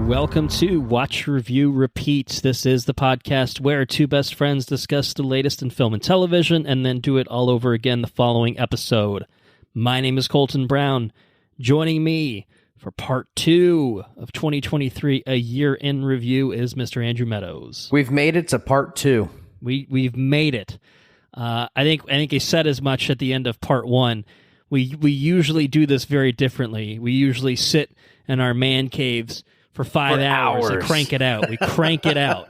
welcome to Watch, Review, Repeat. This is the podcast where two best friends discuss the latest in film and television and then do it all over again the following episode. My name is Colton Brown. Joining me for part 2 of 2023, a year in review, is Mr. Andrew Meadows. We've made it to part 2. We've made it. I think I said as much at the end of part 1. We usually do this very differently. We usually sit in our man caves for 5 hours and crank it out. We crank it out.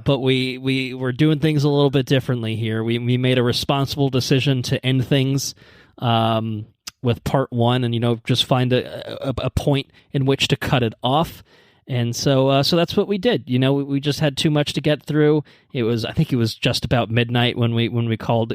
But we're doing things a little bit differently here. We made a responsible decision to end things with part 1 and, just find a point in which to cut it off. And so that's what we did. We just had too much to get through. I think it was just about midnight when we pulled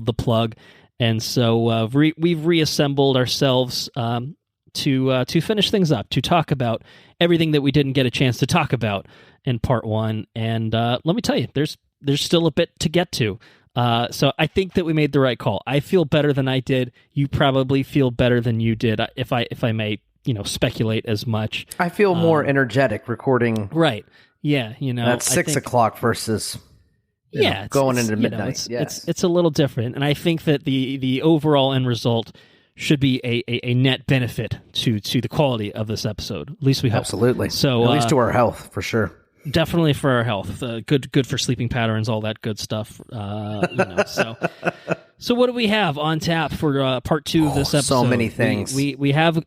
the plug. And so we've reassembled ourselves to finish things up, to talk about everything that we didn't get a chance to talk about in part 1. And let me tell you, there's still a bit to get to. So I think that we made the right call. I feel better than I did. You probably feel better than you did, if I may, speculate as much. I feel more energetic recording. Right. Yeah. At 6 o'clock versus... going into midnight. It's a little different, and I think that the overall end result should be a net benefit to the quality of this episode. At least we hope. Absolutely. So at least to our health, for sure. Definitely for our health. Good for sleeping patterns, all that good stuff. So what do we have on tap for part 2 of this episode? So many things. We have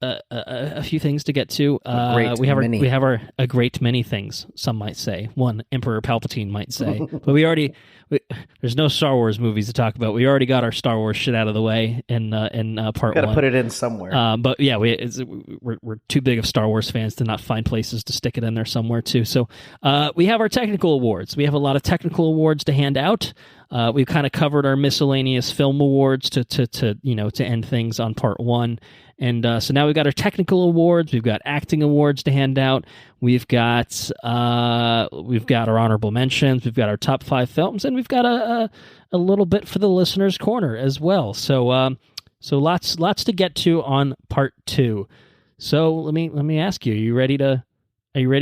a few things to get to. We have a great many things. Some might say. One, Emperor Palpatine might say. But there's no Star Wars movies to talk about. We already got our Star Wars shit out of the way in part 1. Got to put it in somewhere. But yeah, we're too big of Star Wars fans to not find places to stick it in there somewhere too. So we have our technical awards. We have a lot of technical awards to hand out. We've kind of covered our miscellaneous film awards to end things on part 1. And so now we've got our technical awards. We've got acting awards to hand out. We've got our honorable mentions. We've got our top 5 films, and we've got a little bit for the listener's corner as well. So lots to get to on part 2. So let me ask you: Are you ready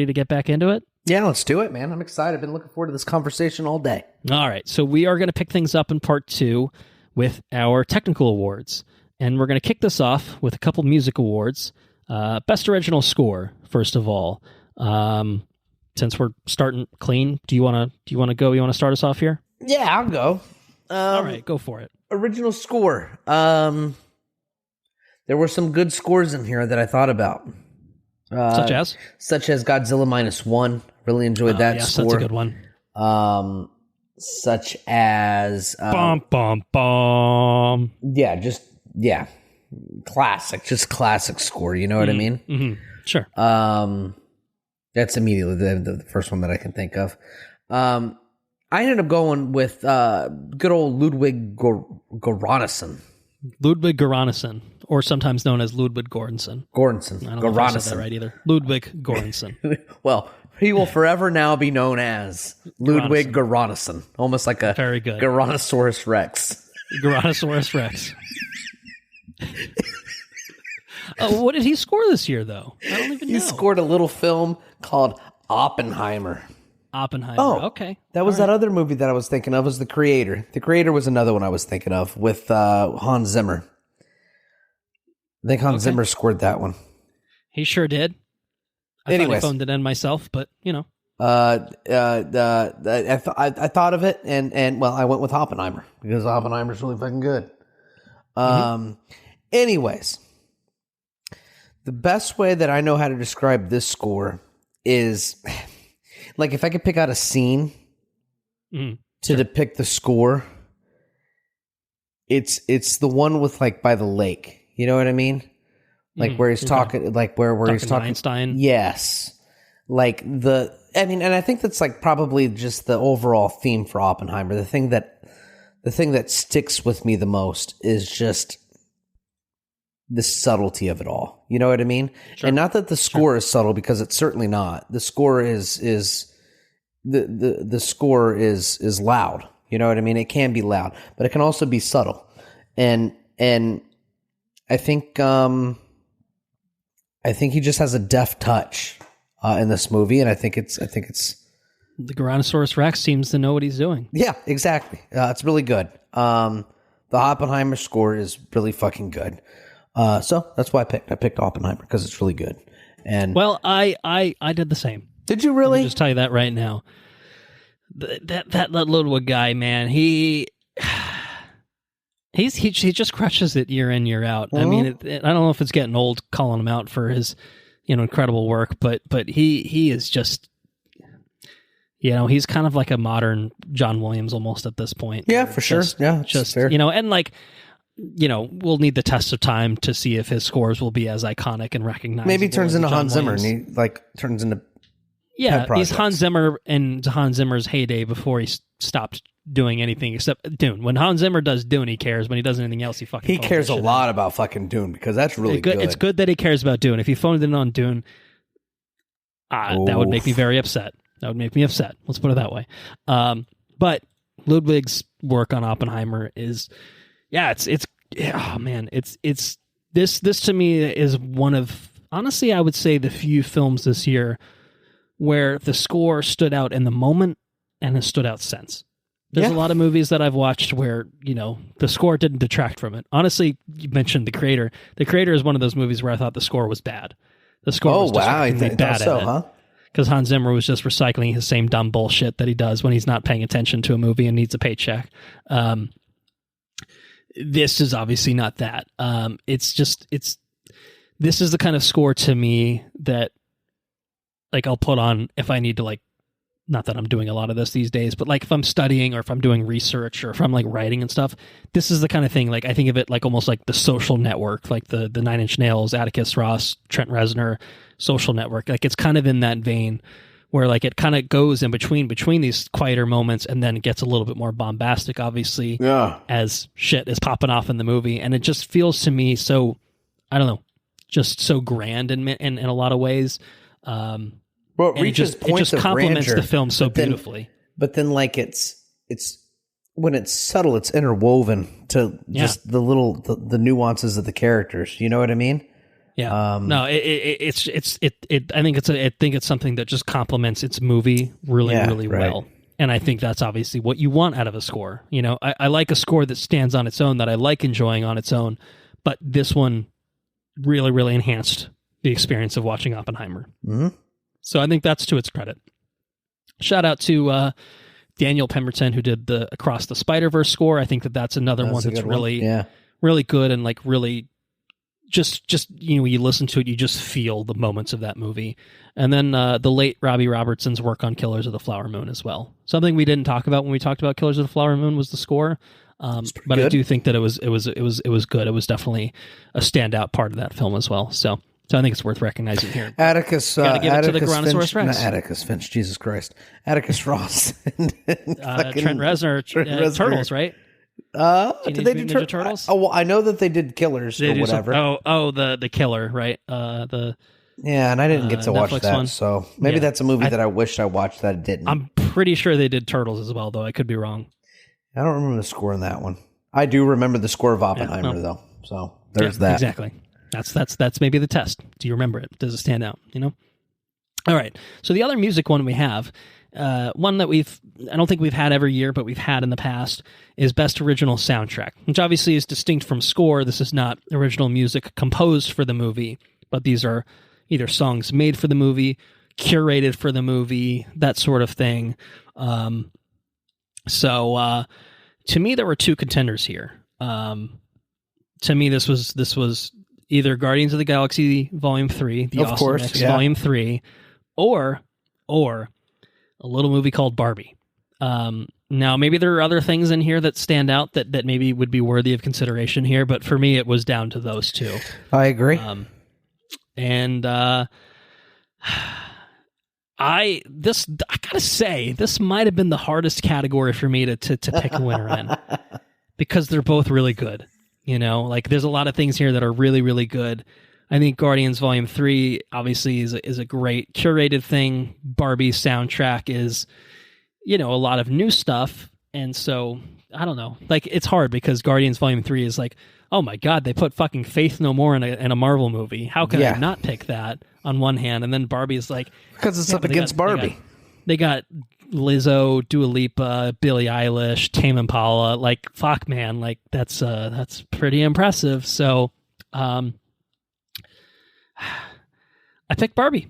to get back into it? Yeah, let's do it, man. I'm excited. I've been looking forward to this conversation all day. All right, so we are going to pick things up in part 2 with our technical awards. And we're going to kick this off with a couple music awards. Best original score, first of all. Since we're starting clean, do you want to go? You want to start us off here? Yeah, I'll go. All right, go for it. Original score. There were some good scores in here that I thought about. Such as Godzilla -1. Really enjoyed that score. That's a good one. Such as bum bum bum. Yeah, classic, just classic score. You know what I mean? Mm-hmm. Sure. That's immediately the first one that I can think of. I ended up going with good old Ludwig Göransson. Ludwig Göransson, or sometimes known as Ludwig Göransson. I don't know if I said that right either. Ludwig Göransson. Well, he will forever now be known as Ludwig Göransson. Almost like a very good Tyrannosaurus Rex. Tyrannosaurus Rex. What did he score this year, though? I don't even know. He scored a little film called Oppenheimer. Oh, okay. That was that other movie that I was thinking of, was The Creator. The Creator was another one I was thinking of with Hans Zimmer. I think Hans Zimmer scored that one. He sure did. I thought I phoned it in myself, but I thought of it, and I went with Oppenheimer because Oppenheimer's really fucking good. Anyways, the best way that I know how to describe this score is, like, if I could pick out a scene to depict the score, it's the one with, like, by the lake. You know what I mean? Like where he's talking, like where he's talking. Einstein. Yes. Like and I think that's like probably just the overall theme for Oppenheimer. The thing that sticks with me the most is just the subtlety of it all. You know what I mean? Sure. And not that the score is subtle, because it's certainly not. The score is the score is loud. You know what I mean? It can be loud, but it can also be subtle. And I think I think he just has a deft touch in this movie, and I think it's the Tyrannosaurus Rex seems to know what he's doing. Yeah, exactly. It's really good. The Oppenheimer score is really fucking good. So that's why I picked Oppenheimer, because it's really good. And well, I did the same. Did you really? Let me just tell you that right now. That little guy, man, he just crushes it year in, year out. I mean, I don't know if it's getting old calling him out for his, incredible work, but he is just, he's kind of like a modern John Williams almost at this point. Yeah, for sure. Yeah, just fair. And like, we'll need the test of time to see if his scores will be as iconic and recognizable. Maybe he turns into Hans Zimmer, Williams. and he turns into he's Hans Zimmer in Hans Zimmer's heyday before he stopped doing anything except Dune. When Hans Zimmer does Dune, he cares. When he does anything else, he cares a lot about fucking Dune, because that's really good. It's good that he cares about Dune. If he phoned in on Dune, that would make me very upset. That would make me upset. Let's put it that way. But Ludwig's work on Oppenheimer is, this to me is one of, honestly, I would say the few films this year where the score stood out in the moment and has stood out since. There's a lot of movies that I've watched where, the score didn't detract from it. Honestly, you mentioned The Creator. The Creator is one of those movies where I thought the score was bad. The score was distractingly bad at it. Huh? Because Hans Zimmer was just recycling his same dumb bullshit that he does when he's not paying attention to a movie and needs a paycheck. This is obviously not that. This is the kind of score to me that, like, I'll put on if I need to, like, not that I'm doing a lot of this these days, but like if I'm studying or if I'm doing research or if I'm like writing and stuff, this is the kind of thing, like I think of it like almost like The Social Network, like the Nine Inch Nails, Atticus Ross, Trent Reznor Social Network. Like it's kind of in that vein where like it kind of goes in between these quieter moments and then it gets a little bit more bombastic, obviously, as shit is popping off in the movie. And it just feels to me so, I don't know, just so grand in a lot of ways. Well, it just complements grandeur, the film so beautifully. But then, like it's when it's subtle, it's interwoven to just the nuances of the characters. You know what I mean? Yeah. No, I think it's something that just complements its movie really well. And I think that's obviously what you want out of a score. I like a score that stands on its own, that I like enjoying on its own. But this one really, really enhanced the experience of watching Oppenheimer. Mm-hmm. So I think that's to its credit. Shout out to Daniel Pemberton, who did the Across the Spider-Verse score. I think that's another one that's really, really good, and like really just you listen to it, you just feel the moments of that movie. And then the late Robbie Robertson's work on Killers of the Flower Moon as well. Something we didn't talk about when we talked about Killers of the Flower Moon was the score. But good. I do think that it was good. It was definitely a standout part of that film as well. So I think it's worth recognizing here. Atticus, gotta give it to the Finch, Tyrannosaurus Rex. Not Atticus Finch, Jesus Christ. Atticus Ross. Trent Reznor, Turtles, right? Did they do Turtles? Oh, well, I know that they did Killers or whatever. The Killer, right? Yeah, and I didn't get to watch Netflix that, one. So maybe that's a movie that I wished I watched that it didn't. I'm pretty sure they did Turtles as well, though. I could be wrong. I don't remember the score in that one. I do remember the score of Oppenheimer, though. So there's that. Exactly. That's maybe the test. Do you remember it? Does it stand out? All right. So the other music one we have, one that I don't think we've had every year, but we've had in the past, is Best Original Soundtrack, which obviously is distinct from score. This is not original music composed for the movie, but these are either songs made for the movie, curated for the movie, that sort of thing. So to me, there were two contenders here. To me, this was either Guardians of the Galaxy Volume 3, the Awesome X Volume 3, or a little movie called Barbie. Now, maybe there are other things in here that stand out that maybe would be worthy of consideration here, but for me, it was down to those two. I agree. I gotta say, this might have been the hardest category for me to pick a winner in, because they're both really good. Like there's a lot of things here that are really, really good. I think Guardians Volume 3 obviously is a great curated thing. Barbie's soundtrack is, a lot of new stuff. And so, I don't know. Like, it's hard because Guardians Volume 3 is like oh my God, they put fucking Faith No More in a Marvel movie. How can I not pick that on one hand? And then Barbie is like... Because it's up against Barbie. They got Lizzo, Dua Lipa, Billie Eilish, Tame Impala. Like, fuck, man. Like, that's pretty impressive. So, I picked Barbie.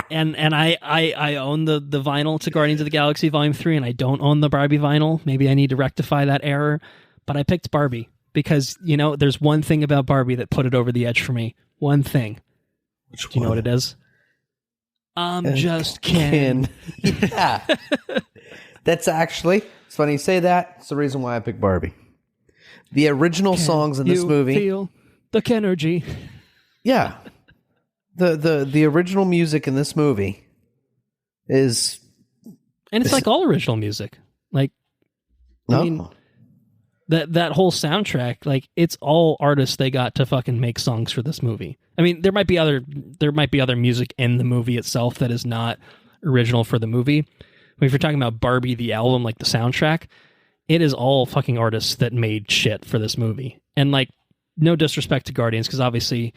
And I own the vinyl to Guardians of the Galaxy Volume 3, and I don't own the Barbie vinyl. Maybe I need to rectify that error. But I picked Barbie because, there's one thing about Barbie that put it over the edge for me. One thing. Which Do you know what it is? I'm just Ken. Yeah. That's actually, it's funny you say that. It's the reason why I picked Barbie. The original songs in this movie. Feel the Kenergy. Yeah. The original music in this movie is... And it's like all original music. Like, I mean, that whole soundtrack, like, it's all artists they got to fucking make songs for this movie. I mean, there might be other music in the movie itself that is not original for the movie. I mean, if you're talking about Barbie, the album, like the soundtrack, it is all fucking artists that made shit for this movie. And, like, no disrespect to Guardians, because obviously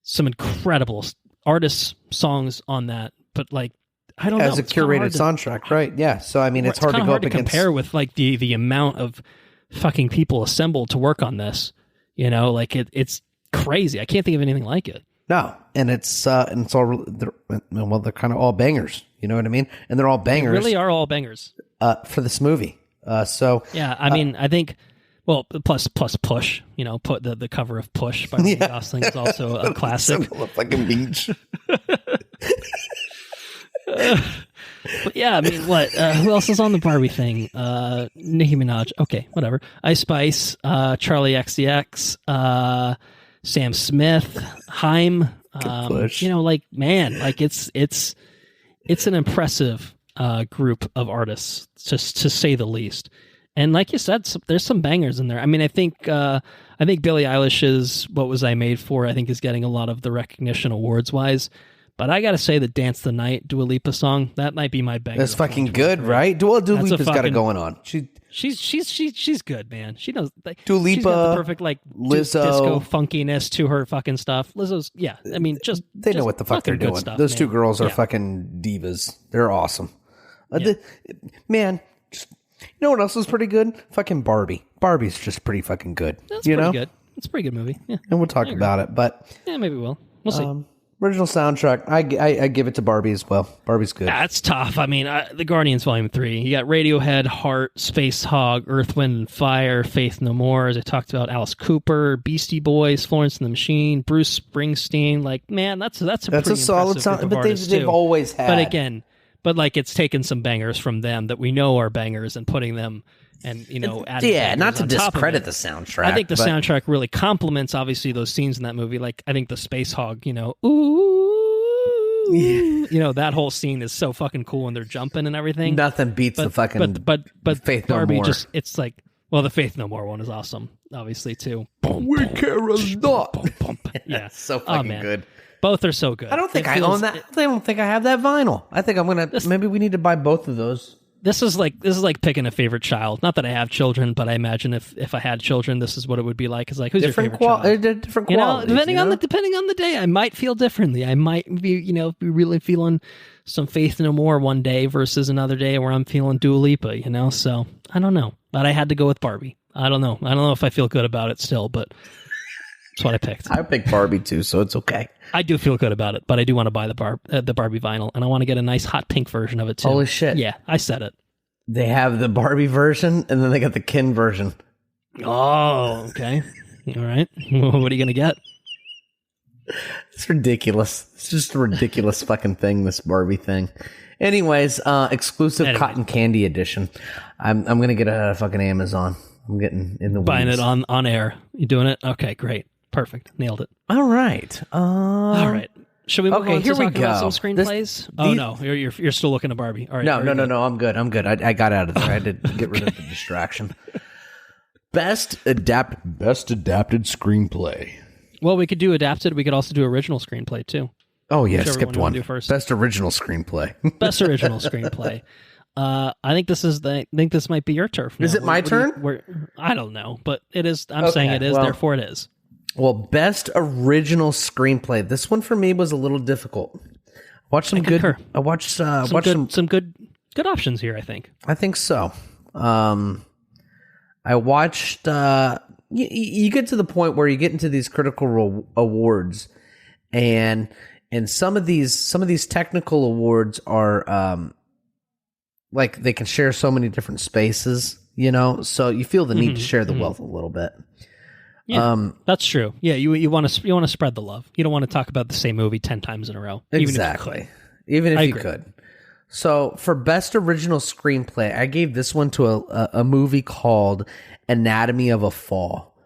some incredible artists' songs on that, but, like, I don't know. As a curated soundtrack, right? Yeah. So, I mean, it's hard to go up against... compare with, like, the amount of fucking people assembled to work on this. Like, it's crazy. I can't think of anything like it. No. And it's all... they're kind of all bangers. You know what I mean? And they're all bangers. They really are all bangers. For this movie. Yeah, I mean, I think... Well, plus Push, put the cover of Push by Ryan Gosling is also a classic. On the fucking beach. But yeah, I mean, what? Who else is on the Barbie thing? Nicki Minaj. Okay, whatever. Ice Spice, Charlie XCX, Sam Smith, Haim. Like, man, like it's an impressive group of artists, just to say the least. And like you said, there's some bangers in there. I mean, I think Billie Eilish's "What Was I Made For" I think is getting a lot of the recognition awards wise. But I gotta say, the "Dance the Night" Dua Lipa song, that might be my banger. That's fucking good, right? Dua Lipa's got it going on. She's good, man. She knows. Like, Dua Lipa, she's got the perfect like Lizzo, disco funkiness to her fucking stuff. Lizzo's, yeah. I mean, they know what the fuck they're doing. Stuff, Those man. two girls are fucking divas. They're awesome. You know what else is pretty good? Fucking Barbie. Barbie's just pretty fucking good. That's pretty good. It's a pretty good movie. Yeah, and we'll talk about it. But yeah, maybe we'll see. Original soundtrack, I give it to Barbie as well. Barbie's good. That's tough. I mean, the Guardians Volume 3. You got Radiohead, Heart, Space Hog, Earth, Wind and Fire, Faith No More, as I talked about, Alice Cooper, Beastie Boys, Florence and the Machine, Bruce Springsteen. Like, man, that's a solid sound. But they've always had. But like, it's taken some bangers from them that we know are bangers and putting them and adding not to discredit the soundtrack. I think the soundtrack really complements obviously those scenes in that movie. Like, I think the Space Hog, ooh, that whole scene is so fucking cool when they're jumping and everything. Nothing beats the fucking but Faith Barbie No More. It's like, well, the Faith No More one is awesome, obviously too. We care a lot. Yeah, so fucking good. Both are so good. I don't think I own that. I don't think I have that vinyl. I think I'm gonna. Maybe we need to buy both of those. This is like picking a favorite child. Not that I have children, but I imagine if I had children, this is what it would be like. It's like, who's your favorite child? Different qualities. Depending on the day, I might feel differently. I might be be really feeling some Faith No More one day versus another day where I'm feeling Dua Lipa. So I don't know, but I had to go with Barbie. I don't know if I feel good about it still, but that's what I picked. I picked Barbie too, so it's okay. I do feel good about it, but I do want to buy the Barbie vinyl, and I want to get a nice hot pink version of it too. Holy shit! Yeah, I said it. They have the Barbie version, and then they got the Ken version. Oh, okay. All right. What are you gonna get? It's ridiculous. It's just a ridiculous fucking thing. This Barbie thing. Anyways, exclusive cotton candy edition. I'm gonna get a fucking Amazon. I'm getting in the weeds. Buying it on air. You doing it? Okay, great. Perfect. Nailed it. All right. All right. Should we move on here to we talk go. about some screenplays? No, you're still looking at Barbie. All right. No. I'm good. I got out of there. I had to get rid of the distraction. Best adapted screenplay. Well, we could do adapted. We could also do original screenplay too. Oh yeah, Whichever skipped one. Do first. Best original screenplay. Best original screenplay. I think this might be your turf. Now. Is it my turn? I don't know, but it is. I'm saying it is. Well, therefore, it is. Well, best original screenplay. This one for me was a little difficult. Watch some good. I watched some good options here. I think so. I watched. You get to the point where you get into these critical awards, and some of these technical awards are like they can share so many different spaces, so you feel the need to share the wealth a little bit. Yeah, that's true. Yeah, you want to spread the love. You don't want to talk about the same movie 10 times in a row. Exactly. Even if you could. So for best original screenplay, I gave this one to a movie called Anatomy of a Fall.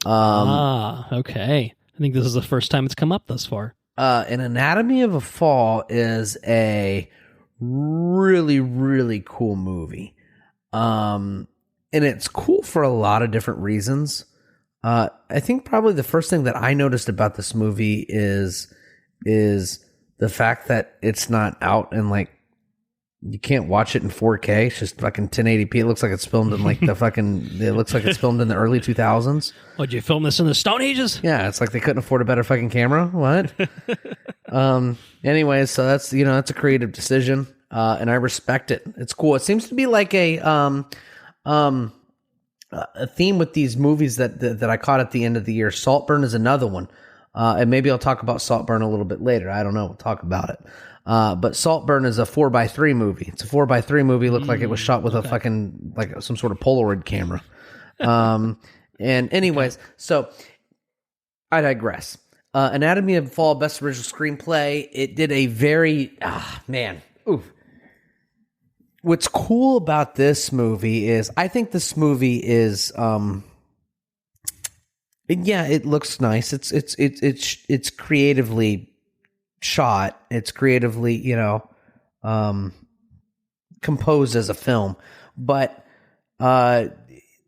Okay. I think this is the first time it's come up thus far. An Anatomy of a Fall is a really, really cool movie. And it's cool for a lot of different reasons. I think probably the first thing that I noticed about this movie is the fact that it's not out and like you can't watch it in 4K. It's just fucking 1080p. It looks like it's filmed in like it looks like it's filmed in the early 2000s. Oh, did you film this in the Stone Ages? Yeah, it's like they couldn't afford a better fucking camera. What? Anyways, so that's that's a creative decision, and I respect it. It's cool. It seems to be like a theme with these movies that I caught at the end of the year. Saltburn is another one, and maybe I'll talk about Saltburn a little bit later. I don't know. We'll talk about it. But Saltburn is a 4:3 movie. It's a 4:3 movie. Looked like it was shot with a fucking like some sort of Polaroid camera. And anyways, so I digress. Anatomy of a Fall, best original screenplay. It did a very What's cool about this movie is I think this movie is it looks nice. It's creatively shot. It's creatively, composed as a film. But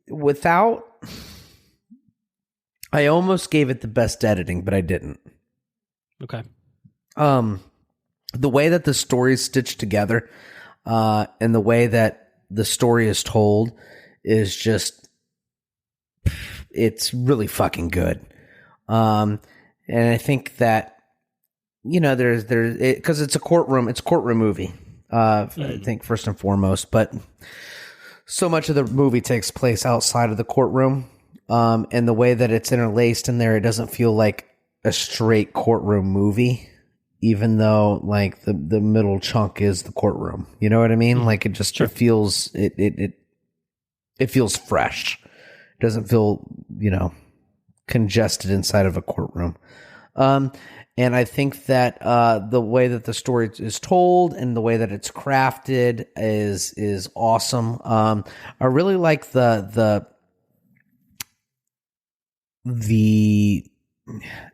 without I almost gave it the best editing, but I didn't. Okay. The way that the story is stitched together, and the way that the story is told is just, it's really fucking good. And I think that, there's because it's a courtroom movie, I think first and foremost, but so much of the movie takes place outside of the courtroom. And the way that it's interlaced in there, it doesn't feel like a straight courtroom movie, even though like the middle chunk is the courtroom. You know what I mean? Like it just it feels it feels fresh. It doesn't feel, congested inside of a courtroom. And I think that the way that the story is told and the way that it's crafted is awesome. I really like the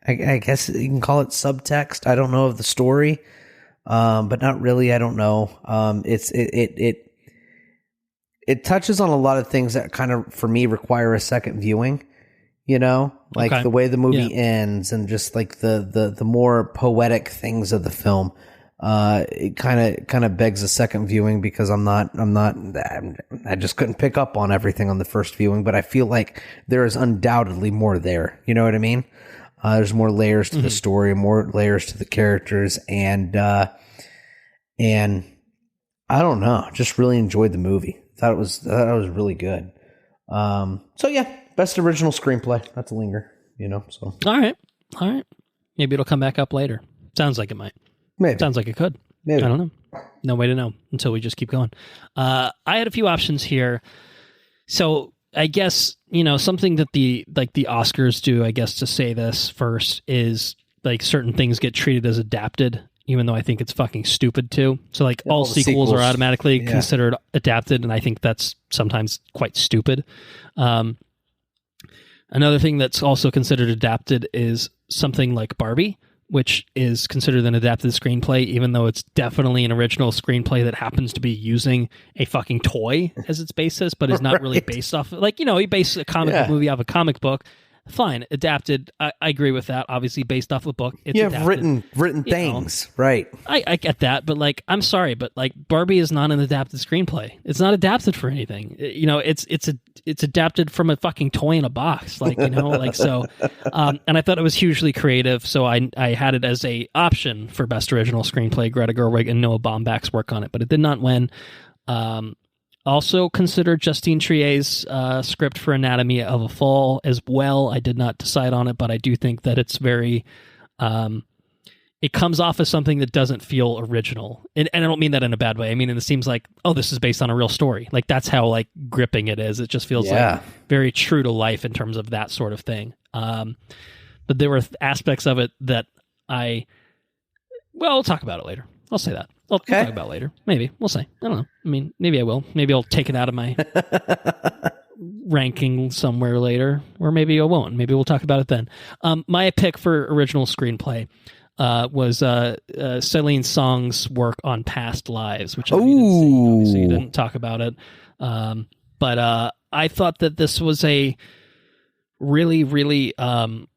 I guess you can call it subtext. I don't know of the story, but not really. I don't know. It touches on a lot of things that kind of, for me, require a second viewing. Like the way the movie ends, and just like the more poetic things of the film. It kind of begs a second viewing because I just couldn't pick up on everything on the first viewing, but I feel like there is undoubtedly more there. You know what I mean? There's more layers to the story, more layers to the characters, and I don't know, just really enjoyed the movie. Thought it was really good. So yeah, best original screenplay. That's a linger, so. All right. Maybe it'll come back up later. Sounds like it might. Maybe. Sounds like it could. Maybe. I don't know. No way to know until we just keep going. I had a few options here. So I guess, something that the Oscars do, I guess, to say this first, is like certain things get treated as adapted, even though I think it's fucking stupid too. So like all sequels are automatically considered adapted, and I think that's sometimes quite stupid. Another thing that's also considered adapted is something like Barbie, which is considered an adapted screenplay, even though it's definitely an original screenplay that happens to be using a fucking toy as its basis, but is not really based off, like, you base a comic book movie off a comic book. fine, adapted. I agree with that. Obviously, based off a book, it's You have adapted. written things, right? I get that, but like, I'm sorry, but like, Barbie is not an adapted screenplay. It's not adapted for anything. It's adapted from a fucking toy in a box, like, like so. And I thought it was hugely creative, so I had it as a option for best original screenplay. Greta Gerwig and Noah Baumbach's work on it, but it did not win. Also considered Justine Trier's script for Anatomy of a Fall as well. I did not decide on it, but I do think that it's very... it comes off as something that doesn't feel original. And I don't mean that in a bad way. I mean, it seems like, oh, this is based on a real story. Like, that's how, like, gripping it is. It just feels like very true to life in terms of that sort of thing. But there were aspects of it that we'll talk about it later. I'll say that. We'll talk about it later. Maybe. We'll see. I don't know. I mean, maybe I will. Maybe I'll take it out of my ranking somewhere later, or maybe I won't. Maybe we'll talk about it then. My pick for original screenplay was Celine Song's work on Past Lives, which I didn't see. Obviously, you didn't talk about it. But I thought that this was a really, really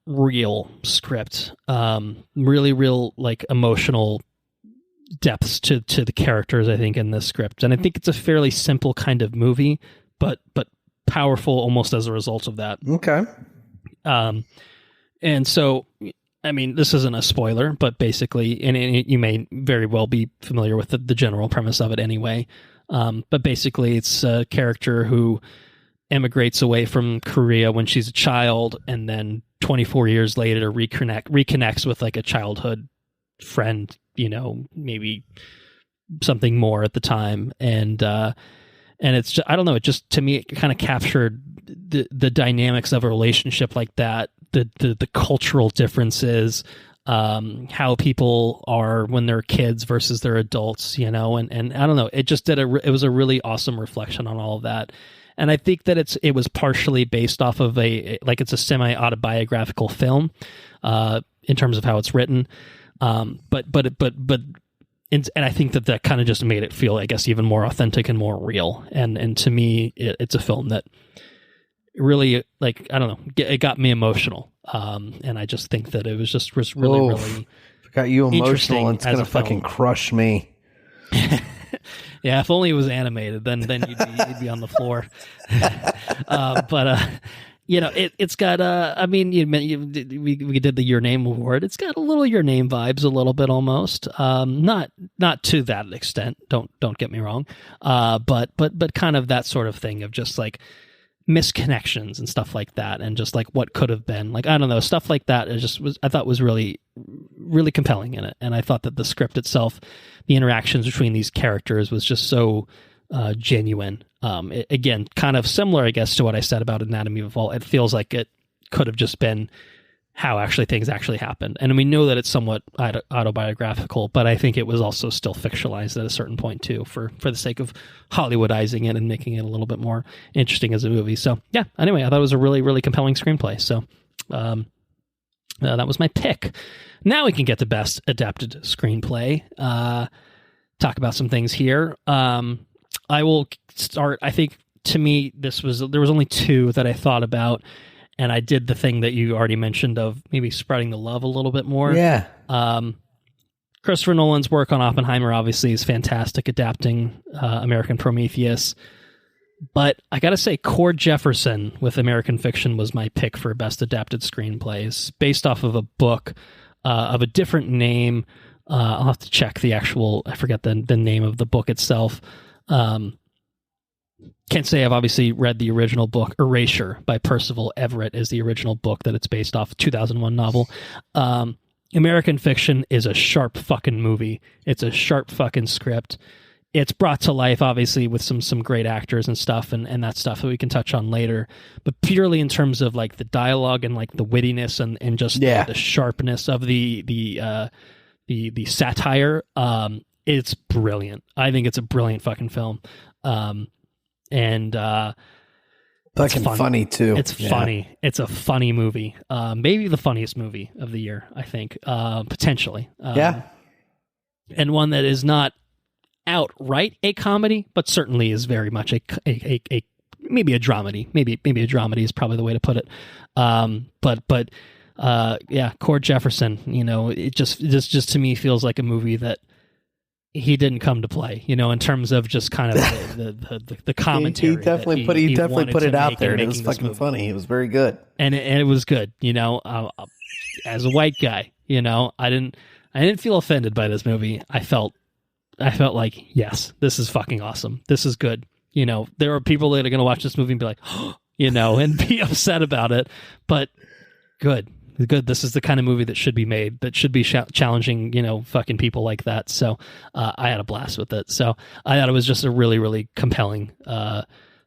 real script. Really real, like, emotional depths to the characters, I think, in this script. And I think it's a fairly simple kind of movie, but powerful almost as a result of that. Okay. And so, I mean, this isn't a spoiler, but basically, and you may very well be familiar with the general premise of it anyway. But basically, it's a character who emigrates away from Korea when she's a child, and then 24 years later reconnects with, like, a childhood friend, maybe something more at the time. And it's just, I don't know, it just, to me, it kind of captured the dynamics of a relationship like that, the cultural differences, how people are when they're kids versus they're adults, and I don't know, it just it was a really awesome reflection on all of that. And I think that it was partially based off of it's a semi-autobiographical film, in terms of how it's written. But I think that kind of just made it feel, I guess, even more authentic and more real. And to me, it's a film that really, like, I don't know, it got me emotional. And I just think that it was really, really got you emotional. It's gonna fucking crush me. Yeah, if only it was animated, then you'd be on the floor. It's got I mean, we did the Your Name award. It's got a little Your Name vibes, a little bit almost. Not to that extent. Don't get me wrong. But kind of that sort of thing of just like misconnections and stuff like that, and just like what could have been. Like, I don't know, stuff like that. I thought was really, really compelling in it, and I thought that the script itself, the interactions between these characters, was just so genuine. Again, kind of similar, I guess, to what I said about Anatomy of a Fall. It feels like it could have just been how things actually happened. And we know that it's somewhat autobiographical, but I think it was also still fictionalized at a certain point too, for the sake of Hollywoodizing it and making it a little bit more interesting as a movie. So yeah, anyway, I thought it was a really, really compelling screenplay. So that was my pick. Now we can get to best adapted screenplay. Talk about some things here. I will start. I think, to me, there was only two that I thought about, and I did the thing that you already mentioned of maybe spreading the love a little bit more. Yeah. Christopher Nolan's work on Oppenheimer obviously is fantastic, adapting American Prometheus. But I got to say, Cord Jefferson with American Fiction was my pick for best adapted screenplays, based off of a book of a different name. I'll have to check the actual, I forget the name of the book itself. Can't say I've obviously read the original book. Erasure by Percival Everett is the original book that it's based off, 2001 novel. American Fiction is a sharp fucking movie. It's a sharp fucking script. It's brought to life, obviously, with some great actors and stuff, and that stuff that we can touch on later. But purely in terms of like the dialogue and like the wittiness and just the sharpness of the satire, it's brilliant. I think it's a brilliant fucking film. And fucking funny too. It's funny. It's a funny movie. Maybe the funniest movie of the year, I think, potentially. And one that is not outright a comedy, but certainly is very much a maybe a dramedy. Maybe a dramedy is probably the way to put it. Yeah, Cord Jefferson, it just to me feels like a movie that he didn't come to play, in terms of just kind of the commentary. He definitely put it out there, and it was fucking funny. It was very good, and it was good. As a white guy, I didn't feel offended by this movie. I felt like, yes, this is fucking awesome. This is good. There are people that are going to watch this movie and be like, and be upset about it, but good. This is the kind of movie that should be made, that should be challenging, fucking people like that. So I had a blast with it. So I thought it was just a really, really compelling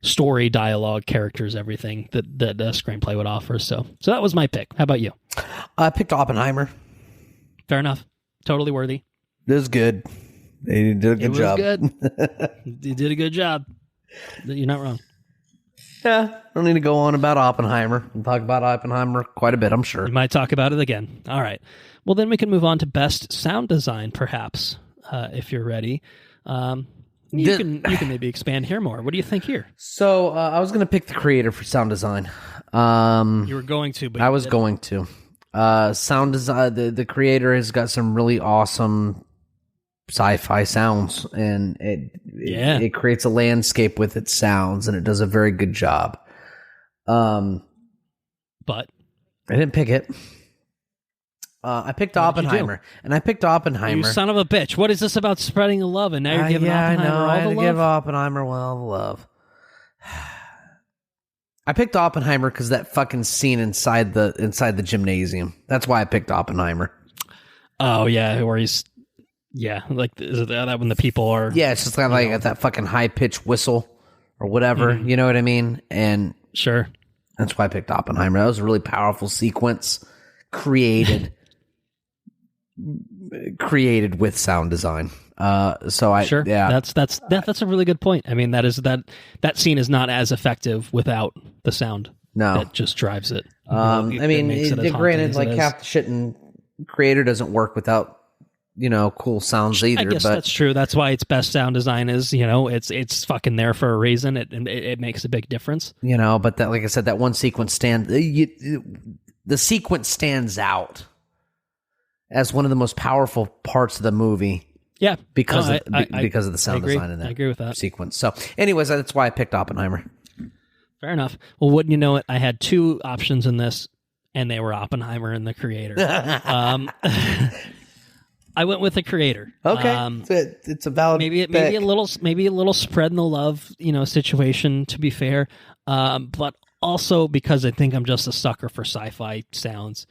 story, dialogue, characters, everything that a screenplay would offer. So that was my pick. How about you? I picked Oppenheimer. Fair enough. Totally worthy. It was good. They did a good job. It was good. You did a good job. You're not wrong. Yeah, I don't need to go on about Oppenheimer. We'll talk about Oppenheimer quite a bit, I'm sure. We might talk about it again. All right. Well, then we can move on to best sound design, perhaps, if you're ready. You can maybe expand here more. What do you think here? So I was going to pick the creator for sound design. You were going to, but I was going to. Sound design. The creator has got some really awesome sci-fi sounds, and it creates a landscape with its sounds, and it does a very good job. But I didn't pick it. I picked Oppenheimer, and I picked Oppenheimer. You son of a bitch! What is this about spreading the love? And now you're giving Oppenheimer all the love. I had to give Oppenheimer all the love. I picked Oppenheimer because that fucking scene inside the gymnasium. That's why I picked Oppenheimer. Oh yeah, where he's. Yeah, like is it that when the people are... Yeah, it's just kind of like that fucking high-pitched whistle or whatever, you know what I mean? And sure. That's why I picked Oppenheimer. That was a really powerful sequence created with sound design. Sure. Yeah. That's a really good point. I mean, that scene is not as effective without the sound. No. That just drives it. Granted, like half the shit in creator doesn't work without cool sounds either. I guess but that's true. That's why its best sound design is, it's fucking there for a reason. It makes a big difference. But that, like I said, that one sequence the sequence stands out as one of the most powerful parts of the movie. Yeah, because of the sound design in that. I agree with that sequence. So, anyways, that's why I picked Oppenheimer. Fair enough. Well, wouldn't you know it? I had two options in this, and they were Oppenheimer and the creator. I went with the creator. Okay, it's a valid maybe a little spreading the love situation, to be fair, but also because I think I'm just a sucker for sci-fi sounds.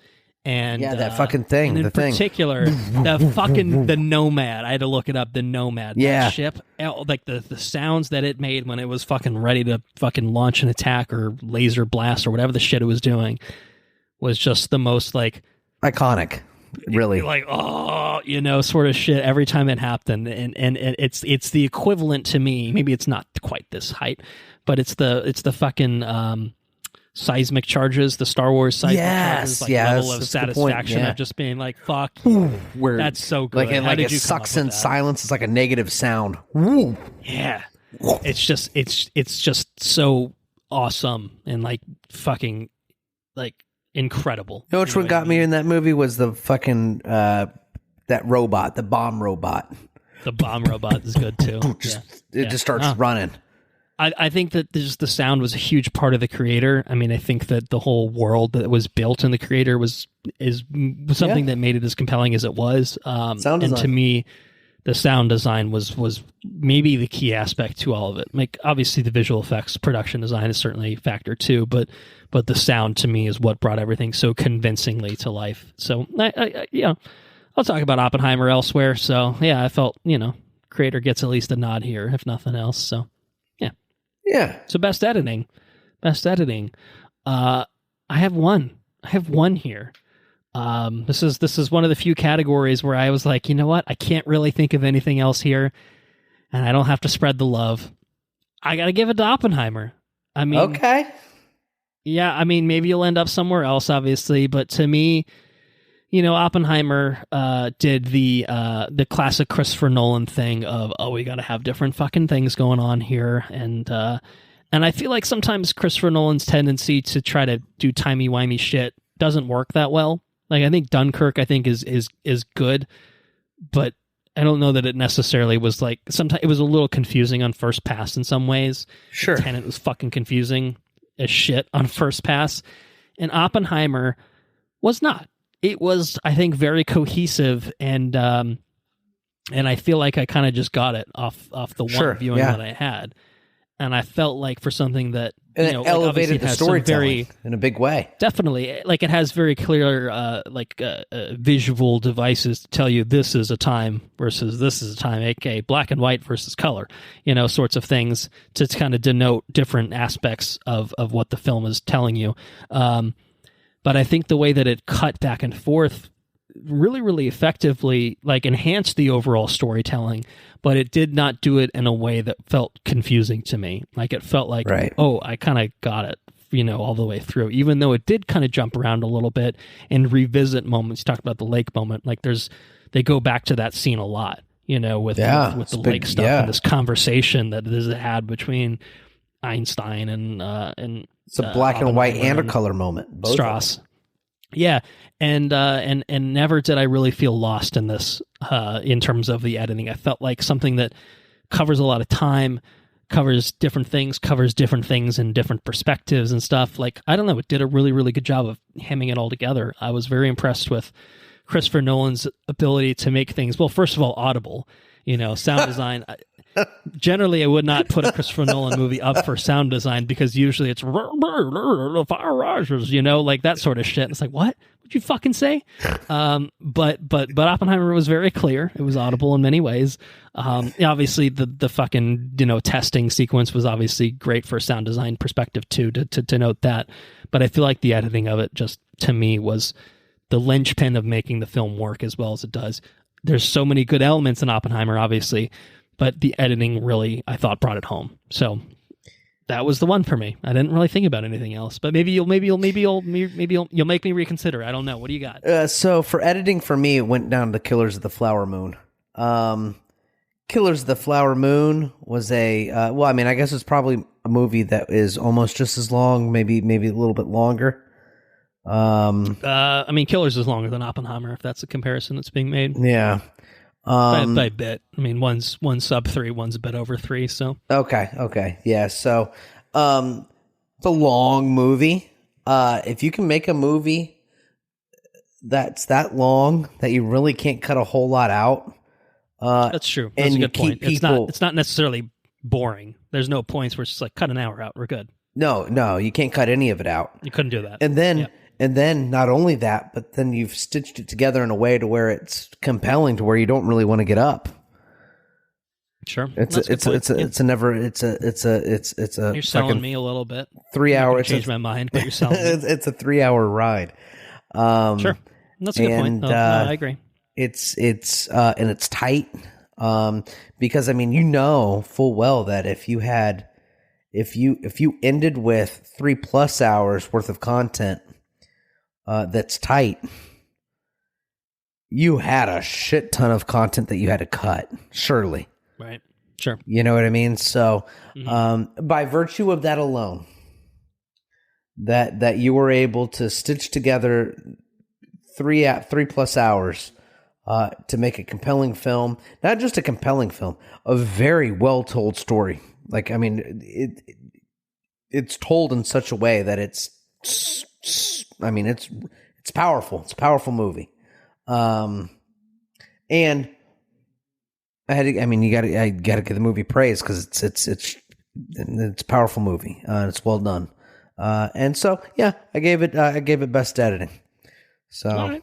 And that fucking thing. And in particular, the Nomad. I had to look it up. The Nomad. Yeah. That ship. Like the sounds that it made when it was fucking ready to fucking launch an attack or laser blast or whatever the shit it was doing was just the most like iconic. Really, like sort of shit every time it happened, and it's the equivalent to me. Maybe it's not quite this height, but it's the fucking seismic charges, the Star Wars seismic charges, level of satisfaction of just being like, "Fuck, that's so good." Like it sucks in silence. It's like a negative sound. Woo. Yeah, it's just so awesome and like fucking like. Incredible. You know which one got me in that movie was the fucking that robot, the bomb robot. The bomb robot is good too. It just starts running. I think that just the sound was a huge part of the creator. I mean, I think that the whole world that was built in the creator was something that made it as compelling as it was. Sound design. And to me, the sound design was maybe the key aspect to all of it. Like obviously the visual effects, production design is certainly a factor too, but the sound to me is what brought everything so convincingly to life. So I'll talk about Oppenheimer elsewhere. So yeah, I felt, creator gets at least a nod here, if nothing else. So yeah. So best editing. I have one here. This is one of the few categories where I was like, you know what? I can't really think of anything else here, and I don't have to spread the love. I got to give it to Oppenheimer. I mean, okay. Yeah, I mean, maybe you'll end up somewhere else, obviously, but to me, Oppenheimer did the classic Christopher Nolan thing of, we got to have different fucking things going on here, and And I feel like sometimes Christopher Nolan's tendency to try to do timey-wimey shit doesn't work that well. Like, I think Dunkirk, is good, but I don't know that it necessarily was like, sometimes it was a little confusing on first pass in some ways. Sure. Tenet was fucking confusing as shit on first pass. And Oppenheimer was not. It was, I think, very cohesive, and I feel like I kind of just got it off the one viewing that I had. And I felt like for something that, and it elevated the storytelling in a big way. Definitely. Like, it has very clear, visual devices to tell you this is a time versus this is a time, aka black and white versus color, sorts of things to kind of denote different aspects of what the film is telling you. But I think the way that it cut back and forth really, really effectively, like, enhanced the overall storytelling, but it did not do it in a way that felt confusing to me. Like, it felt like, oh, I kind of got it, all the way through, even though it did kind of jump around a little bit and revisit moments. You talked about the lake moment. Like, they go back to that scene a lot, with the lake stuff and this conversation that is had between Einstein and it's a black and white and a color moment. Both Strauss. Yeah. And never did I really feel lost in this, in terms of the editing. I felt like something that covers a lot of time, covers different things in different perspectives and stuff. Like, I don't know, it did a really, really good job of hemming it all together. I was very impressed with Christopher Nolan's ability to make things, well, first of all, audible, sound design. Generally, I would not put a Christopher Nolan movie up for sound design, because usually it's fire risers, like that sort of shit. It's like, what? What'd you fucking say? But Oppenheimer was very clear. It was audible in many ways. Obviously, the fucking testing sequence was obviously great for a sound design perspective too, to note that. But I feel like the editing of it, just to me, was the linchpin of making the film work as well as it does. There's so many good elements in Oppenheimer, obviously, but the editing really, I thought, brought it home. So that was the one for me. I didn't really think about anything else, but maybe you'll make me reconsider. I don't know. What do you got? So for editing, for me, it went down to Killers of the Flower Moon. Killers of the Flower Moon was I guess it's probably a movie that is almost just as long, maybe a little bit longer. Killers is longer than Oppenheimer, if that's a comparison that's being made. Yeah. By a bit. One's sub 3, one's a bit over 3. So okay, yeah. So, it's a long movie. If you can make a movie that's that long that you really can't cut a whole lot out, that's true. That's a good point. It's not necessarily boring. There's no points where it's just like, cut an hour out, we're good. No, you can't cut any of it out. You couldn't do that. And then not only that, but then you've stitched it together in a way to where it's compelling to where you don't really want to get up. Sure. It's a you're selling me a little bit. 3 hours. Change my mind, but you're selling me. It's a 3-hour ride. Sure. That's a good point. No, I agree. It's tight. Because full well that if you ended with 3+ hours worth of content, that's tight, you had a shit ton of content that you had to cut, surely. Right. Sure. You know what I mean? So, by virtue of that alone, that you were able to stitch together 3+ hours, to make a compelling film, not just a compelling film, a very well told story. Like, it's told in such a way that it's powerful. It's a powerful movie. And you gotta give the movie praise, because it's a powerful movie. It's well done. And so, yeah, I gave it best editing. So right.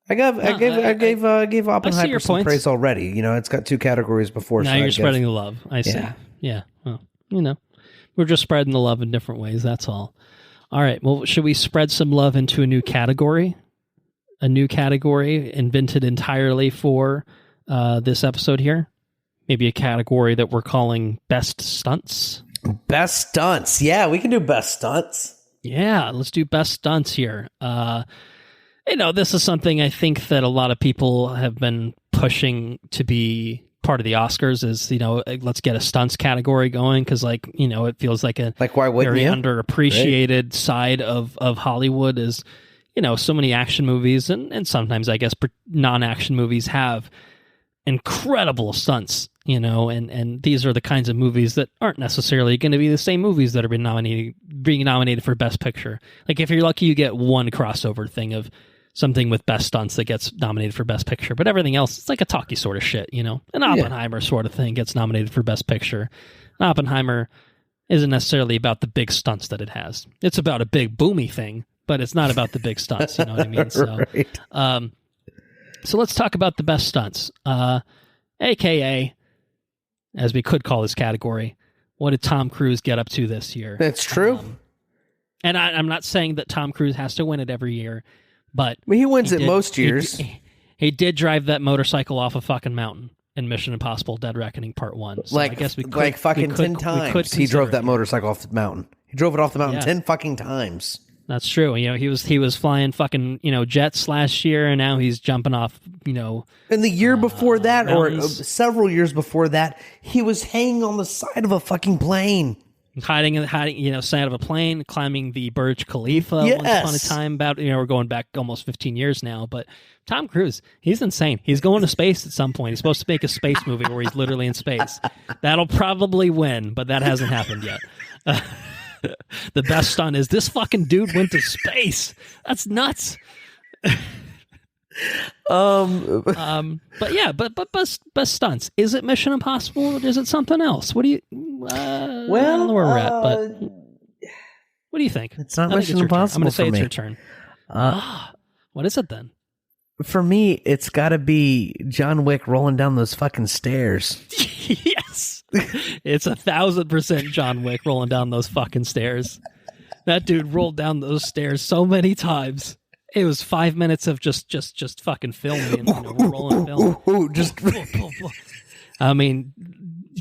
I gave Oppenheimer some praise already. It's got 2 categories before. Now you're spreading the love. I see. Yeah. Well, we're just spreading the love in different ways. That's all. All right. Well, should we spread some love into a new category? A new category invented entirely for this episode here? Maybe a category that we're calling Best Stunts? Best Stunts. Yeah, we can do Best Stunts. Yeah, let's do Best Stunts here. This is something I think that a lot of people have been pushing to be part of the Oscars is, let's get a stunts category going, because it feels like a why wouldn't very you? underappreciated side of Hollywood is, so many action movies and sometimes I guess non-action movies have incredible stunts, and these are the kinds of movies that aren't necessarily going to be the same movies that are being nominated for Best Picture. Like if you're lucky, you get one crossover thing of something with best stunts that gets nominated for Best Picture, but everything else, it's like a talkie sort of shit, An Oppenheimer sort of thing gets nominated for Best Picture. An Oppenheimer isn't necessarily about the big stunts that it has. It's about a big boomy thing, but it's not about the big stunts, you know what I mean? So, Right. So let's talk about the best stunts, aka, as we could call this category, what did Tom Cruise get up to this year? That's true. And I'm not saying that Tom Cruise has to win it every year, but He wins it most years. He did drive that motorcycle off a fucking mountain in Mission Impossible: Dead Reckoning Part 1. So I guess we could, fucking 10 times. He drove that motorcycle off the mountain. He drove it off the mountain 10 fucking times. That's true. He was flying fucking, jets last year, and now he's jumping off, And the year before that, mountains. or several years before that, he was hanging on the side of a fucking plane. Hiding, side of a plane, climbing the Burj Khalifa Yes. once upon a time. About, we're going back almost 15 years now, but Tom Cruise, he's insane. He's going to space at some point. He's supposed to make a space movie where he's literally in space. That'll probably win, but that hasn't happened yet. The best stunt is this fucking dude went to space. That's nuts. But yeah, but best stunts. Is it Mission Impossible or is it something else? What do you? I don't know where we're at, but what do you think? It's not I think Mission Impossible. I'm going to say for it's me. your turn. What is it then? For me, it's got to be John Wick rolling down those fucking stairs. Yes, it's 1,000% John Wick rolling down those fucking stairs. That dude rolled down those stairs so many times. It was 5 minutes of just fucking filming, rolling film. I mean,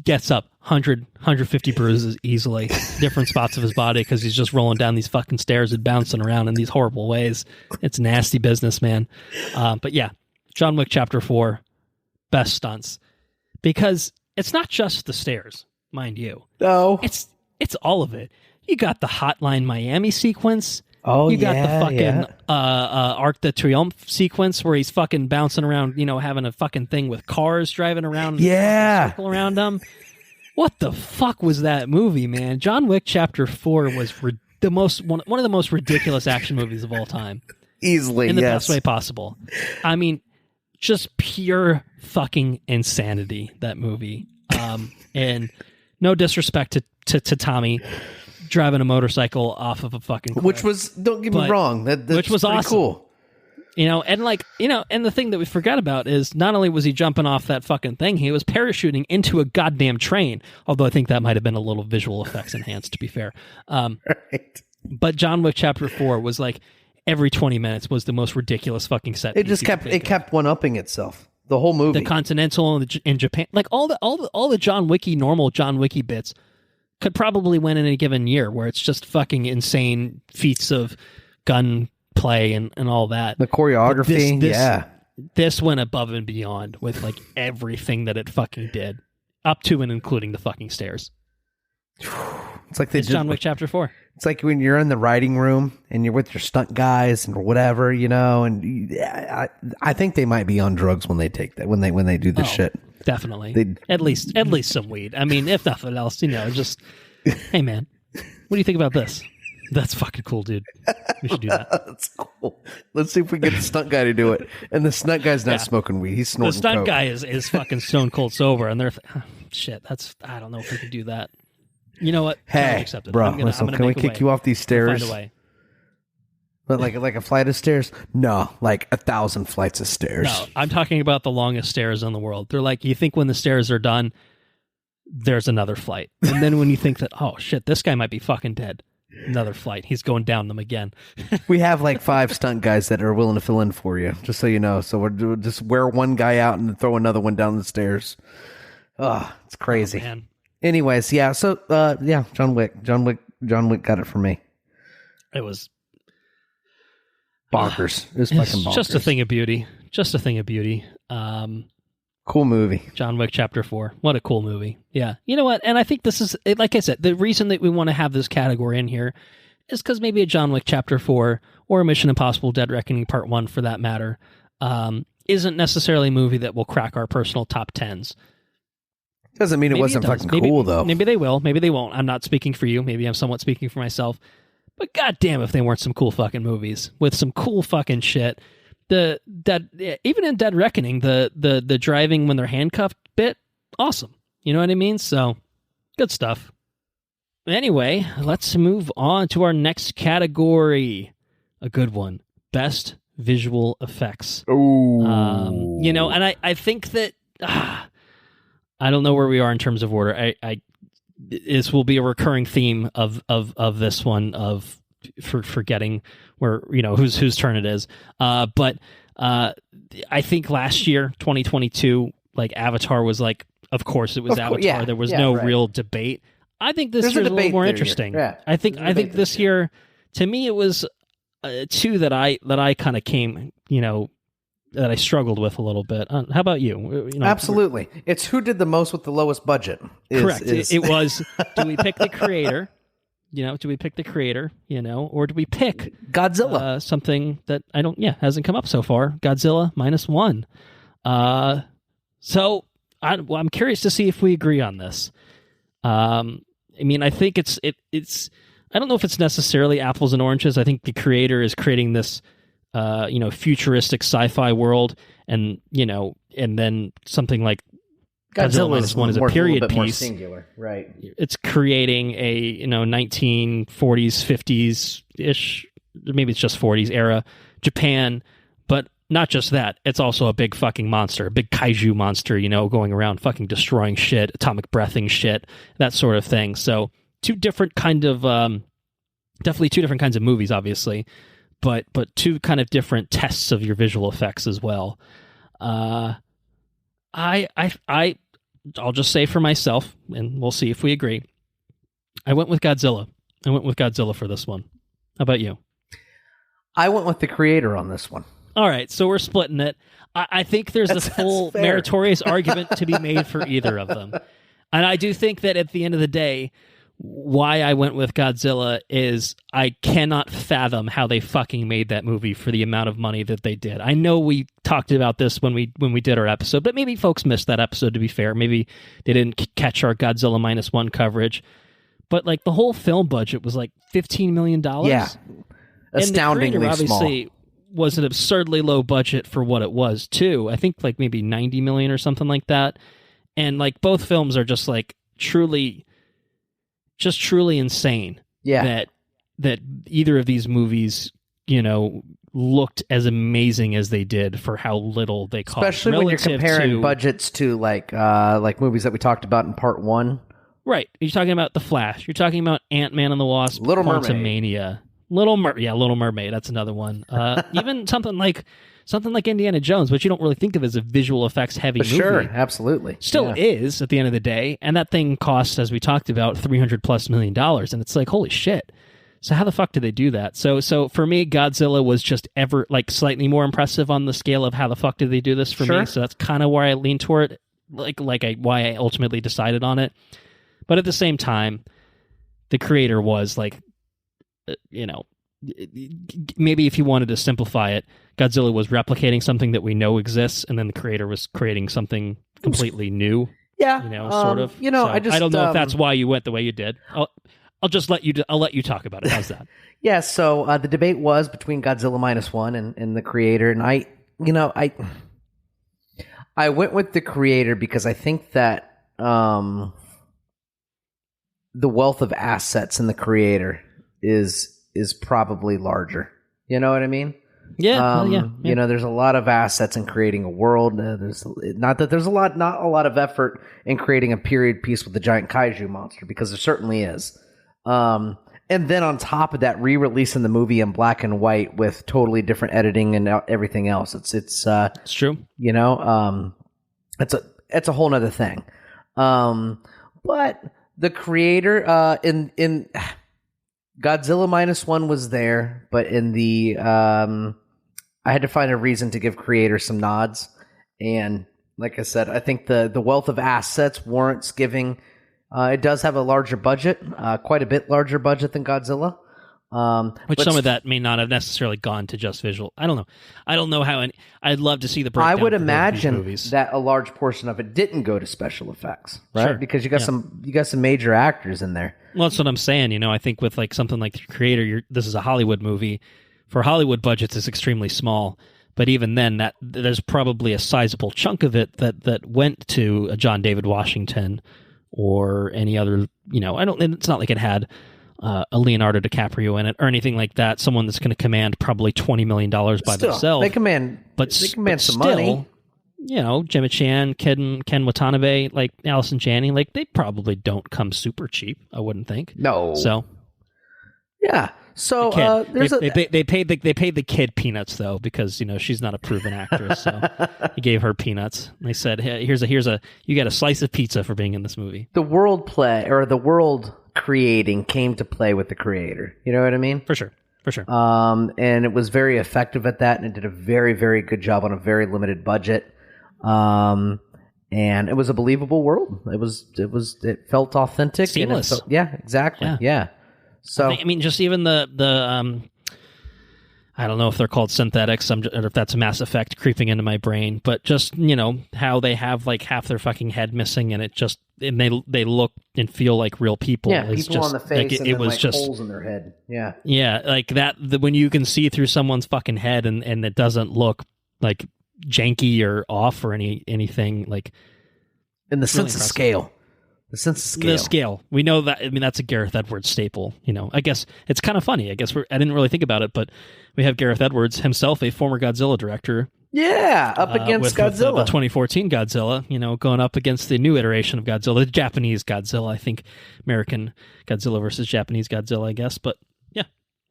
gets up 150 bruises easily, different spots of his body because he's just rolling down these fucking stairs and bouncing around in these horrible ways. It's nasty business, man. But yeah, John Wick Chapter 4, best stunts, because it's not just the stairs, mind you. No, It's all of it. You got the Hotline Miami sequence. Oh, you got the yeah. fucking Arc de Triomphe sequence where he's fucking bouncing around, having a fucking thing with cars driving around, Yeah. circle around him. What the fuck was that movie, man? John Wick Chapter 4 was one of the most ridiculous action movies of all time, Easily, in the yes. best way possible. I mean, just pure fucking insanity, that movie. And no disrespect to Tommy driving a motorcycle off of a fucking cliff. Which was, don't get me wrong, that's which was pretty awesome. cool. And the thing that we forgot about is not only was he jumping off that fucking thing, he was parachuting into a goddamn train. Although I think that might have been a little visual effects enhanced, to be fair. Right. But John Wick Chapter 4 was like every 20 minutes was the most ridiculous fucking set. It just kept one-upping itself. The whole movie. The Continental in Japan, like all the John Wicky normal John Wicky bits could probably win in a given year, where it's just fucking insane feats of gunplay and all that. The choreography, This went above and beyond with like everything that it fucking did, up to and including the fucking stairs. It's like It's John Wick Chapter 4. It's like when you're in the writing room and you're with your stunt guys and whatever, and I think they might be on drugs when they take that, when they do this shit. Definitely. At least some weed. I mean, if nothing else, just, hey man, what do you think about this? That's fucking cool, dude. We should do that. That's cool. Let's see if we can get the stunt guy to do it. And the stunt guy's not smoking weed. He's snorting The stunt coke. guy is fucking stone cold sober, and they're shit. I don't know if we can do that. You know what? Hey, accept it. bro, I'm gonna can we make a kick way. you off these stairs? Find a way. But like a flight of stairs? No, like 1,000 flights of stairs. No, I'm talking about the longest stairs in the world. They're like, you think when the stairs are done, there's another flight. And then when you think that, oh shit, this guy might be fucking dead, another flight. He's going down them again. We have like 5 stunt guys that are willing to fill in for you, just so you know. So we'll just wear one guy out and throw another one down the stairs. Oh, it's crazy. Oh, man. Anyways, yeah. So John Wick got it for me. It was Bonkers. It was fucking bonkers. just a thing of beauty. Just a thing of beauty. Cool movie. John Wick Chapter 4. What a cool movie. Yeah. You know what? And I think this is, like I said, the reason that we want to have this category in here is because maybe a John Wick Chapter 4 or a Mission Impossible Dead Reckoning Part 1 for that matter isn't necessarily a movie that will crack our personal top 10s. Doesn't mean it wasn't fucking cool, though. Maybe they will. Maybe they won't. I'm not speaking for you. Maybe I'm somewhat speaking for myself. But goddamn if they weren't some cool fucking movies with some cool fucking shit. Even in Dead Reckoning, the driving when they're handcuffed bit, awesome. You know what I mean? So, good stuff. Anyway, let's move on to our next category. A good one. Best visual effects. Ooh. You know, and I think that I don't know where we are in terms of order. This will be a recurring theme of this one of forgetting where, you know, whose turn it is. But I think last year, 2022, like Avatar was like, of course it was Avatar. Yeah, there was no real debate. I think this year's a little more interesting. Yeah. I think this year, to me, it was two that I kind of came, you know, that I struggled with a little bit. How about you? You know, absolutely. It's who did the most with the lowest budget. Correct. It was, do we pick the creator? You know, do we pick the creator, you know, or do we pick Godzilla? Something that hasn't come up so far. Godzilla -1. So I'm curious to see if we agree on this. I mean, I think it's, I don't know if it's necessarily apples and oranges. I think the creator is creating this, you know, futuristic sci-fi world, and, you know, and then something like Godzilla -1 is a period piece. More singular, right? It's creating a, you know, 1940s, 50s ish, maybe it's just 40s era Japan, but not just that. It's also a big fucking monster, a big kaiju monster, you know, going around fucking destroying shit, atomic breathing shit, that sort of thing. So two different kind of, definitely two different kinds of movies, obviously, but two kind of different tests of your visual effects as well. I'll just say for myself, and we'll see if we agree. I went with Godzilla. I went with Godzilla for this one. How about you? I went with the creator on this one. All right, so we're splitting it. I think there's a full meritorious argument to be made for either of them. And I do think that at the end of the day, why I went with Godzilla is I cannot fathom how they fucking made that movie for the amount of money that they did. I know we talked about this when we did our episode, but maybe folks missed that episode, to be fair. Maybe they didn't catch our Godzilla -1 coverage. But like the whole film budget was like $15 million. Yeah. Astoundingly and the creator, small. obviously, was an absurdly low budget for what it was too. I think like maybe 90 million or something like that. And like both films are just like truly insane. Yeah. That either of these movies, you know, looked as amazing as they did for how little they cost. Especially when you're comparing budgets to like movies that we talked about in part 1. Right. You're talking about The Flash. You're talking about Ant-Man and the Wasp. Little Mermaid. Quantumania. Little Mermaid. That's another one. Even something like Indiana Jones, which you don't really think of as a visual effects heavy movie. Sure, absolutely. Still is at the end of the day, and that thing costs, as we talked about, $300+ million, and it's like, holy shit. So how the fuck did they do that? So for me, Godzilla was just ever like slightly more impressive on the scale of how the fuck did they do this for me. So that's kind of where I lean toward, why I ultimately decided on it. But at the same time, the creator was like, you know, maybe if you wanted to simplify it, Godzilla was replicating something that we know exists, and then the creator was creating something completely new. Yeah, you know, sort of. You know, so I don't know if that's why you went the way you did. I'll just let you talk about it. How's that? Yeah. So the debate was between Godzilla -1 and the creator, and I went with the creator because I think that the wealth of assets in the creator is probably larger. You know what I mean? Yeah, yeah. You know, there's a lot of assets in creating a world. There's not a lot of effort in creating a period piece with a giant kaiju monster, because there certainly is. And then on top of that, re-releasing the movie in black and white with totally different editing and everything else. It's true. You know, it's a whole nother thing. But the creator in Godzilla -1 was there, but in the I had to find a reason to give creator some nods, and Like I said, I think the wealth of assets warrants giving. It does have a larger budget, quite a bit larger budget than Godzilla. Which some of that may not have necessarily gone to just visual. I don't know. I don't know how. I'd love to see the breakdown. I would for both of these imagine movies. that a large portion of it didn't go to special effects, right? Sure. Because you got some major actors in there. Well, that's what I'm saying. You know, I think with like something like The Creator, this is a Hollywood movie. For Hollywood budgets, it's extremely small. But even then, that there's probably a sizable chunk of it that went to a John David Washington or any other. You know, It's not like it had a Leonardo DiCaprio in it or anything like that. Someone that's going to command probably $20 million by themselves. They command some money. You know, Gemma Chan, Ken Watanabe, like Allison Janney, like they probably don't come super cheap. I wouldn't think. No. So. Yeah. So they paid the kid peanuts though, because you know she's not a proven actress. So he gave her peanuts. And they said, hey, here's a you get a slice of pizza for being in this movie. The world creating came to play with the creator. You know what I mean? For sure. And it was very effective at that, and it did a very, very good job on a very limited budget. And it was a believable world. It felt authentic. Seamless. And yeah, exactly. Yeah. So I mean, just even the I don't know if they're called synthetics, or if that's a Mass Effect creeping into my brain, but just, you know, how they have like half their fucking head missing, and they look and feel like real people. Yeah, it's people just, on the face, like, and it then, was like, just holes in their head. Yeah, yeah, like that. When you can see through someone's fucking head, and it doesn't look like janky or off or anything like. In the sense of scale. The scale. We know that. I mean, that's a Gareth Edwards staple. You know, I guess it's kind of funny. I didn't really think about it, but we have Gareth Edwards himself, a former Godzilla director. Yeah, up against Godzilla. With the 2014 Godzilla, you know, going up against the new iteration of Godzilla, the Japanese Godzilla. I think American Godzilla versus Japanese Godzilla, I guess. But yeah,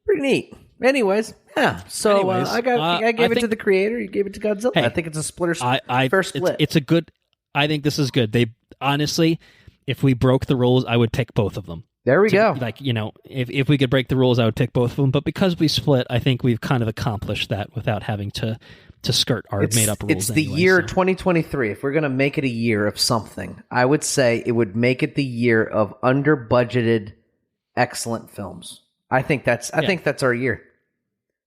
pretty neat. Anyways, yeah. So I gave it to the creator. You gave it to Godzilla. Hey, I think it's a fair split. It's a good. I think this is good. They honestly. If we broke the rules, I would pick both of them. There we go. Like, you know, if we could break the rules, I would pick both of them. But because we split, I think we've kind of accomplished that without having to skirt our made-up rules. It's the year 2023. If we're going to make it a year of something, I would say it would make it the year of under-budgeted, excellent films. I think that's our year.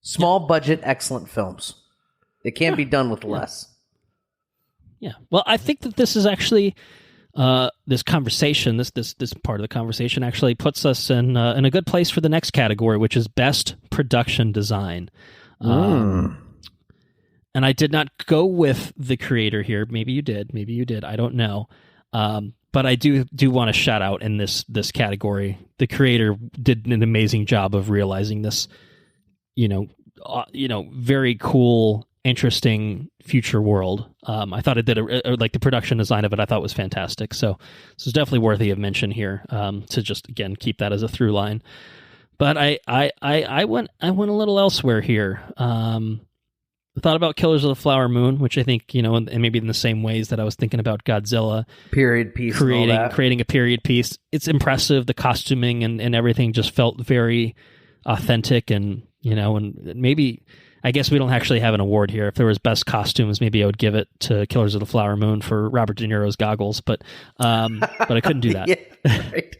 Small budget, excellent films. It can't be done with less. Yeah. Well, I think that this is actually... this conversation, this part of the conversation actually puts us in a good place for the next category, which is best production design. And I did not go with the creator here. Maybe you did. I don't know. But I do want to shout out in this category. The creator did an amazing job of realizing this, very cool, interesting future world. I thought it did like the production design of it. I thought was fantastic. So this is definitely worthy of mention here. To just again keep that as a through line. But I went a little elsewhere here. I thought about Killers of the Flower Moon, which I think and maybe in the same ways that I was thinking about Godzilla, period piece, creating a period piece. It's impressive. The costuming and everything just felt very authentic, and and maybe. I guess we don't actually have an award here. If there was best costumes, maybe I would give it to Killers of the Flower Moon for Robert De Niro's goggles, but I couldn't do that. Yeah, right.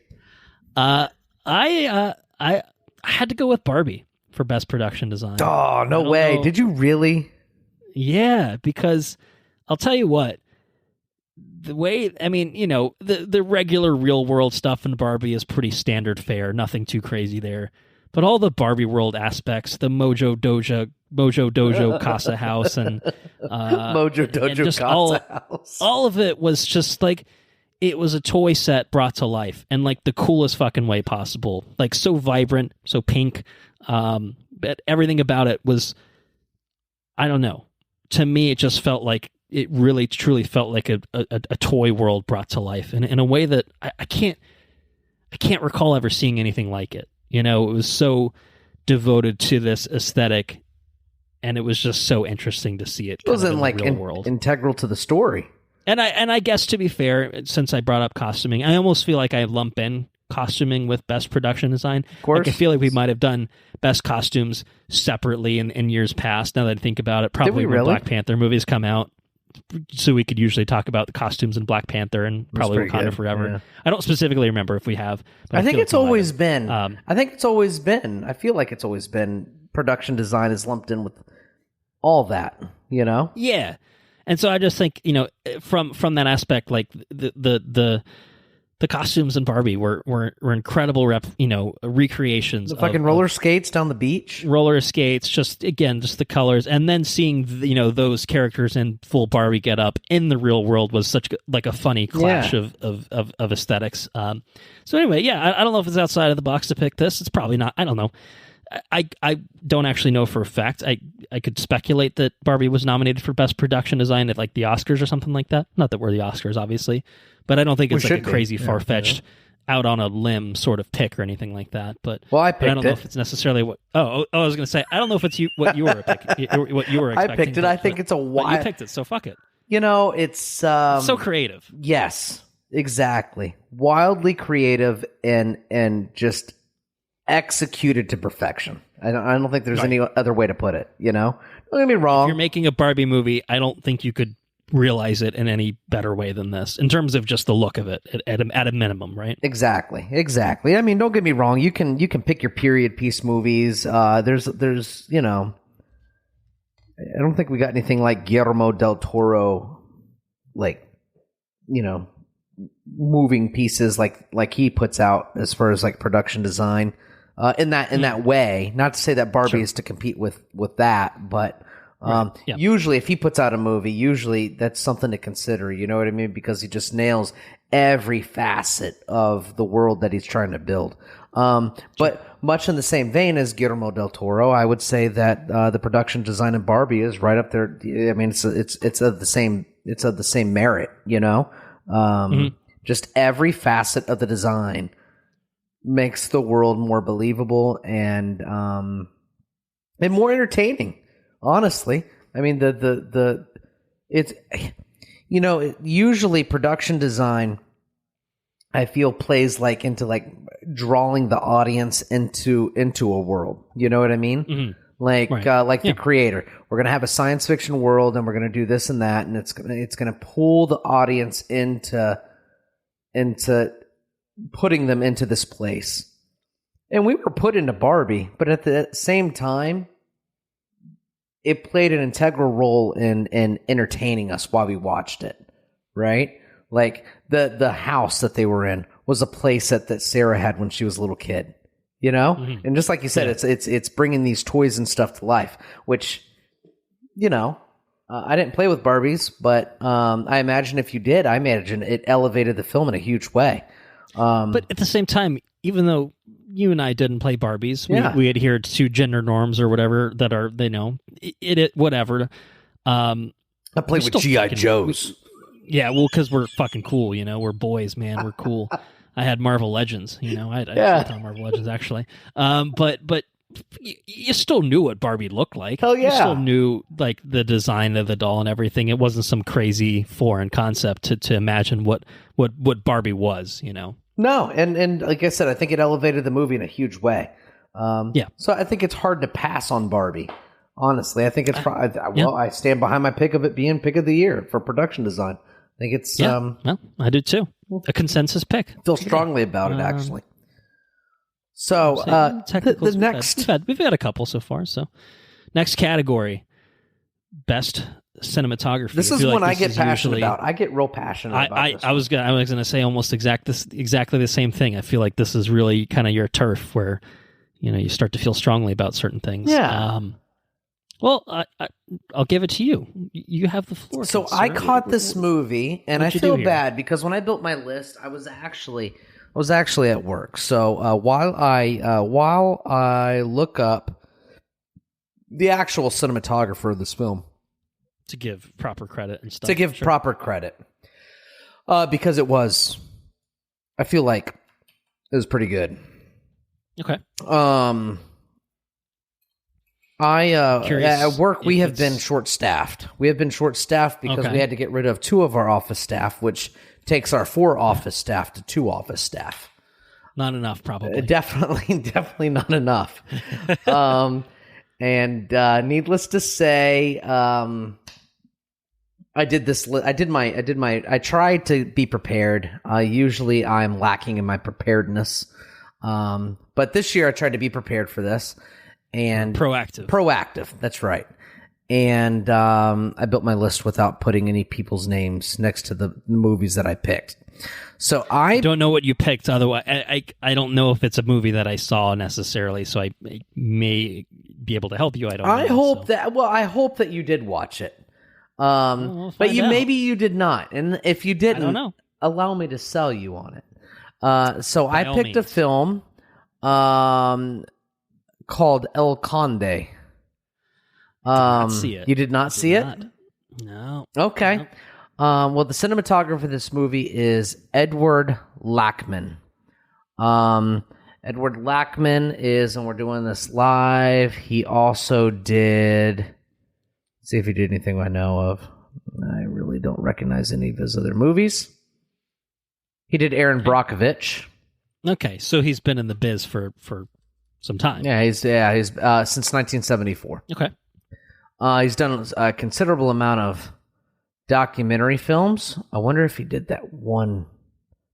I had to go with Barbie for best production design. Oh, no way. know. Did you really? Yeah, because I'll tell you what. The way, the regular real world stuff in Barbie is pretty standard fare. Nothing too crazy there. But all the Barbie world aspects, the Mojo Dojo Casa House, and Mojo Dojo Casa House, all of it was just like it was a toy set brought to life, and like the coolest fucking way possible. Like so vibrant, so pink. But everything about it was, I don't know. To me, it just felt like it really truly felt like a toy world brought to life, and in a way that I can't recall ever seeing anything like it. It was so devoted to this aesthetic, and it was just so interesting to see it. It wasn't like integral to the story. And I guess to be fair, since I brought up costuming, I almost feel like I lump in costuming with best production design. Of course. Like I feel like we might have done best costumes separately in years past. Now that I think about it, probably when Black Panther movies come out, so we could usually talk about the costumes in Black Panther and probably Wakanda Forever. Yeah. I don't specifically remember if we have. But I think it's always been. I think it's always been. I feel like it's always been. Production design is lumped in with all that, you know? Yeah. And so I just think, you know, from that aspect, like the costumes in Barbie were incredible recreations. The fucking roller skates down the beach. Roller skates, just the colors, and then seeing those characters in full Barbie get up in the real world was such like a funny clash of aesthetics. So anyway, yeah, I don't know if it's outside of the box to pick this. It's probably not. I don't know. I don't actually know for a fact. I could speculate that Barbie was nominated for Best Production Design at like the Oscars or something like that. Not that we're the Oscars, obviously, but I don't think it's like a crazy far-fetched out on a limb sort of pick or anything like that. But I don't know if it's necessarily what. I was going to say I don't know if it's what you were what you were expecting. I picked it. I think it's a wild. You picked it, so fuck it. You know, it's so creative. Yes, exactly. Wildly creative and just executed to perfection. I don't think there's any other way to put it, you know? Don't get me wrong. If you're making a Barbie movie, I don't think you could realize it in any better way than this, in terms of just the look of it, at a minimum, right? Exactly. I mean, don't get me wrong. You can pick your period piece movies. There's you know, I don't think we got anything like Guillermo del Toro, like, you know, moving pieces like he puts out as far as like production design. In that way, not to say that Barbie is to compete with that, but usually if he puts out a movie, usually that's something to consider. You know what I mean? Because he just nails every facet of the world that he's trying to build. But much in the same vein as Guillermo del Toro, I would say that the production design in Barbie is right up there. I mean, it's of the same merit. You know, just every facet of the design makes the world more believable and more entertaining. Honestly, I mean it's, you know, usually production design, I feel, plays like into like drawing the audience into a world. You know what I mean? Mm-hmm. Like the creator, we're gonna have a science fiction world and we're gonna do this and that, and it's gonna pull the audience into putting them into this place. And we were put into Barbie, but at the same time, it played an integral role in entertaining us while we watched it, right? Like the house that they were in was a place that Sarah had when she was a little kid, you know? Mm-hmm. And just like you said, it's bringing these toys and stuff to life, which, you know, I didn't play with Barbies, but I imagine if you did, I imagine it elevated the film in a huge way. But at the same time, even though you and I didn't play Barbies, we adhered to gender norms or whatever that are, they know, whatever. I played with G.I. Joes. Because we're fucking cool, you know. We're boys, man. We're cool. I had Marvel Legends, you know. I had Marvel Legends, actually. But you still knew what Barbie looked like. Hell yeah. You still knew like the design of the doll and everything. It wasn't some crazy foreign concept to imagine what Barbie was, you know. No, and like I said, I think it elevated the movie in a huge way. So I think it's hard to pass on Barbie. Honestly, I think it's I stand behind my pick of it being pick of the year for production design. I think it's well, I do too. A consensus pick. Feel strongly about it, actually. So the next, we've had a couple so far. So next category, best cinematography. This is one I get passionate about. I get real passionate about this. I was gonna say almost exactly the same thing. I feel like this is really kind of your turf, where you know you start to feel strongly about certain things. Yeah. Well, I'll give it to you. You have the floor. So I caught this movie, and I feel bad because when I built my list, I was actually at work. So while I look up the actual cinematographer of this film, to give proper credit and stuff. To give proper credit, because I feel like it was pretty good. Okay. At work, we have been short-staffed. We have been short-staffed because we had to get rid of 2 of our office staff, which takes our 4 office staff to 2 office staff. Not enough, probably. Definitely not enough. And needless to say, I did this. I tried to be prepared. Usually I'm lacking in my preparedness. But this year I tried to be prepared for this. And Proactive. That's right. And I built my list without putting any people's names next to the movies that I picked. So I don't know what you picked. Otherwise, I don't know if it's a movie that I saw necessarily. So I may be able to help you. I don't know. I hope that you did watch it. But maybe you did not. And if you didn't, I don't know. Allow me to sell you on it. So I picked a film called El Conde. Not see it. You did not see it? No. Okay. No. Well, the cinematographer of this movie is Edward Lackman. Edward Lackman is, and we're doing this live, he also did, let's see if he did anything I know of. I really don't recognize any of his other movies. He did Aaron Brockovich. Okay, so he's been in the biz for some time. Yeah, he's since 1974. Okay. He's done a considerable amount of documentary films. I wonder if he did that one.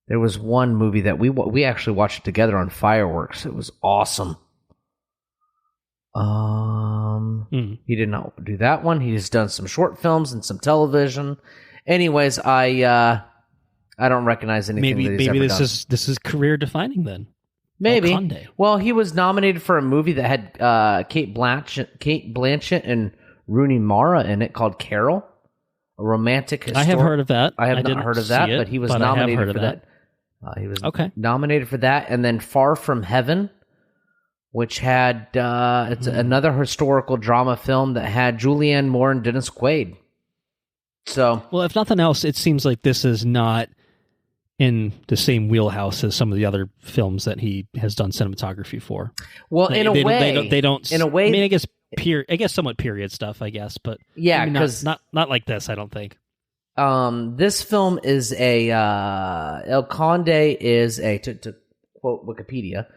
There was one movie that we actually watched it together on Fireworks. It was awesome. He did not do that one. He's done some short films and some television. Anyways, I don't recognize anything. That he's ever done. This is career defining then. Maybe. Well, he was nominated for a movie that had Kate Blanchett and Rooney Mara in it called Carol, a romantic. I have heard of that. I have not heard of that, but he was nominated for that. He was nominated for that, and then Far From Heaven, which had it's another historical drama film that had Julianne Moore and Dennis Quaid. So, well, if nothing else, it seems like this is not in the same wheelhouse as some of the other films that he has done cinematography for. Well, in a way, they don't. In a way, I mean, I guess somewhat period stuff. I guess, but yeah, because not like this. I don't think. This film is El Conde is to quote Wikipedia,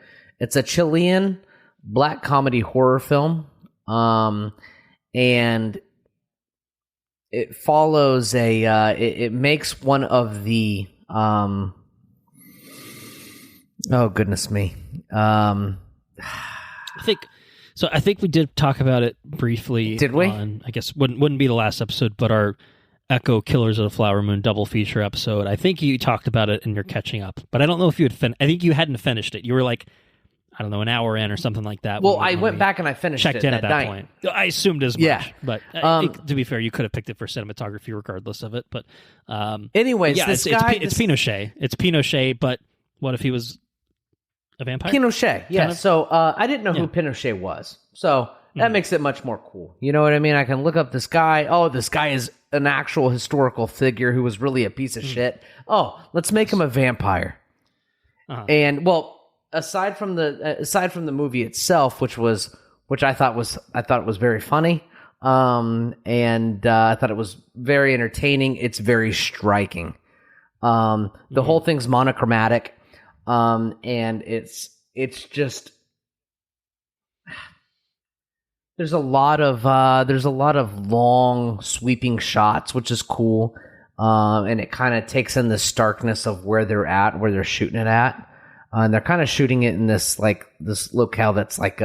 it's a Chilean black comedy horror film, and it follows it makes one of the oh goodness me, I think we did talk about it briefly. Did we? I guess wouldn't be the last episode, but our Echo Killers of the Flower Moon double feature episode. I think you talked about it and you're catching up, but I don't know if you had I think you hadn't finished it. You were like, I don't know, an hour in or something like that. Well, I went back and I finished checked it in at that night. point. I assumed as much. Yeah. But to be fair, you could have picked it for cinematography regardless of it. But anyways, yeah, it's Pinochet. It's Pinochet, but what if he was a vampire? Pinochet, yeah. Kind of? So I didn't know who Pinochet was. So that makes it much more cool. You know what I mean? I can look up this guy. Oh, this guy is an actual historical figure who was really a piece of shit. Oh, let's make him a vampire. And well, aside from the movie itself, which I thought was very funny, and I thought it was very entertaining. It's very striking. The whole thing's monochromatic, and it's just there's a lot of long sweeping shots, which is cool, and it kind of takes in the starkness of where they're shooting it at. And they're kind of shooting it in this locale that's like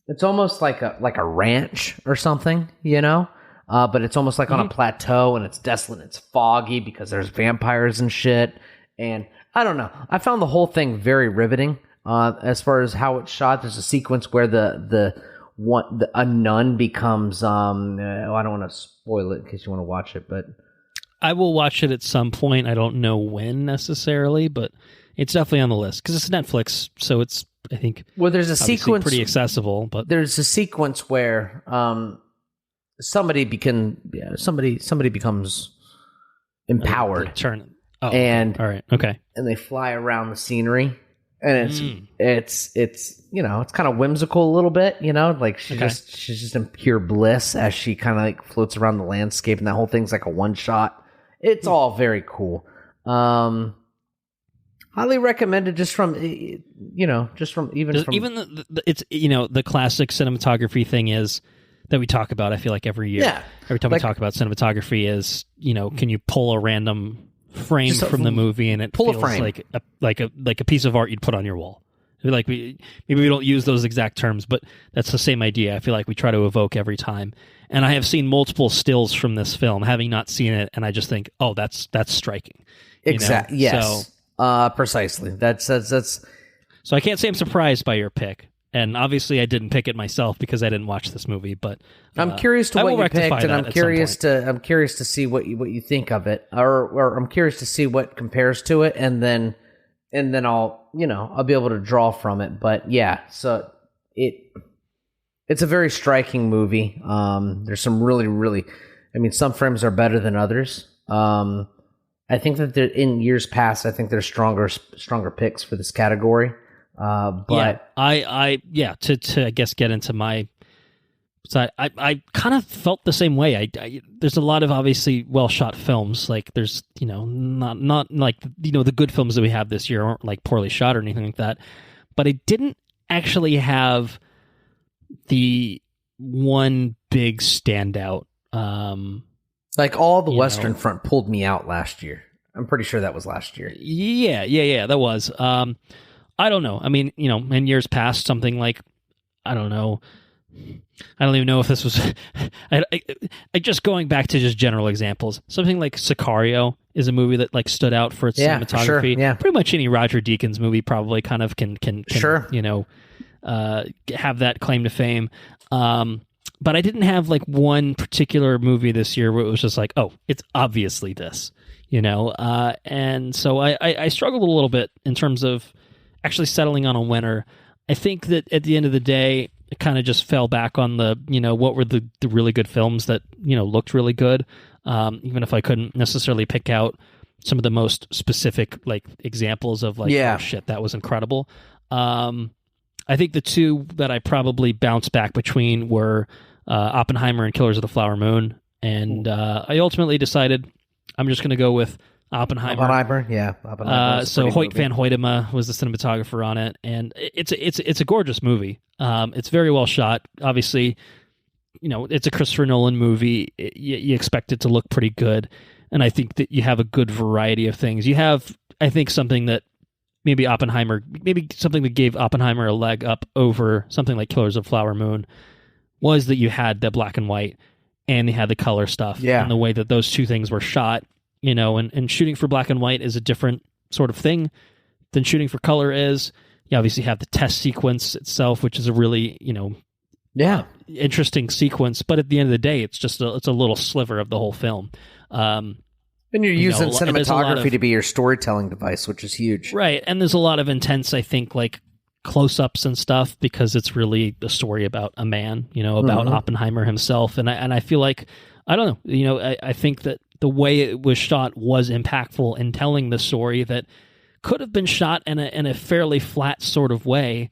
it's almost like a ranch or something, you know? But it's almost like on a plateau, and it's desolate, and it's foggy because there's vampires and shit. And I don't know. I found the whole thing very riveting. As far as how it's shot, there's a sequence where a nun becomes I don't want to spoil it in case you want to watch it, but I will watch it at some point. I don't know when necessarily, but it's definitely on the list because it's Netflix, so it's, I think, there's a sequence pretty accessible. But there's a sequence where somebody becomes empowered, and all right, okay, and they fly around the scenery, and it's it's kind of whimsical a little bit, like she's just in pure bliss as she kind of like floats around the landscape, and that whole thing's like a one shot. It's all very cool. Highly recommended. Just from it's the classic cinematography thing is that we talk about. I feel like every year, every time we talk about cinematography, is can you pull a random frame from the movie and it feels like a piece of art you'd put on your wall. Like maybe we don't use those exact terms, but that's the same idea. I feel like we try to evoke every time. And I have seen multiple stills from this film, having not seen it, and I just think, oh, that's striking. Exactly. Yes. So, precisely. That's. So I can't say I'm surprised by your pick, and obviously I didn't pick it myself because I didn't watch this movie. But I'm curious to what you picked, and I'm curious to see what you think of it, or I'm curious to see what compares to it, and then I'll be able to draw from it. But yeah, so it's a very striking movie. There's some really, some frames are better than others. I think that in years past, I think there's stronger picks for this category. But I guess get into my side. I kind of felt the same way. There's a lot of obviously well shot films. Like there's not like the good films that we have this year aren't like poorly shot or anything like that. But I didn't actually have the one big standout. Like all the Western Front pulled me out last year. I'm pretty sure that was last year. Yeah, that was. I don't know. I mean, in years past, something like, I don't know. I don't even know if this was. I just going back to just general examples. Something like Sicario is a movie that like stood out for its cinematography. Sure, yeah. Pretty much any Roger Deakins movie probably kind of can sure. Have that claim to fame. But I didn't have like one particular movie this year where it was just like, oh, it's obviously this, and so I struggled a little bit in terms of actually settling on a winner. I think that at the end of the day, it kind of just fell back on the, what were the really good films that, looked really good. Even if I couldn't necessarily pick out some of the most specific like examples of like, oh shit, that was incredible. I think the two that I probably bounced back between were Oppenheimer and Killers of the Flower Moon. And I ultimately decided I'm just going to go with Oppenheimer. Oppenheimer. So Hoyt van Hoytema was the cinematographer on it, and it's a gorgeous movie. It's very well shot. Obviously, it's a Christopher Nolan movie. You expect it to look pretty good, and I think that you have a good variety of things. You have, I think, something that maybe something that gave Oppenheimer a leg up over something like Killers of the Flower Moon was that you had the black and white and you had the color stuff, and the way that those two things were shot. And shooting for black and white is a different sort of thing than shooting for color is. You obviously have the test sequence itself, which is a really, interesting sequence. But at the end of the day, it's just it's a little sliver of the whole film. And you're using cinematography to be your storytelling device, which is huge. Right. And there's a lot of intense, I think, like close-ups and stuff, because it's really a story about a man, about Oppenheimer himself. And I feel like, I don't know, I think that the way it was shot was impactful in telling the story that could have been shot in a fairly flat sort of way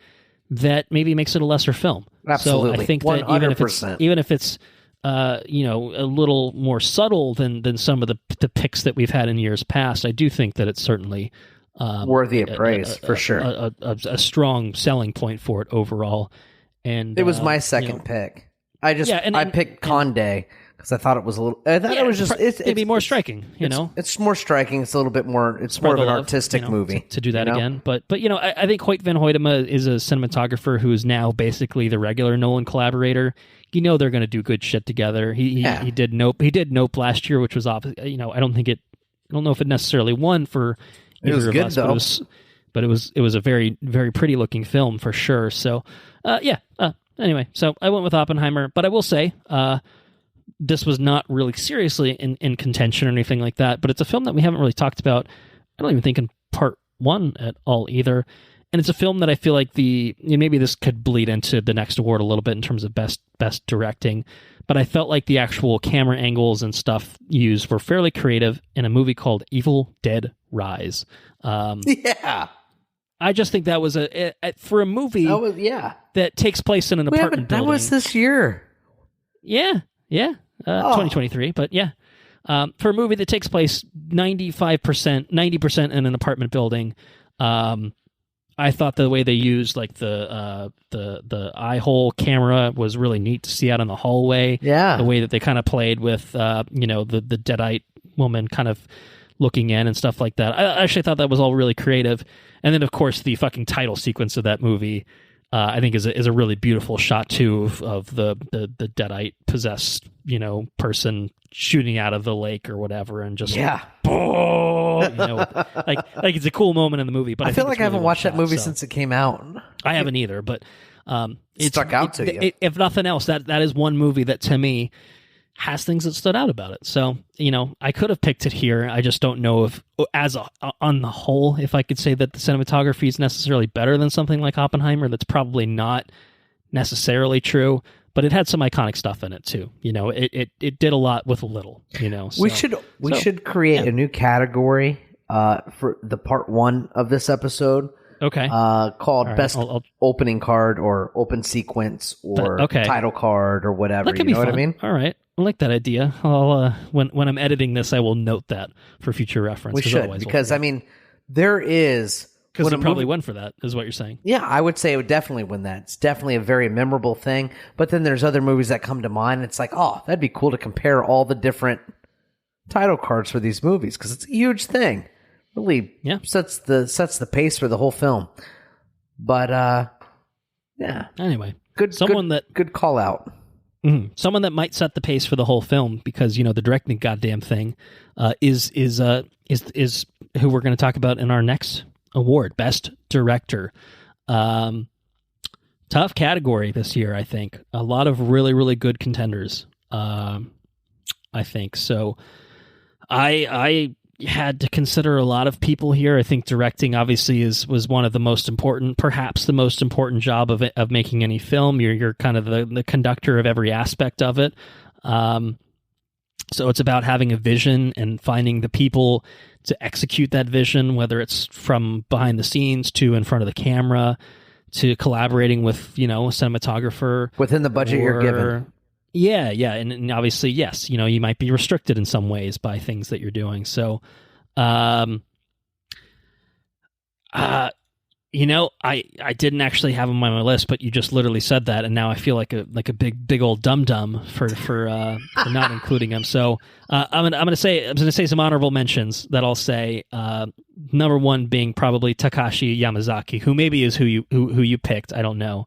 that maybe makes it a lesser film. Absolutely. So I think that 100%. even if it's a little more subtle than some of the picks that we've had in years past, I do think that it's certainly worthy of praise for sure. A strong selling point for it overall. And it was my second pick. I picked Condé. Because I thought it was a little. I thought it was just. It'd be more striking, It's more striking. It's a little bit more. It's more of an artistic movie to do that again. But I think Hoyt van Hoytema is a cinematographer who is now basically the regular Nolan collaborator. They're going to do good shit together. He did Nope. He did Nope last year, which was I don't know if it necessarily won for either of us, though. But it was a very, very pretty looking film for sure. So anyway, so I went with Oppenheimer, but I will say. This was not really seriously in contention or anything like that, but it's a film that we haven't really talked about, I don't even think in part one at all either. And it's a film that I feel like maybe this could bleed into the next award a little bit in terms of best directing, but I felt like the actual camera angles and stuff used were fairly creative in a movie called Evil Dead Rise. I just think that was for a movie that takes place in an apartment building. That was this year. Yeah. 2023, but for a movie that takes place 90% in an apartment building, I I thought the way they used like the eye hole camera was really neat to see out in the hallway. Yeah. The way that they kind of played with the deadite woman kind of looking in and stuff like that. I actually thought that was all really creative. And then of course the fucking title sequence of that movie, I think is a really beautiful shot too of the deadite possessed person shooting out of the lake or whatever, and just like it's a cool moment in the movie. But I feel like I haven't watched that movie so. Since it came out. I haven't either, but it stuck out to you. If nothing else, that is one movie that to me has things that stood out about it. So I could have picked it here. I just don't know if, on the whole, if I could say that the cinematography is necessarily better than something like Oppenheimer. That's probably not necessarily true. But it had some iconic stuff in it too. It did a lot with a little. So, we should create a new category for the part 1 of this episode. Okay. Called right, best opening card or open sequence or title card or whatever. That could be fun. What I mean? All right. I like that idea. I'll when I'm editing this, I will note that for future reference. We should, because there is. Because it probably win for that, is what you're saying. Yeah, I would say it would definitely win that. It's definitely a very memorable thing. But then there's other movies that come to mind. It's like, oh, that'd be cool to compare all the different title cards for these movies, because it's a huge thing. Really sets the pace for the whole film. But anyway, good call out. Mm-hmm. Someone that might set the pace for the whole film, because the directing goddamn thing is who we're going to talk about in our next award, Best Director. Tough category this year, I think. A lot of really, really good contenders, I think. So I had to consider a lot of people here. I think directing obviously was one of the most important, perhaps the most important job of making any film. You're kind of the conductor of every aspect of it. So it's about having a vision and finding the people to execute that vision, whether it's from behind the scenes to in front of the camera to collaborating with, a cinematographer. Within the budget you're given. Yeah. And obviously, yes, you might be restricted in some ways by things that you're doing. So, I didn't actually have them on my list, but you just literally said that, and now I feel like a big old dum-dum for not including them. So I'm gonna say some honorable mentions that I'll say. Number 1 being probably Takashi Yamazaki, who maybe is who you picked. I don't know,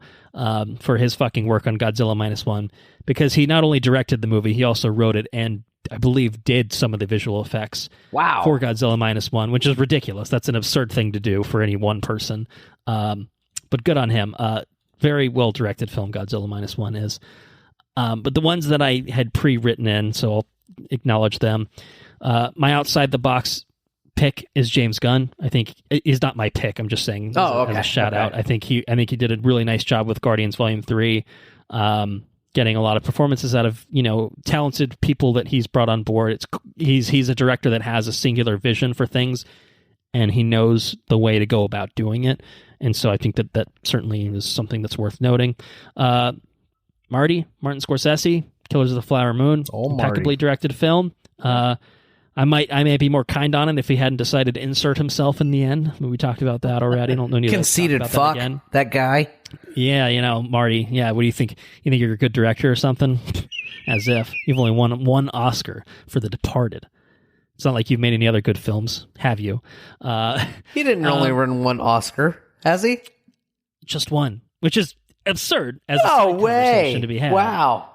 for his fucking work on Godzilla -1, because he not only directed the movie, he also wrote it and I believe did some of the visual effects for Godzilla -1, which is ridiculous. That's an absurd thing to do for any one person. But good on him. Very well-directed film, Godzilla -1 is. But the ones that I had pre-written in, so I'll acknowledge them. My outside-the-box pick is James Gunn. I think he's not my pick. I'm just saying as a shout-out. I think he did a really nice job with Guardians Volume 3. Getting a lot of performances out of talented people that he's brought on board. He's a director that has a singular vision for things, and he knows the way to go about doing it. And so I think that certainly is something that's worth noting. Martin Scorsese, Killers of the Flower Moon, impeccably directed film. I may be more kind on it if he hadn't decided to insert himself in the end. We talked about that already. I don't know. Conceited fuck, that guy. Yeah, Marty. Yeah, what do you think? You think you're a good director or something? As if you've only won one Oscar for The Departed. It's not like you've made any other good films, have you? He didn't only win one Oscar, has he? Just one, which is absurd. As no a way! Conversation to be had. Wow.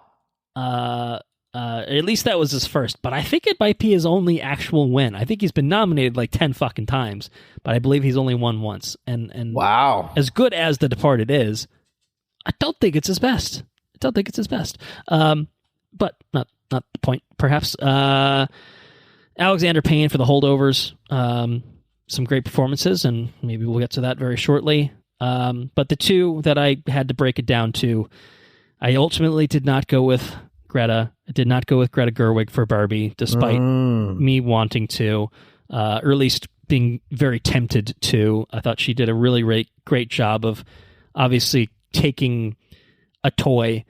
At least that was his first, but I think it might be his only actual win. I think he's been nominated like 10 fucking times, but I believe he's only won once. And wow, as good as The Departed is, I don't think it's his best. But not the point, perhaps. Alexander Payne for The Holdovers. Some great performances, and maybe we'll get to that very shortly. But the two that I had to break it down to, I ultimately did not go with Greta. I did not go with Greta Gerwig for Barbie, despite me wanting to, or at least being very tempted to. I thought she did a really great job of obviously taking a toy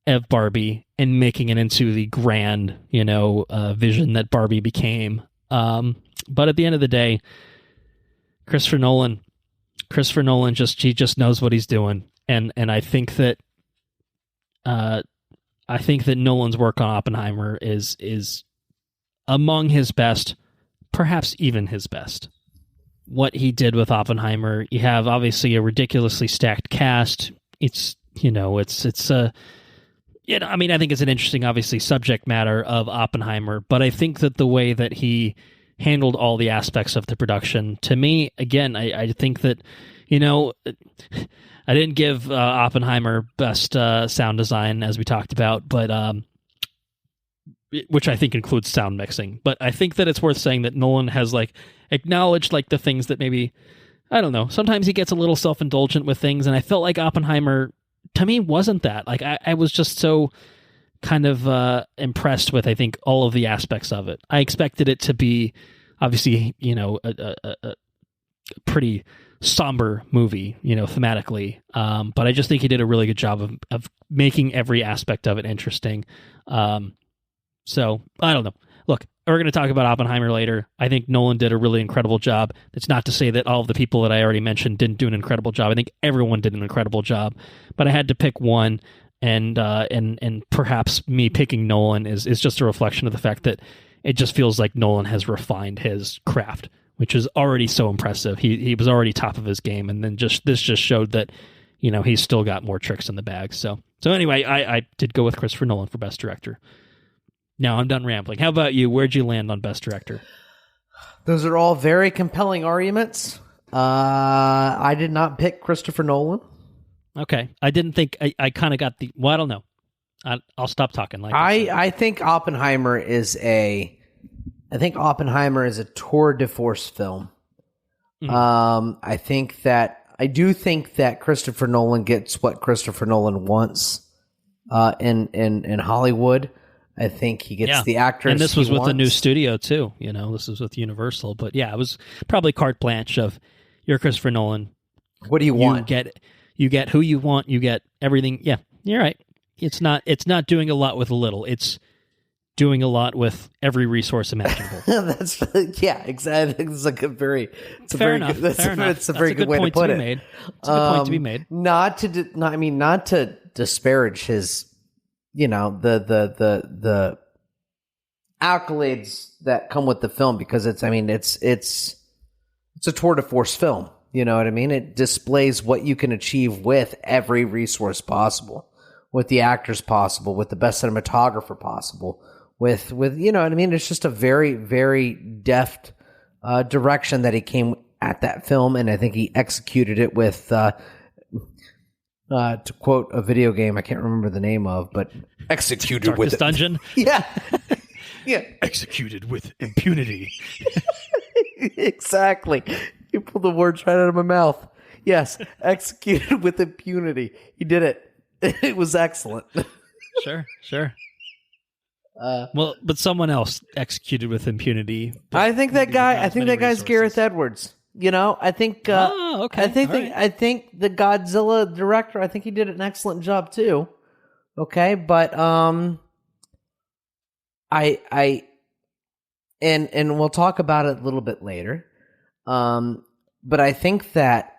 of Barbie and making it into the grand, vision that Barbie became. But at the end of the day, Christopher Nolan, Christopher Nolan he just knows what he's doing, and I think that Nolan's work on Oppenheimer is among his best, perhaps even his best. What he did with Oppenheimer, you have obviously a ridiculously stacked cast. It's I think it's an interesting, obviously, subject matter of Oppenheimer, but I think that the way that he handled all the aspects of the production, to me, again, I think that, I didn't give Oppenheimer best sound design, as we talked about, but which I think includes sound mixing. But I think that it's worth saying that Nolan has acknowledged the things that maybe, I don't know, sometimes he gets a little self-indulgent with things, and I felt like Oppenheimer, to me, wasn't that. I was just so kind of impressed with, I think, all of the aspects of it. I expected it to be, obviously, a pretty somber movie, thematically. But I just think he did a really good job of making every aspect of it interesting. So, I don't know. Look, we're going to talk about Oppenheimer later. I think Nolan did a really incredible job. It's not to say that all of the people that I already mentioned didn't do an incredible job. I think everyone did an incredible job. But I had to pick one, and perhaps me picking Nolan is just a reflection of the fact that it just feels like Nolan has refined his craft, which is already so impressive. He was already top of his game, and then this just showed that, he's still got more tricks in the bag. So anyway, I did go with Christopher Nolan for Best Director. Now I'm done rambling. How about you? Where'd you land on Best Director? Those are all very compelling arguments. I did not pick Christopher Nolan. Okay. I didn't think I kind of got I don't know. I'll stop talking. I think Oppenheimer is a tour de force film. Mm-hmm. I do think that Christopher Nolan gets what Christopher Nolan wants in Hollywood. I think he gets the actors. And this was with the new studio too. This was with Universal. But yeah, it was probably carte blanche of, you're Christopher Nolan. What do you want? You get who you want. You get everything. Yeah, you're right. It's not doing a lot with a little. It's doing a lot with every resource imaginable. Exactly. It's like a very fair enough. It's a very good way to put it. It's a good point to be made. Not to disparage his, the accolades that come with the film, because it's a tour de force film. You know what I mean? It displays what you can achieve with every resource possible, with the actors possible, with the best cinematographer possible, with you know what I mean? It's just a very, very deft direction that he came at that film, and I think he executed it with, to quote a video game I can't remember the name of, but executed Darkest with Dungeon? Yeah. Yeah. Executed with impunity. Exactly. You pulled the words right out of my mouth. Yes, executed with impunity. He did it. It was excellent. Sure. But someone else executed with impunity. I think that guy. I think that guy's Gareth Edwards. I think. Okay. I think the Godzilla director. I think he did an excellent job too. Okay, but and we'll talk about it a little bit later. But I think that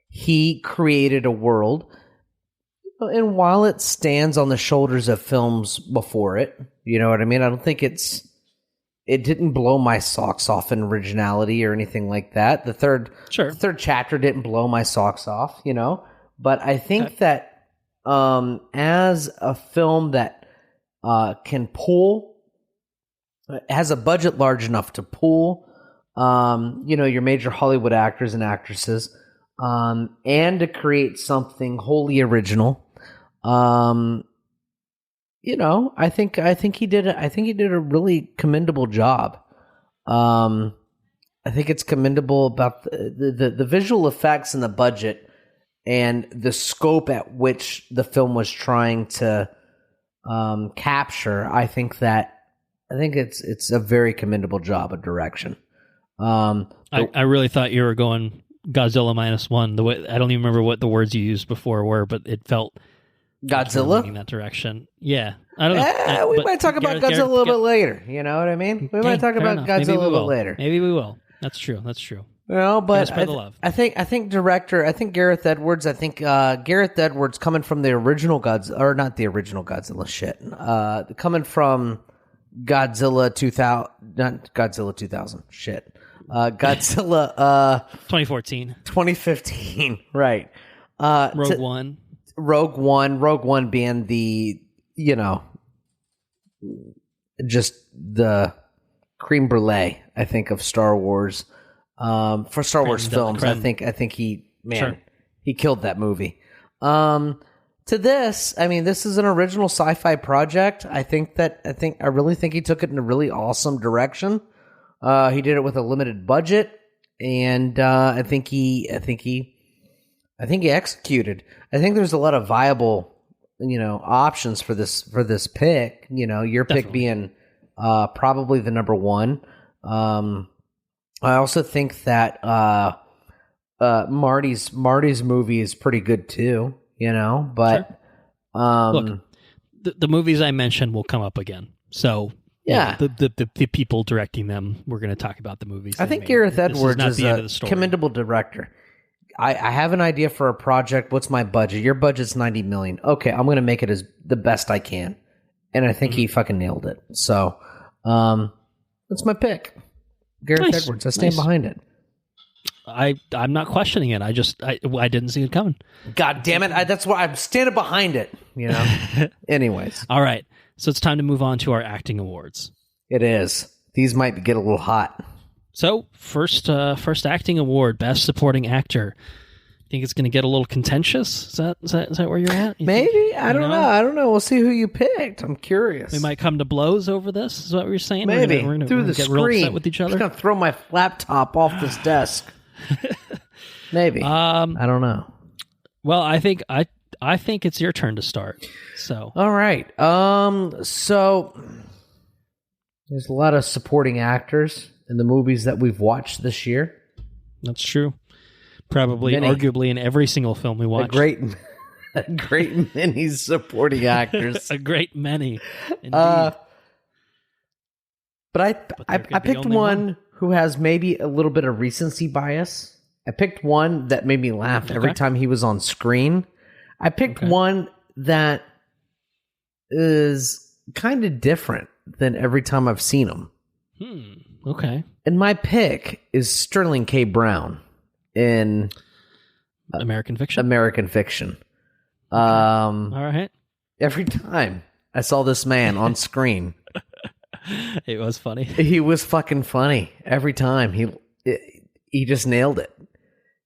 he created a world, and while it stands on the shoulders of films before it, you know what I mean? I don't think it didn't blow my socks off in originality or anything like that. The third chapter didn't blow my socks off, but I think that, as a film that, can pull, has a budget large enough to pull, your major Hollywood actors and actresses, and to create something wholly original. I think he did a really commendable job. I think it's commendable about the visual effects and the budget and the scope at which the film was trying to capture. I think it's a very commendable job of direction. I really thought you were going Godzilla -1. The way, I don't even remember what the words you used before were, but it felt Godzilla in that direction. Yeah, I don't know. We might talk about Godzilla a little bit later. You know what I mean? We might talk about Godzilla a little bit later. Maybe we will. That's true. That's true. Well, but spread the love. I think director. I think Gareth Edwards. I think Gareth Edwards coming from the original Godzilla, or not the original Godzilla shit. Coming from Godzilla 2000, not Godzilla 2000. Shit. Godzilla 2014. 2015. Right. Rogue One. Rogue One being the, just the creme brulee, I think, of Star Wars. For Star Wars films, I think he killed that movie. To this, I mean, this is an original sci-fi project. I really think he took it in a really awesome direction. He did it with a limited budget, and I think he executed. I think there's a lot of viable, options for this pick. Your pick being probably the number one. I also think that Marty's movie is pretty good too, but look, the movies I mentioned will come up again. So yeah, the people directing them, we're going to talk about the movies. I think Gareth Edwards is a commendable director. I have an idea for a project. What's my budget? Your budget's $90 million. Okay, I'm going to make it as the best I can, and I think he fucking nailed it. So that's my pick. Gareth Edwards. I stand behind it. I'm not questioning it. I didn't see it coming. God damn it. That's why I'm standing behind it. Anyways. All right. So it's time to move on to our acting awards. It is. These might get a little hot. So first acting award, best supporting actor. Think it's going to get a little contentious? Is that where you're at? Maybe. I don't know. I don't know. We'll see who you picked. I'm curious. We might come to blows over this. Is what you're saying? Maybe. We're gonna through the get screen. real upset with each other. I'm going to throw my laptop off this desk. Maybe. I don't know. Well, I think it's your turn to start. So. All right. So there's a lot of supporting actors in the movies that we've watched this year. That's true. Probably, arguably, in every single film we watched. A great many supporting actors. A great many, indeed. But I picked one who has maybe a little bit of recency bias. I picked one that made me laugh every time he was on screen. I picked one that is kind of different than every time I've seen him. Okay. And my pick is Sterling K. Brown in American Fiction. All right. Every time I saw this man on screen, it was funny. He was fucking funny every time. He just nailed it.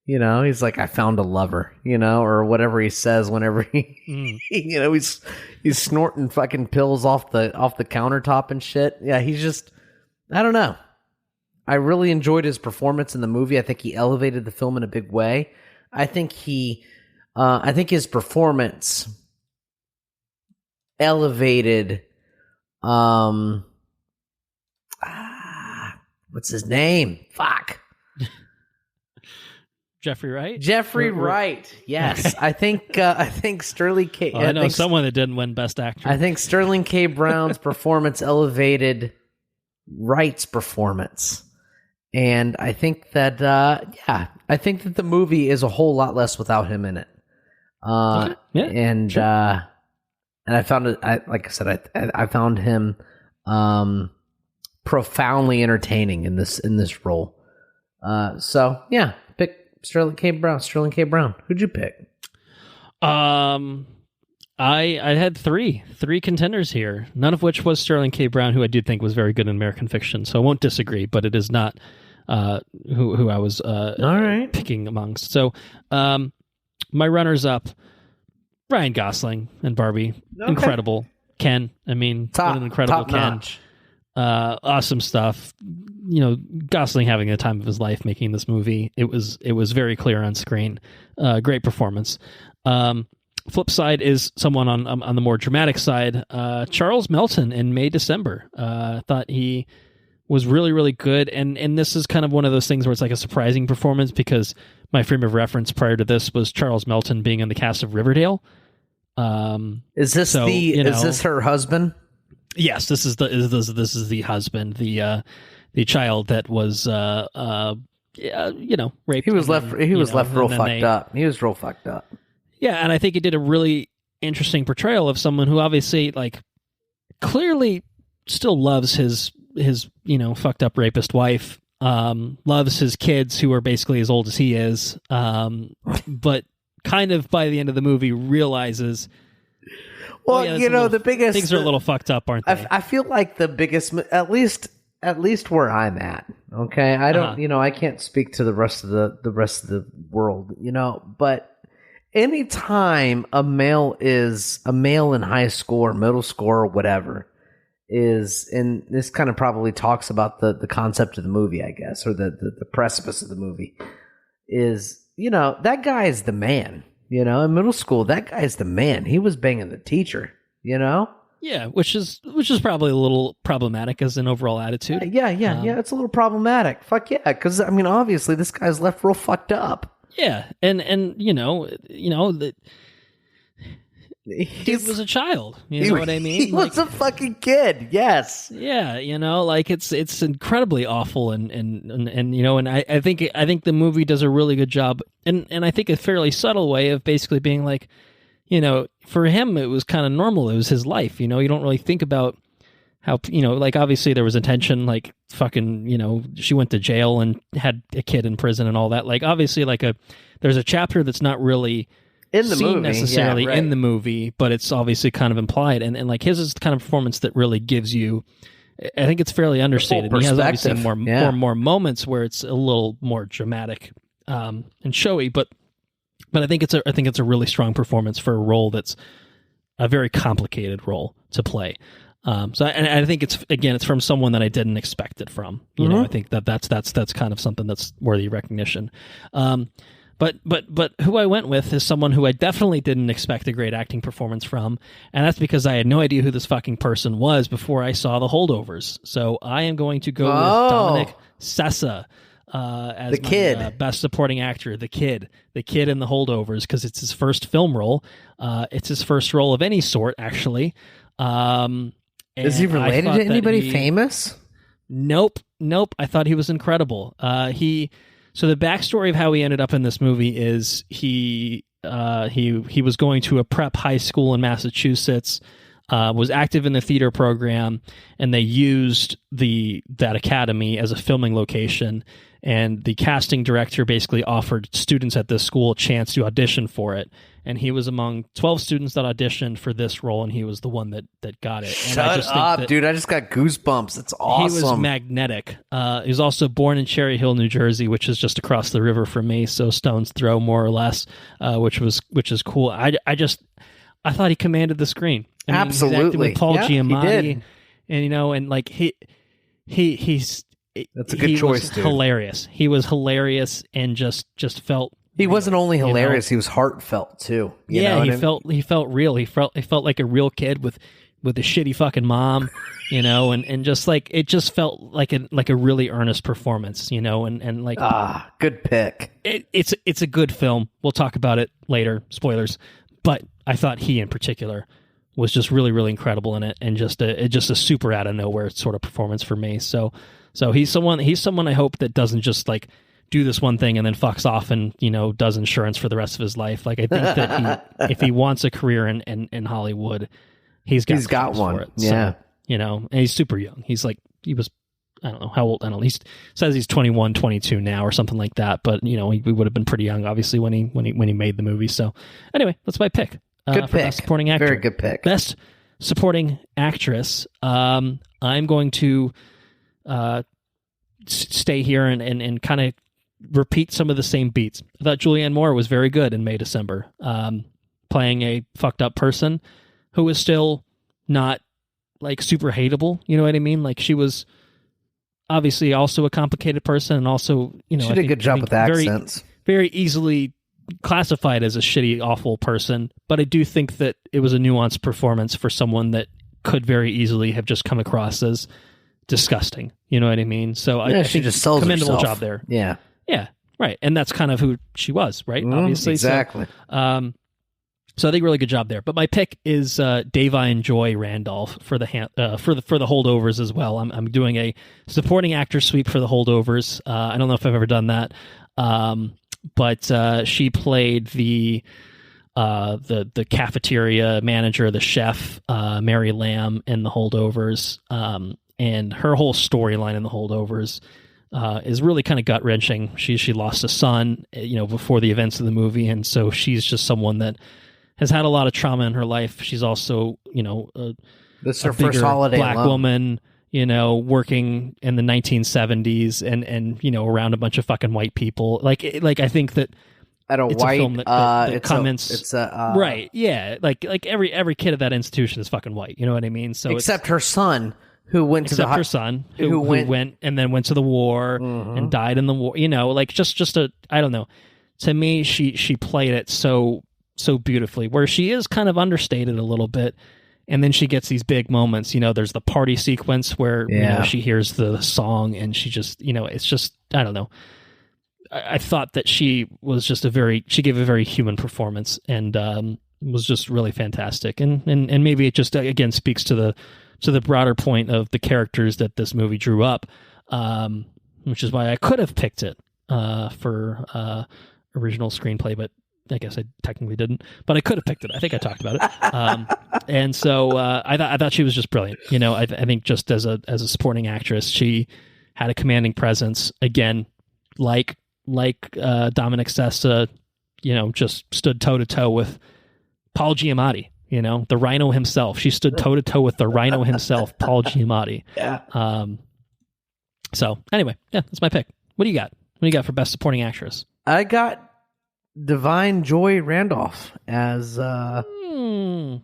He's like, I found a lover, or whatever he says whenever he's snorting fucking pills off the countertop and shit. Yeah, he's just, I don't know. I really enjoyed his performance in the movie. I think he elevated the film in a big way. I think his performance elevated, what's his name? Fuck. Jeffrey Wright? Jeffrey Wright. Yes. Okay. I think Sterling K. I know someone that didn't win Best Actor. I think Sterling K. Brown's performance elevated Wright's performance. And I think that, I think that the movie is a whole lot less without him in it. Okay. Yeah, and sure. And I found it. Like I said, I found him profoundly entertaining in this role. So yeah, pick Sterling K. Brown. Sterling K. Brown. Who'd you pick? I had three contenders here, none of which was Sterling K. Brown, who I did think was very good in American Fiction. So I won't disagree, but it is not who I was picking amongst. So my runners up, Ryan Gosling and Barbie. Okay. Incredible. Ken. I mean, what an incredible Ken. Notch. Awesome stuff. Gosling having the time of his life making this movie. It was very clear on screen. Great performance. Flip side is someone on the more dramatic side. Charles Melton in May December. Thought he was really, really good. And this is kind of one of those things where it's like a surprising performance because my frame of reference prior to this was Charles Melton being in the cast of Riverdale. Is this is this her husband? Yes, this is the husband, the the child that was raped. He was left real fucked up. He was real fucked up. Yeah, and I think he did a really interesting portrayal of someone who obviously like clearly still loves his fucked up rapist wife, loves his kids who are basically as old as he is, but kind of by the end of the movie realizes, the biggest things are a little fucked up, aren't they? I feel like the biggest, at least where I'm at. Okay, I don't, I can't speak to the rest of the world, but anytime a male in high school or middle school or whatever is, and this kind of probably talks about the concept of the movie, I guess, or the precipice of the movie, is, that guy is the man. In middle school, that guy's the man. He was banging the teacher, Yeah, which is probably a little problematic as an overall attitude. Yeah, it's a little problematic. Fuck yeah, because obviously this guy's left real fucked up. Yeah, and that he was a child. You know what I mean? He was a fucking kid. Yes. Yeah, it's incredibly awful, and I think the movie does a really good job, and I think a fairly subtle way of basically being like, for him it was kind of normal. It was his life. You don't really think about how, obviously there was intention, like fucking, she went to jail and had a kid in prison and all that. Like, obviously, there's a chapter that's not really in the seen movie necessarily in the movie, but it's obviously kind of implied. And like his is the kind of performance that really gives you, I think it's fairly understated. He has obviously more moments where it's a little more dramatic and showy, but I think it's a really strong performance for a role that's a very complicated role to play. I think it's from someone that I didn't expect it from. I think that's kind of something that's worthy of recognition. But who I went with is someone who I definitely didn't expect a great acting performance from, and that's because I had no idea who this fucking person was before I saw The Holdovers. So I am going to go with Dominic Sessa as the kid, best supporting actor, the kid in The Holdovers, because it's his first film role. It's his first role of any sort, actually. Is he related to anybody famous? Nope. I thought he was incredible. So the backstory of how he ended up in this movie is he was going to a prep high school in Massachusetts, was active in the theater program, and they used that academy as a filming location. And the casting director basically offered students at this school a chance to audition for it. And he was among 12 students that auditioned for this role, and he was the one that got it. Shut up, dude. I just got goosebumps. It's awesome. He was magnetic. He was also born in Cherry Hill, New Jersey, which is just across the river from me, so stone's throw, more or less, which is cool. I thought he commanded the screen. I mean, absolutely. He's acting with Paul Giamatti, he did. And like he's that's a good choice, was dude. Hilarious. He was hilarious and just felt. He wasn't only hilarious; he was heartfelt too. He felt real. He felt like a real kid with a shitty fucking mom, and just like it just felt like a really earnest performance, and like good pick. It's a good film. We'll talk about it later. Spoilers, but I thought he in particular was just really, really incredible in it, and just a super out of nowhere sort of performance for me. So he's someone I hope that doesn't just like do this one thing and then fucks off and does insurance for the rest of his life. Like, I think that if he wants a career in Hollywood, he's got one for it. Yeah. So, and he's super young. He was I don't know how old. I don't know. He says he's 21, 22 now or something like that. But he would have been pretty young, obviously, when he made the movie. So anyway, that's my pick. Good pick. Best supporting actor. Very good pick. Best supporting actress. I'm going to stay here and kind of repeat some of the same beats. I thought Julianne Moore was very good in May December, playing a fucked up person who was still not like super hateable. You know what I mean? Like, she was obviously also a complicated person, and also she did a good job with accents. Very easily classified as a shitty, awful person. But I do think that it was a nuanced performance for someone that could very easily have just come across as disgusting. You know what I mean? So I she think just sells commendable herself. job there. Yeah, right. And that's kind of who she was, right? Obviously, exactly. So So I think really good job there. But my pick is Davine Joy Randolph for the holdovers as well. I'm doing a supporting actor sweep for the holdovers. I don't know if I've ever done that, but she played the cafeteria manager, the chef, Mary Lamb, in the holdovers, and her whole storyline in the holdovers is really kind of gut wrenching. She lost a son, before the events of the movie, and so she's just someone that has had a lot of trauma in her life. She's also, this is her first holiday black alone. woman, working in the 1970s and around a bunch of fucking white people. Like I think that at a it's white a film that it's comments right, yeah, like every kid at that institution is fucking white. You know what I mean? So except her son, who went to her son, who went and then went to the war and died in the war. Just I don't know. To me, she played it so beautifully, where she is kind of understated a little bit, and then she gets these big moments. There's the party sequence where she hears the song and she just it's just, I don't know. I thought that she gave a very human performance and was just really fantastic, and maybe it just again speaks to the broader point of the characters that this movie drew up, which is why I could have picked it for original screenplay, but I guess I technically didn't, but I could have picked it. I think I talked about it. And so I thought she was just brilliant. I think just as a supporting actress, she had a commanding presence. Again, like Dominic Sessa, just stood toe to toe with Paul Giamatti. The Rhino himself. She stood toe to toe with the Rhino himself, Paul Giamatti. Yeah. So anyway, yeah, that's my pick. What do you got? What do you got for best supporting actress? I got Davine Joy Randolph as a little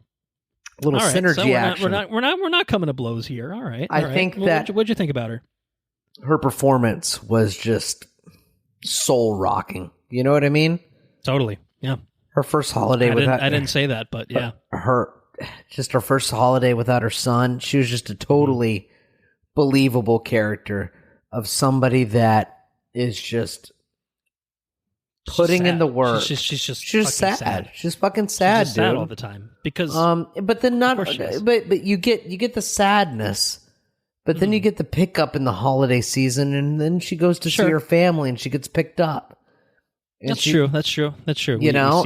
synergy so action. We're not coming to blows here. All right. I think that what'd you think about her? Her performance was just soul rocking. You know what I mean? Totally. Yeah. Her first holiday without I didn't say that, but yeah. Her first holiday without her son. She was just a totally believable character of somebody that is just putting in the work. She's just sad. She's fucking sad, she's dude. Sad all the time because but then not. But you get the sadness. But then you get the pickup in the holiday season, and then she goes to see her family, and she gets picked up. And That's true. You know,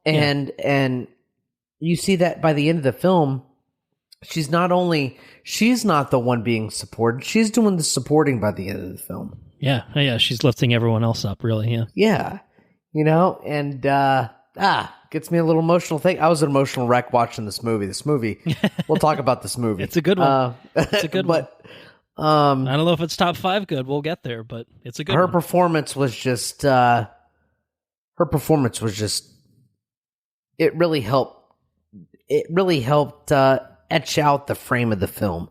and you see that by the end of the film, she's not the one being supported; she's doing the supporting by the end of the film. Yeah, she's lifting everyone else up, really. Yeah, and gets me a little emotional. I was an emotional wreck watching this movie. We'll talk about this movie. It's a good one. It's a good one. I don't know if it's top 5 good. We'll get there, but it's a good. Her one. performance was just. It really helped. It really helped etch out the frame of the film.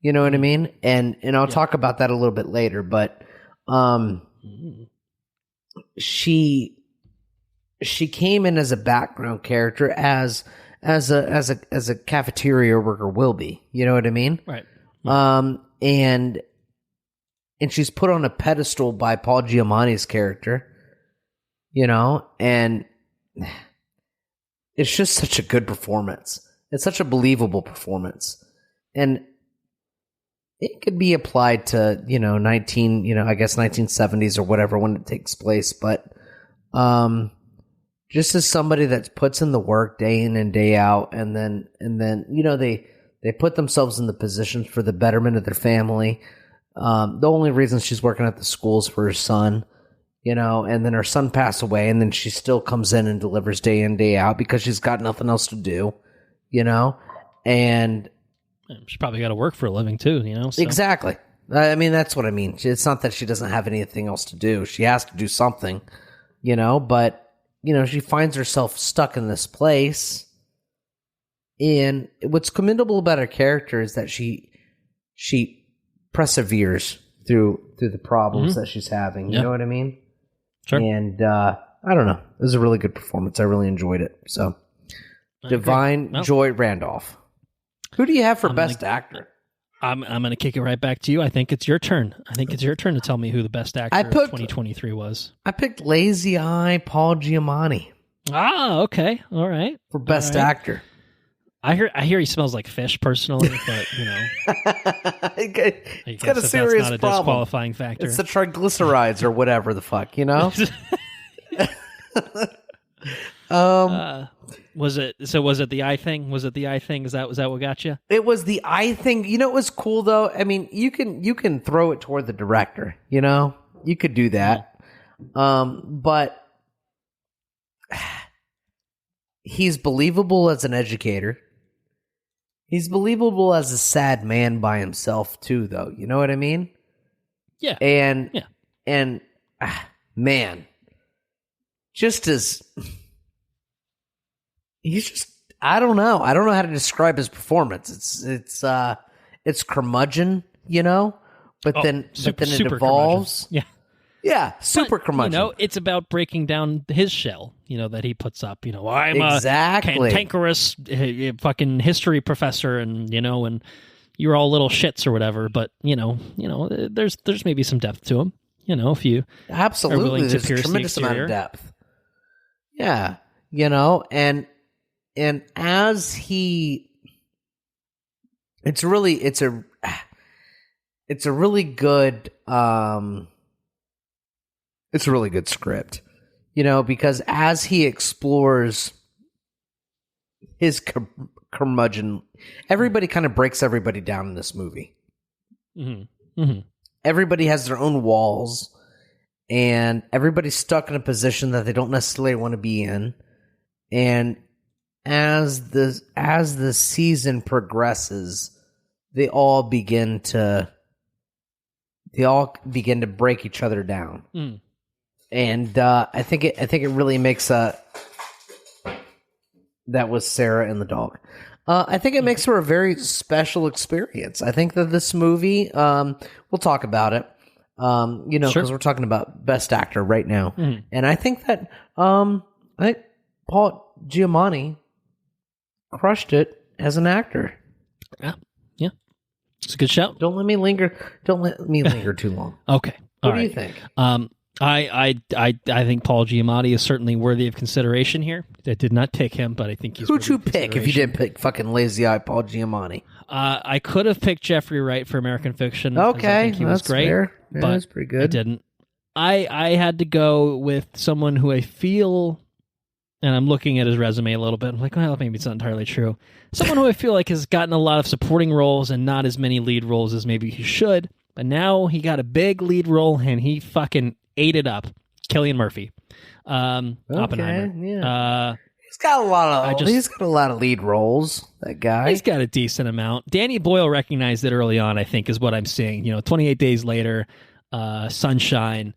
You know what I mean? And I'll talk about that a little bit later. But she came in as a background character as a cafeteria worker will be. You know what I mean? Right. And she's put on a pedestal by Paul Giamatti's character. And it's just such a good performance. It's such a believable performance. And it could be applied to, 1970s or whatever when it takes place. But just as somebody that puts in the work day in and day out, and then they put themselves in the positions for the betterment of their family. The only reason she's working at the school is for her son. And then her son passed away, and then she still comes in and delivers day in, day out because she's got nothing else to do, and she's probably got to work for a living too, so. Exactly. I mean, that's what I mean. It's not that she doesn't have anything else to do. She has to do something, but, she finds herself stuck in this place. And what's commendable about her character is that she perseveres through the problems that she's having. You know what I mean? Sure. And I don't know. It was a really good performance. I really enjoyed it. So, Davine Joy Randolph. Who do you have for best actor? I'm going to kick it right back to you. I think it's your turn. To tell me who the best actor of 2023 was. I picked Lazy Eye Paul Giamatti. Ah, okay, all right. for Best All right. Actor. I hear he smells like fish personally, but I It's guess got a if serious that's not a problem. disqualifying factor. It's the triglycerides or whatever the fuck, Was it the eye thing? Was it the eye thing? Was that what got you? It was the eye thing. It was cool though. I mean, you can throw it toward the director. You could do that. But he's believable as an educator. He's believable as a sad man by himself too, though. You know what I mean? Yeah. And man, just as he's just, I don't know how to describe his performance. It's curmudgeon, but then it evolves. Yeah, super curmudgeon. It's about breaking down his shell, that he puts up. I'm exactly a cantankerous fucking history professor, and and you're all little shits or whatever. But there's maybe some depth to him. If you absolutely are willing there's to pierce a tremendous the amount exterior. of depth. Yeah, and as he, it's a really good. It's a really good script, because as he explores his curmudgeon, everybody kind of breaks everybody down in this movie. Mm-hmm. Mm-hmm. Everybody has their own walls, and everybody's stuck in a position that they don't necessarily want to be in. And as the season progresses, they all begin to break each other down. Mm. And I think it really makes that was Sarah and the dog. I think it makes for a very special experience. I think that this movie, we'll talk about it, because we're talking about Best Actor right now. Mm-hmm. And I think that I think Paul Giamatti crushed it as an actor. Yeah. It's a good shout. Don't let me linger too long. Okay. What do you think? I think Paul Giamatti is certainly worthy of consideration here. I did not pick him, but I think he's. Who'd you pick if you didn't pick fucking lazy eye Paul Giamatti? I could have picked Jeffrey Wright for American Fiction. Okay, I think he was great. Fair. Yeah, but that's pretty good. I didn't. I had to go with someone who I feel, and I'm looking at his resume a little bit. I'm like, well, maybe it's not entirely true. Someone who I feel like has gotten a lot of supporting roles and not as many lead roles as maybe he should. But now he got a big lead role and he fucking ate it up. Cillian Murphy, Oppenheimer. Yeah. He's got a lot of lead roles. That guy. He's got a decent amount. Danny Boyle recognized it early on, I think, is what I'm seeing. 28 Days Later, Sunshine.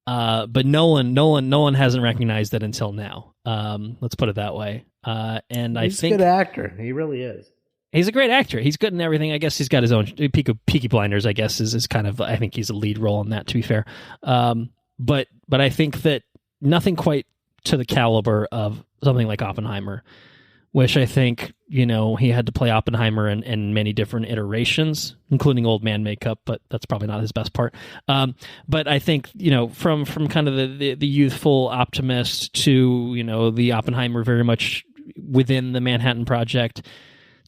But Nolan hasn't recognized it until now. Let's put it that way. And he's I think a good actor. He really is. He's a great actor. He's good in everything. I guess he's got his own Peaky Blinders. I guess is kind of. I think he's a lead role in that. To be fair, but I think that nothing quite to the caliber of something like Oppenheimer, which I think he had to play Oppenheimer in many different iterations, including old man makeup. But that's probably not his best part. But I think from kind of the youthful optimist to the Oppenheimer very much within the Manhattan Project.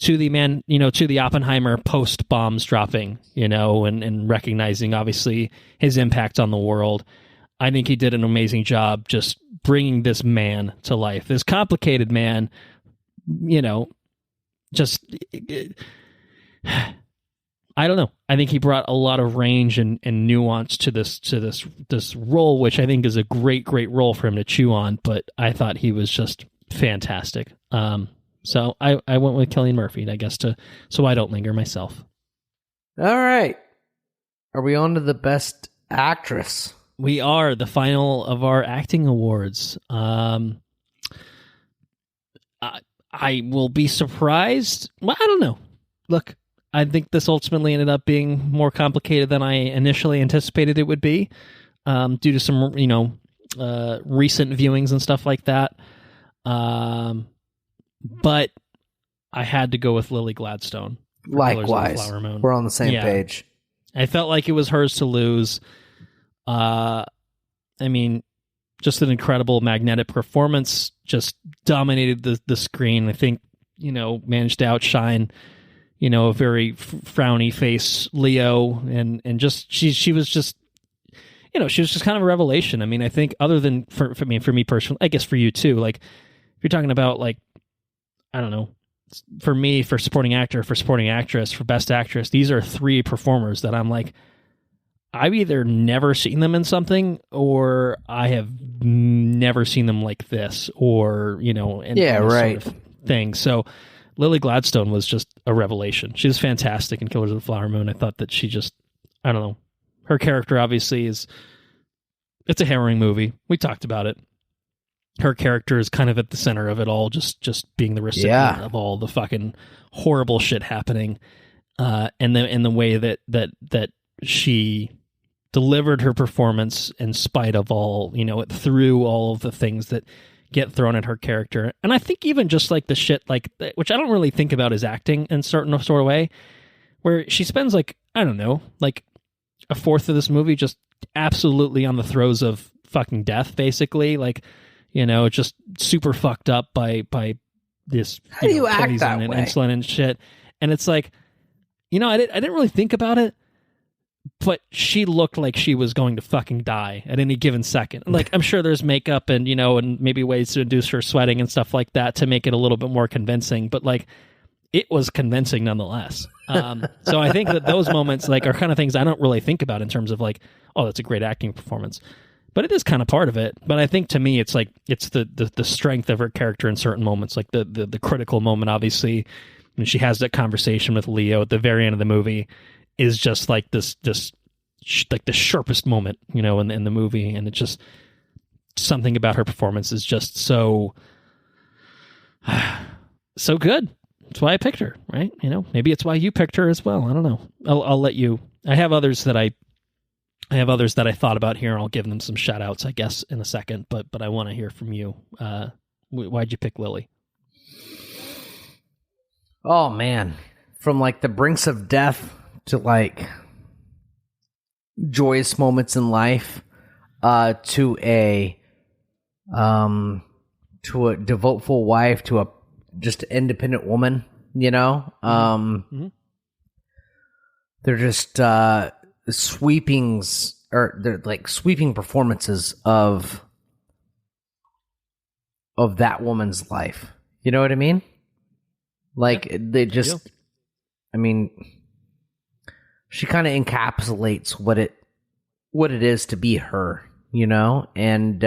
To the Oppenheimer post bombs dropping, and recognizing obviously his impact on the world. I think he did an amazing job just bringing this man to life, this complicated man. Just I don't know. I think he brought a lot of range and nuance to this role, which I think is a great role for him to chew on. But I thought he was just fantastic. So I went with Cillian Murphy, I guess, so I don't linger myself. All right. Are we on to the Best Actress? We are, the final of our acting awards. I will be surprised. Well, I don't know. Look, I think this ultimately ended up being more complicated than I initially anticipated it would be, due to some, recent viewings and stuff like that. But I had to go with Lily Gladstone. Likewise. We're on the same page. I felt like it was hers to lose. I mean, just an incredible magnetic performance, just dominated the screen. I think, managed to outshine, a very frowny face Leo, and just she was just, she was just kind of a revelation. I mean, I think other than for me personally, I guess for you too, like if you're talking about like, I don't know, for me, for supporting actor, for supporting actress, for best actress, these are three performers that I'm like, I've either never seen them in something or I have never seen them like this, or, in right. sort of thing. So Lily Gladstone was just a revelation. She was fantastic in Killers of the Flower Moon. I thought that she just, I don't know, her character obviously it's a harrowing movie. We talked about it. Her character is kind of at the center of it all, just being the recipient of all the fucking horrible shit happening. And the way that she delivered her performance in spite of all, through all of the things that get thrown at her character. And I think even just like the shit, like, which I don't really think about as acting in certain sort of way, where she spends like, I don't know, like a fourth of this movie just absolutely on the throes of fucking death, basically. Like, just super fucked up by this How do you act poison that and way? insulin and shit. And it's like, I didn't really think about it, but she looked like she was going to fucking die at any given second. Like, I'm sure there's makeup and, and maybe ways to induce her sweating and stuff like that to make it a little bit more convincing, but like, it was convincing nonetheless. So I think that those moments like are kind of things I don't really think about in terms of like, oh, that's a great acting performance. But it is kind of part of it. But I think to me, it's like, it's the strength of her character in certain moments, like the critical moment, obviously, when she has that conversation with Leo at the very end of the movie is just like this like the sharpest moment, in the movie. And it's just something about her performance is just so good. That's why I picked her, right? Maybe it's why you picked her as well. I don't know. I'll let you. I have others that I thought about here, and I'll give them some shout outs, I guess, in a second. But I want to hear from you. Why'd you pick Lily? Oh man, from like the brinks of death to like joyous moments in life, to a devoteful wife, to a just independent woman, Mm-hmm. They're just sweepings, or they're like sweeping performances of that woman's life. You know what I mean? Like they just, I mean, she kind of encapsulates what it is to be her, and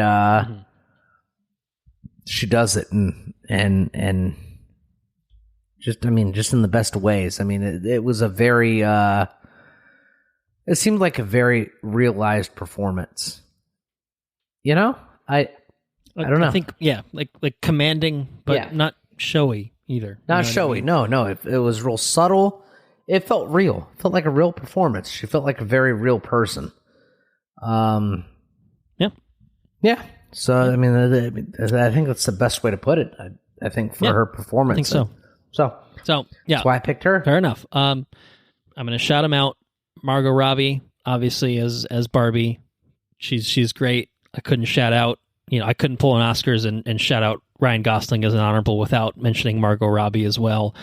she does it and just, I mean, just in the best ways. I mean, it was a very, it seemed like a very realized performance. I don't know. I think, like commanding, but not showy either. Not showy. I mean? No. It was real subtle. It felt real. It felt like a real performance. She felt like a very real person. Yeah. So, I mean, I think that's the best way to put it. I think for her performance. I think so. So yeah. That's why I picked her. Fair enough. I'm going to shout him out. Margot Robbie, obviously, as Barbie. She's great. I couldn't shout out, I couldn't pull an Oscars and shout out Ryan Gosling as an honorable without mentioning Margot Robbie as well.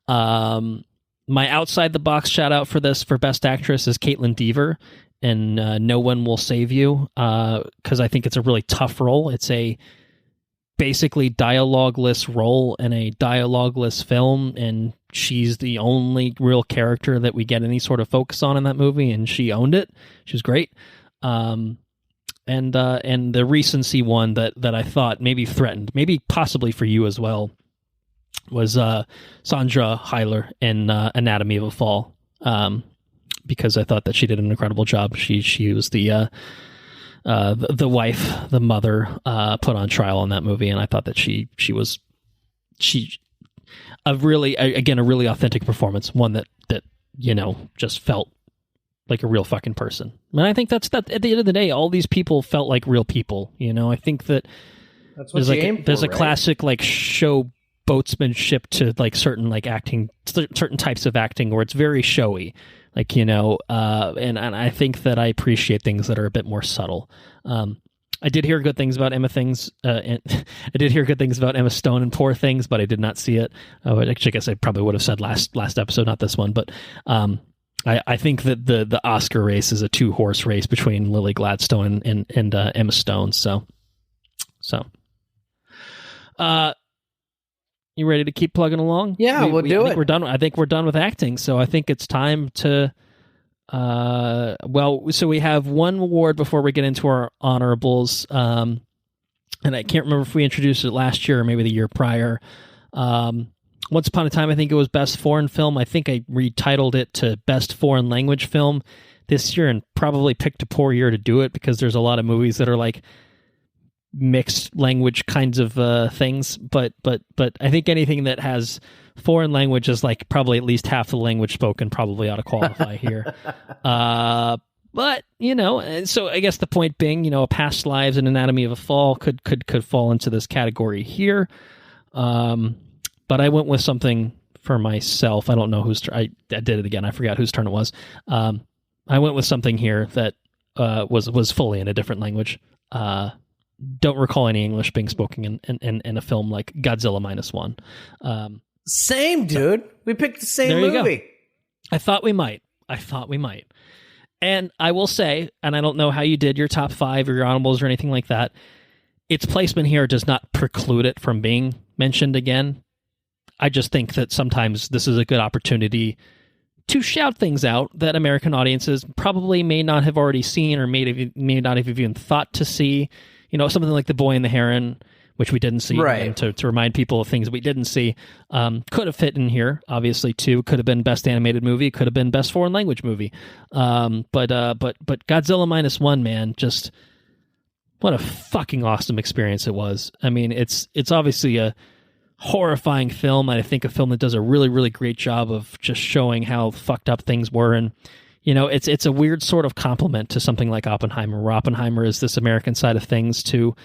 My outside the box shout out for Best Actress is Caitlin Dever in No One Will Save You, because I think it's a really tough role. It's a basically dialogueless role in a dialogueless film, and she's the only real character that we get any sort of focus on in that movie, and she owned it. She was great. And the recency one that I thought maybe threatened, maybe possibly for you as well, was Sandra Hyler in Anatomy of a Fall, because I thought that she did an incredible job. She was the wife, the mother, put on trial in that movie, and I thought that she was a really authentic performance, one that just felt like a real fucking person. And I think that's that. At the end of the day, all these people felt like real people. I think that that's what there's a classic like show boatsmanship to like certain like acting, certain types of acting where it's very showy, like and I think that I appreciate things that are a bit more subtle. I did hear good things about Emma Things. And I did hear good things about Emma Stone and Poor Things, but I did not see it. Actually, I guess I probably would have said last episode, not this one. But I think that the Oscar race is a 2-horse race between Lily Gladstone and Emma Stone. So, you ready to keep plugging along? Yeah, we'll do it. We're done. I think we're done with acting. So I think it's time to. So we have one award before we get into our honorables. And I can't remember if we introduced it last year or maybe the year prior. Once Upon a Time, I think it was Best Foreign Film. I think I retitled it to Best Foreign Language Film this year and probably picked a poor year to do it because there's a lot of movies that are like mixed language kinds of things. But I think anything that has foreign language is like probably at least half the language spoken probably ought to qualify here. But, so I guess the point being, A Past Lives and Anatomy of a Fall could fall into this category here. But I went with something for myself. I don't know whose turn. I did it again. I forgot whose turn it was. I went with something here that was fully in a different language. Don't recall any English being spoken in a film like Godzilla -1. Same, dude. We picked the same movie. I thought we might. And I will say, and I don't know how you did your top 5 or your honorables or anything like that, its placement here does not preclude it from being mentioned again. I just think that sometimes this is a good opportunity to shout things out that American audiences probably may not have already seen or may not have even thought to see. Something like The Boy and the Heron, which we didn't see, right? And to remind people of things that we didn't see, could have fit in here. Obviously, too, could have been Best Animated Movie, could have been Best Foreign Language Movie. But Godzilla -1, man, just what a fucking awesome experience it was. I mean, it's obviously a horrifying film, and I think a film that does a really, really great job of just showing how fucked up things were. And it's a weird sort of compliment to something like Oppenheimer, where Oppenheimer is this American side of things to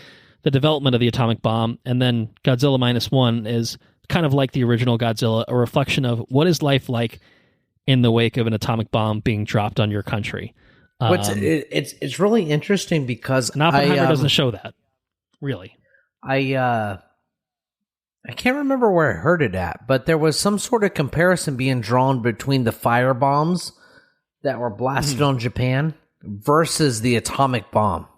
the development of the atomic bomb, and then Godzilla -1 is kind of like the original Godzilla, a reflection of what is life like in the wake of an atomic bomb being dropped on your country. It's really interesting because and Oppenheimer doesn't show that, really. I can't remember where I heard it at, but there was some sort of comparison being drawn between the firebombs that were blasted on Japan versus the atomic bomb.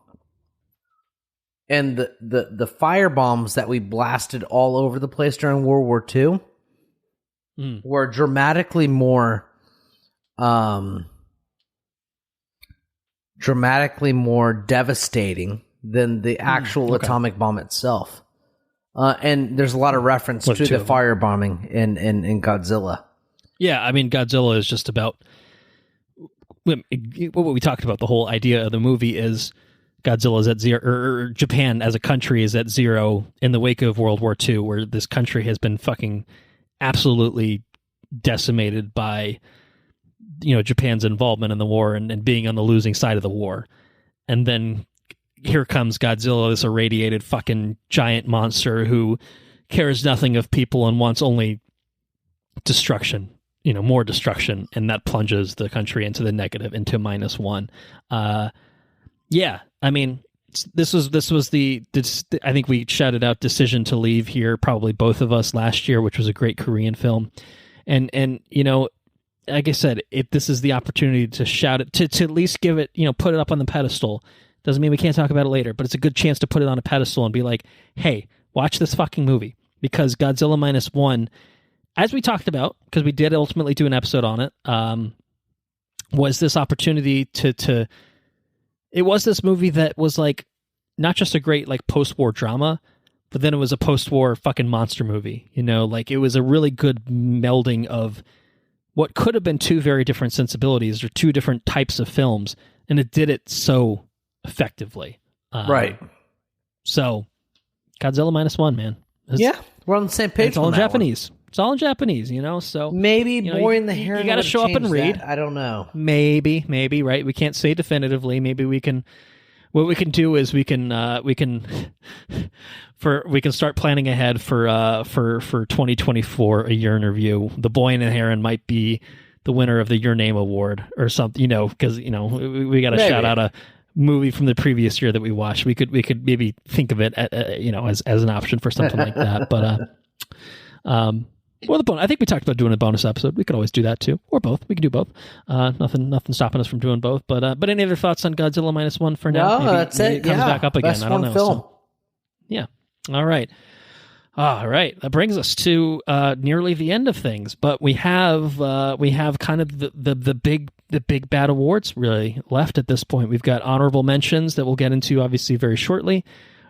And the fire bombs that we blasted all over the place during World War II were dramatically more devastating than the actual atomic bomb itself. And there's a lot of reference to the firebombing in Godzilla. Yeah, I mean, Godzilla is just about what we talked about. The whole idea of the movie is Godzilla is at zero, or Japan as a country is at zero in the wake of World War II, where this country has been fucking absolutely decimated by, Japan's involvement in the war and being on the losing side of the war. And then here comes Godzilla, this irradiated fucking giant monster who cares nothing of people and wants only destruction, more destruction, and that plunges the country into the negative, into -1. Yeah, I mean, this was I think we shouted out Decision to Leave here, probably both of us last year, which was a great Korean film. And like I said, this is the opportunity to shout it, to at least give it, put it up on the pedestal. Doesn't mean we can't talk about it later, but it's a good chance to put it on a pedestal and be like, hey, watch this fucking movie. Because Godzilla -1, as we talked about, because we did ultimately do an episode on it, was this opportunity to it was this movie that was like not just a great like post-war drama, but then it was a post-war fucking monster movie. Like it was a really good melding of what could have been two very different sensibilities or two different types of films, and it did it so effectively. Right. So, Godzilla -1, man. Yeah, we're on the same page. It's all in Japanese. It's all in Japanese, So maybe Boy in the Heron. You got to show up and read. I don't know. Maybe, right? We can't say definitively. Maybe we can. What we can do is we can start planning ahead for 2024, a year in review. The Boy and the Heron might be the winner of the Your Name Award or something, because we got to shout out a movie from the previous year that we watched. We could maybe think of it, as an option for something like that. But or the bonus. I think we talked about doing a bonus episode. We could always do that too, or both. We can do both. Nothing stopping us from doing both. But any other thoughts on Godzilla -1 for now? No, that's it. It comes back up again. Best I don't know. film. So, yeah. All right. That brings us to nearly the end of things. But we have kind of the big bad awards really left at this point. We've got honorable mentions that we'll get into obviously very shortly,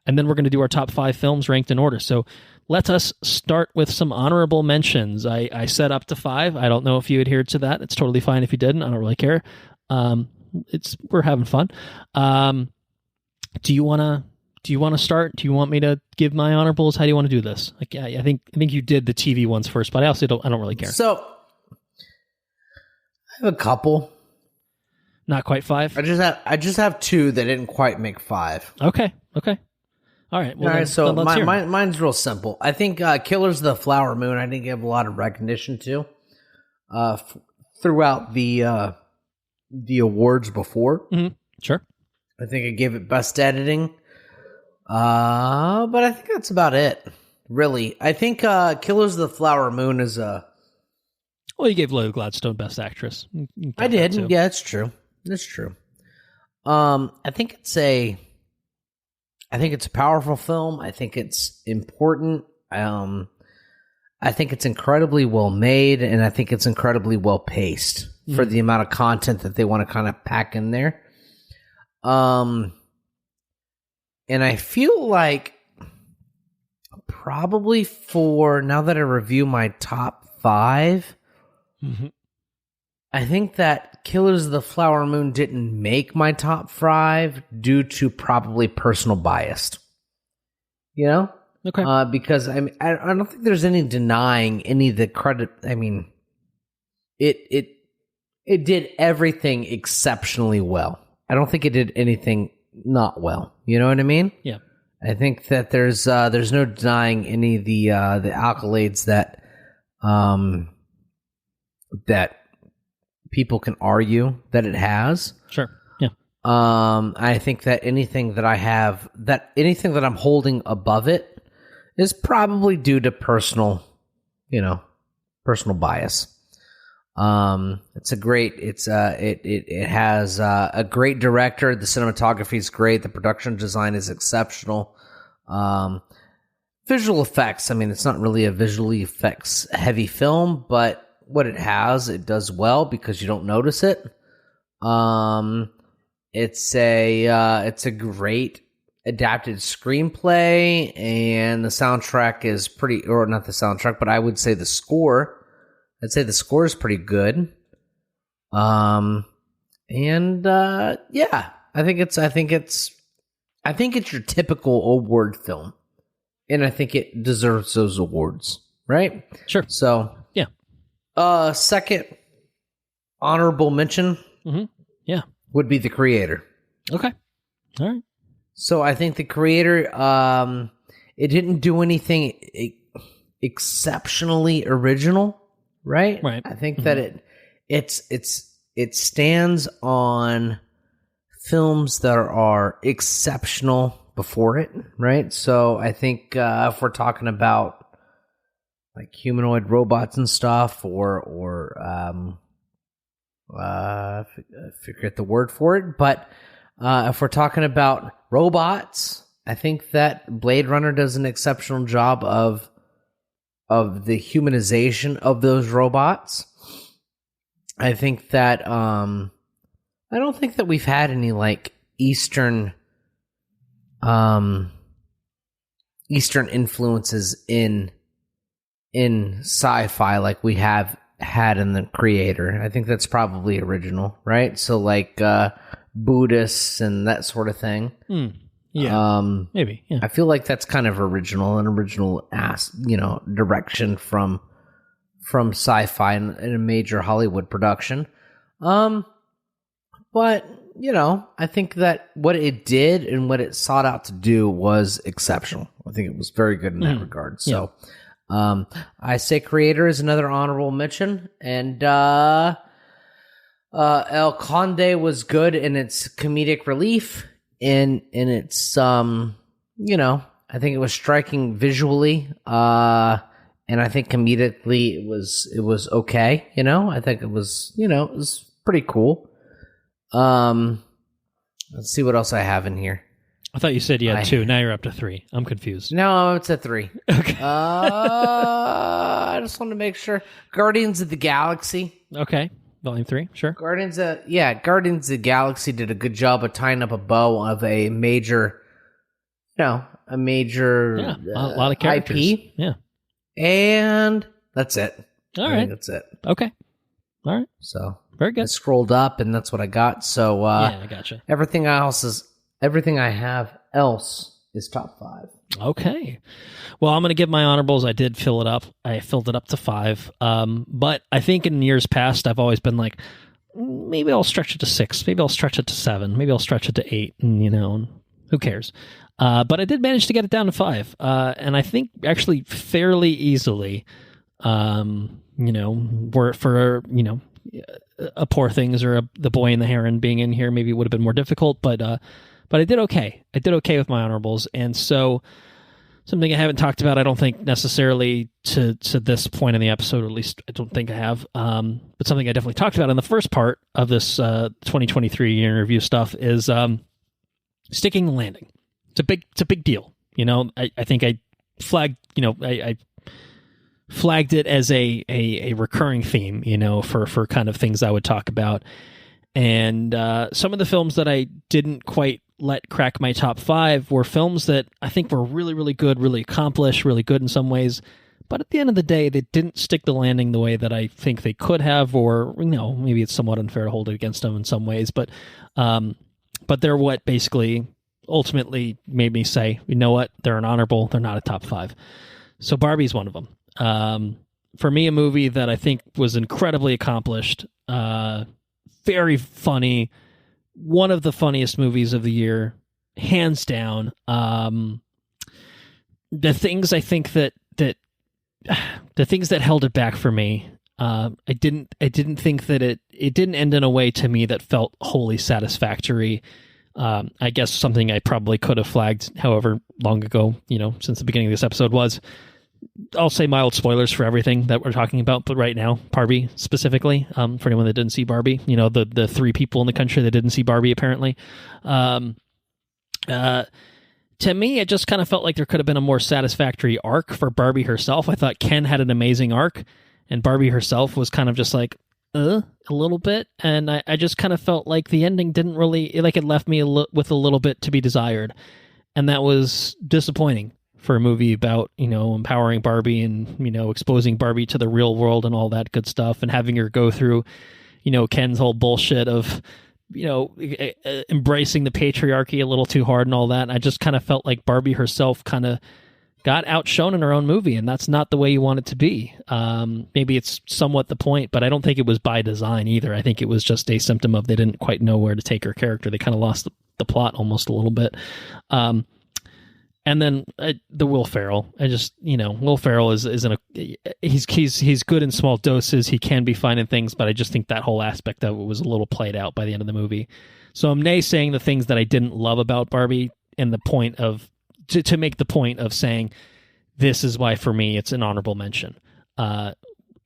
and then we're going to do our top 5 films ranked in order. So let us start with some honorable mentions. I set up to 5. I don't know if you adhered to that. It's totally fine if you didn't. I don't really care. We're having fun. Do you want to start? Do you want me to give my honorables? How do you want to do this? Like, I think you did the TV ones first, but I don't really care. So I have a couple. Not quite 5. I just have 2 that didn't quite make 5. Okay. All right. Well, all right. then, So let's hear it. mine's real simple. I think Killers of the Flower Moon, I didn't give a lot of recognition to throughout the awards before. Mm-hmm. Sure. I think I gave it best editing. But I think that's about it. Really. I think Killers of the Flower Moon is a... Well, you gave Lily Gladstone best actress. I did. Yeah, that's true. That's true. I think it's a powerful film. I think it's important. I think it's incredibly well made, and I think it's incredibly well paced for the amount of content that they want to kind of pack in there. And I feel like probably for now that I review my top 5, I think that Killers of the Flower Moon didn't make my top 5 due to probably personal bias. You know? Okay. Because I don't think there's any denying any of the credit. I mean, it did everything exceptionally well. I don't think it did anything not well. You know what I mean? Yeah. I think that there's no denying any of the accolades that that people can argue that it has. Sure. Yeah. I think that anything that I'm holding above it is probably due to personal bias. It has a great director. The cinematography is great. The production design is exceptional. Visual effects. I mean, it's not really a visually effects heavy film, but what it has, it does well because you don't notice it. It's a great adapted screenplay, and the soundtrack is or not the soundtrack, but I would say the score. I'd say the score is pretty good. Yeah, I think it's your typical award film, and I think it deserves those awards, right? Sure. So yeah. Second honorable mention, yeah, would be The Creator. Okay. All right. So I think The Creator, it didn't do anything exceptionally original, right? Right. I think that it stands on films that are exceptional before it, right? So I think if we're talking about like humanoid robots and stuff, or I forget the word for it, but if we're talking about robots, I think that Blade Runner does an exceptional job of the humanization of those robots. I think that I don't think that we've had any like Eastern influences in sci-fi like we have had in The Creator. I think that's probably original, right? So like Buddhists and that sort of thing. Yeah. Maybe. Yeah. I feel like that's kind of an original direction from sci-fi in a major Hollywood production. But I think that what it did and what it sought out to do was exceptional. I think it was very good in that regard. So, I say Creator is another honorable mention, and El Conde was good in its comedic relief, in its I think it was striking visually, and I think comedically it was okay. I think it was it was pretty cool. Let's see what else I have in here. I thought you said you had 2. Now you're up to 3. I'm confused. No, it's a 3. Okay. I just want to make sure. Guardians of the Galaxy. Okay. Volume 3, sure. Guardians of the Galaxy did a good job of tying up a bow of a major, a lot of characters. IP. Yeah. And that's it. All right. That's it. Okay. All right. So very good. I scrolled up and that's what I got. So yeah, I gotcha. Everything I have else is top 5. Okay. Well, I'm going to give my honorables. I did fill it up. I filled it up to 5. But I think in years past, I've always been like, maybe I'll stretch it to 6. Maybe I'll stretch it to 7. Maybe I'll stretch it to 8. And, who cares? But I did manage to get it down to 5. And I think actually fairly easily, for a Poor Things or The Boy and the Heron being in here maybe would have been more difficult, but I did okay. I did okay with my honorables. And so something I haven't talked about, I don't think necessarily to this point in the episode, or at least I don't think I have, but something I definitely talked about in the first part of this 2023 year in review stuff is sticking the landing. It's a big deal. I think I flagged, I flagged it as a recurring theme, for kind of things I would talk about. And some of the films that I didn't quite let crack my top 5 were films that I think were really, really good, really accomplished, really good in some ways. But at the end of the day, they didn't stick the landing the way that I think they could have, or, maybe it's somewhat unfair to hold it against them in some ways. But they're what basically ultimately made me say, you know what, they're an honorable, they're not a top 5. So Barbie's one of them. For me, a movie that I think was incredibly accomplished, very funny, one of the funniest movies of the year, hands down. The things I think that the things that held it back for me, I didn't think that it didn't end in a way to me that felt wholly satisfactory. I guess something I probably could have flagged however long ago, since the beginning of this episode was, I'll say mild spoilers for everything that we're talking about, but right now, Barbie specifically, for anyone that didn't see Barbie, the 3 people in the country that didn't see Barbie, apparently. To me, it just kind of felt like there could have been a more satisfactory arc for Barbie herself. I thought Ken had an amazing arc, and Barbie herself was kind of just like, a little bit, and I just kind of felt like the ending didn't really, like it left me with a little bit to be desired, and that was disappointing for a movie about, empowering Barbie and, exposing Barbie to the real world and all that good stuff, and having her go through, Ken's whole bullshit of, embracing the patriarchy a little too hard and all that. And I just kind of felt like Barbie herself kind of got outshone in her own movie, and that's not the way you want it to be. Maybe it's somewhat the point, but I don't think it was by design either. I think it was just a symptom of they didn't quite know where to take her character. They kind of lost the plot almost a little bit. And then the Will Ferrell, Will Ferrell he's good in small doses. He can be fine in things, but I just think that whole aspect of it was a little played out by the end of the movie. So I'm naysaying the things that I didn't love about Barbie, and the point of to make the point of saying this is why for me it's an honorable mention.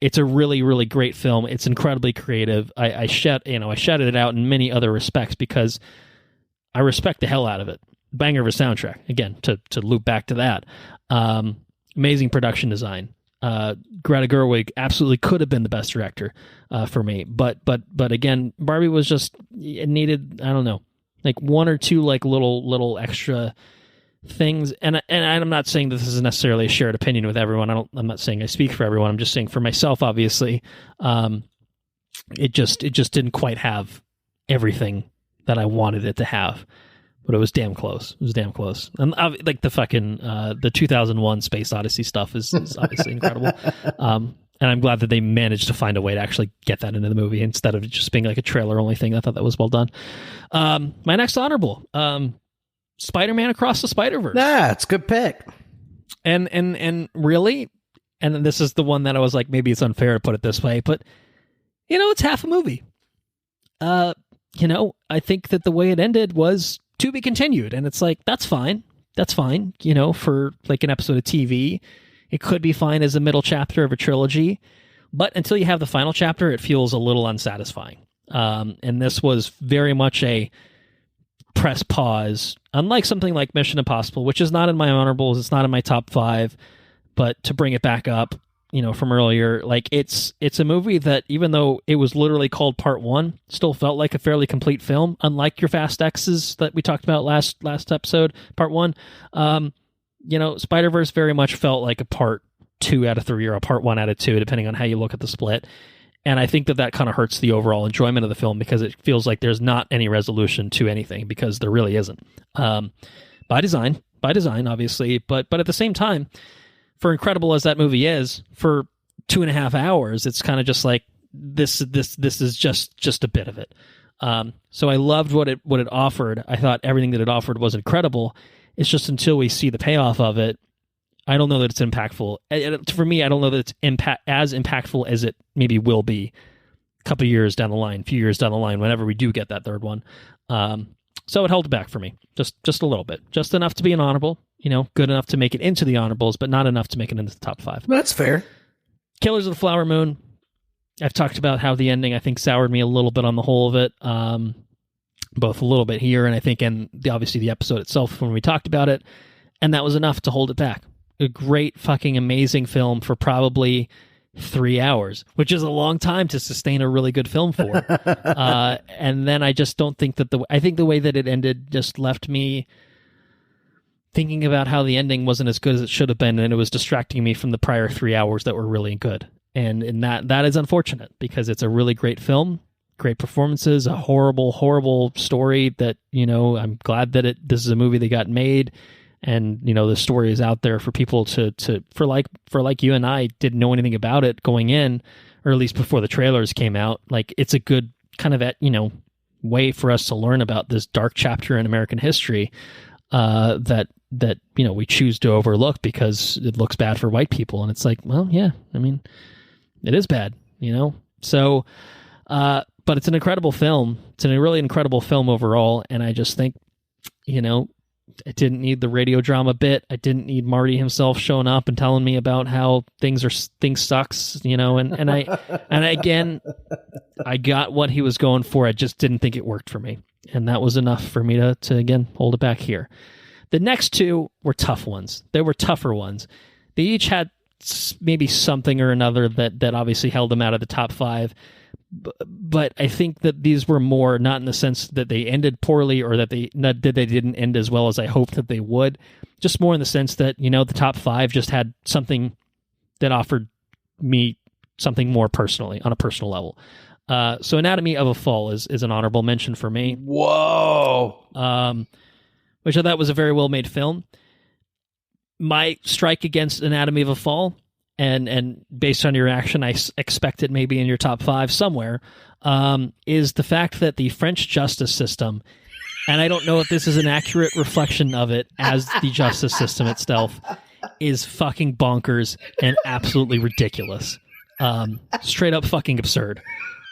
It's a really, really great film. It's incredibly creative. I shouted it out in many other respects because I respect the hell out of it. Banger of a soundtrack, again, to loop back to that. Amazing production design. Greta Gerwig absolutely could have been the best director for me, but again, Barbie was just, it needed, I don't know, like 1 or 2 like little extra things, and I'm not saying that this is necessarily a shared opinion with everyone. I'm not saying I speak for everyone. I'm just saying for myself, obviously, it just didn't quite have everything that I wanted it to have. But it was damn close. It was damn close. And like the fucking the 2001 Space Odyssey stuff is obviously incredible. And I'm glad that they managed to find a way to actually get that into the movie instead of just being like a trailer only thing. I thought that was well done. My next honorable, Spider-Man Across the Spider-Verse. Yeah, it's a good pick. And really, and this is the one that I was like, maybe it's unfair to put it this way, but it's half a movie. I think that the way it ended was to be continued. And it's like, that's fine. That's fine. For like an episode of TV, it could be fine as a middle chapter of a trilogy. But until you have the final chapter, it feels a little unsatisfying. And this was very much a press pause, unlike something like Mission Impossible, which is not in my honorables. It's not in my top 5. But to bring it back up, from earlier, like it's a movie that, even though it was literally called Part 1, still felt like a fairly complete film, unlike your Fast X's that we talked about last episode, Part 1. Spider-Verse very much felt like a Part 2 out of 3 or a Part 1 out of 2, depending on how you look at the split. And I think that kind of hurts the overall enjoyment of the film, because it feels like there's not any resolution to anything, because there really isn't. By design, obviously, but at the same time, for incredible as that movie is, for 2.5 hours, it's kind of just like this is just a bit of it. So I loved what it offered. I thought everything that it offered was incredible. It's just until we see the payoff of it, I don't know that it's impactful. For me, I don't know that it's as impactful as it maybe will be a couple of years down the line, few years down the line, whenever we do get that third one. So it held it back for me, just a little bit, just enough to be an honorable. Good enough to make it into the honorables, but not enough to make it into the top 5. That's fair. Killers of the Flower Moon. I've talked about how the ending, I think, soured me a little bit on the whole of it. Both a little bit here, and I think obviously the episode itself when we talked about it. And that was enough to hold it back. A great fucking amazing film for probably 3 hours, which is a long time to sustain a really good film for. And then I just don't think that I think the way that it ended just left me thinking about how the ending wasn't as good as it should have been, and it was distracting me from the prior 3 hours that were really good. And that is unfortunate, because it's a really great film, great performances, a horrible story that, I'm glad that this is a movie that got made, and, the story is out there for people for like you and I didn't know anything about it going in, or at least before the trailers came out. Like, it's a good kind of, way for us to learn about this dark chapter in American history, that we choose to overlook because it looks bad for white people. And it's like, well, yeah, I mean, it is bad, so but it's an incredible film. It's a really incredible film overall, and I just think, I didn't need the radio drama bit. I didn't need Marty himself showing up and telling me about how things sucks, and again, I got what he was going for. I just didn't think it worked for me, and that was enough for me to again hold it back here. The next two were tough ones. They were tougher ones. They each had maybe something or another that obviously held them out of the top 5. But I think that these were more, not in the sense that they ended poorly or that they didn't end as well as I hoped that they would, just more in the sense that, the top 5 just had something that offered me something more personally, on a personal level. So Anatomy of a Fall is an honorable mention for me. Whoa. Which I thought was a very well-made film. My strike against Anatomy of a Fall, and based on your reaction, I expect it maybe in your top 5 somewhere, is the fact that the French justice system, and I don't know if this is an accurate reflection of it as the justice system itself, is fucking bonkers and absolutely ridiculous. Straight up fucking absurd.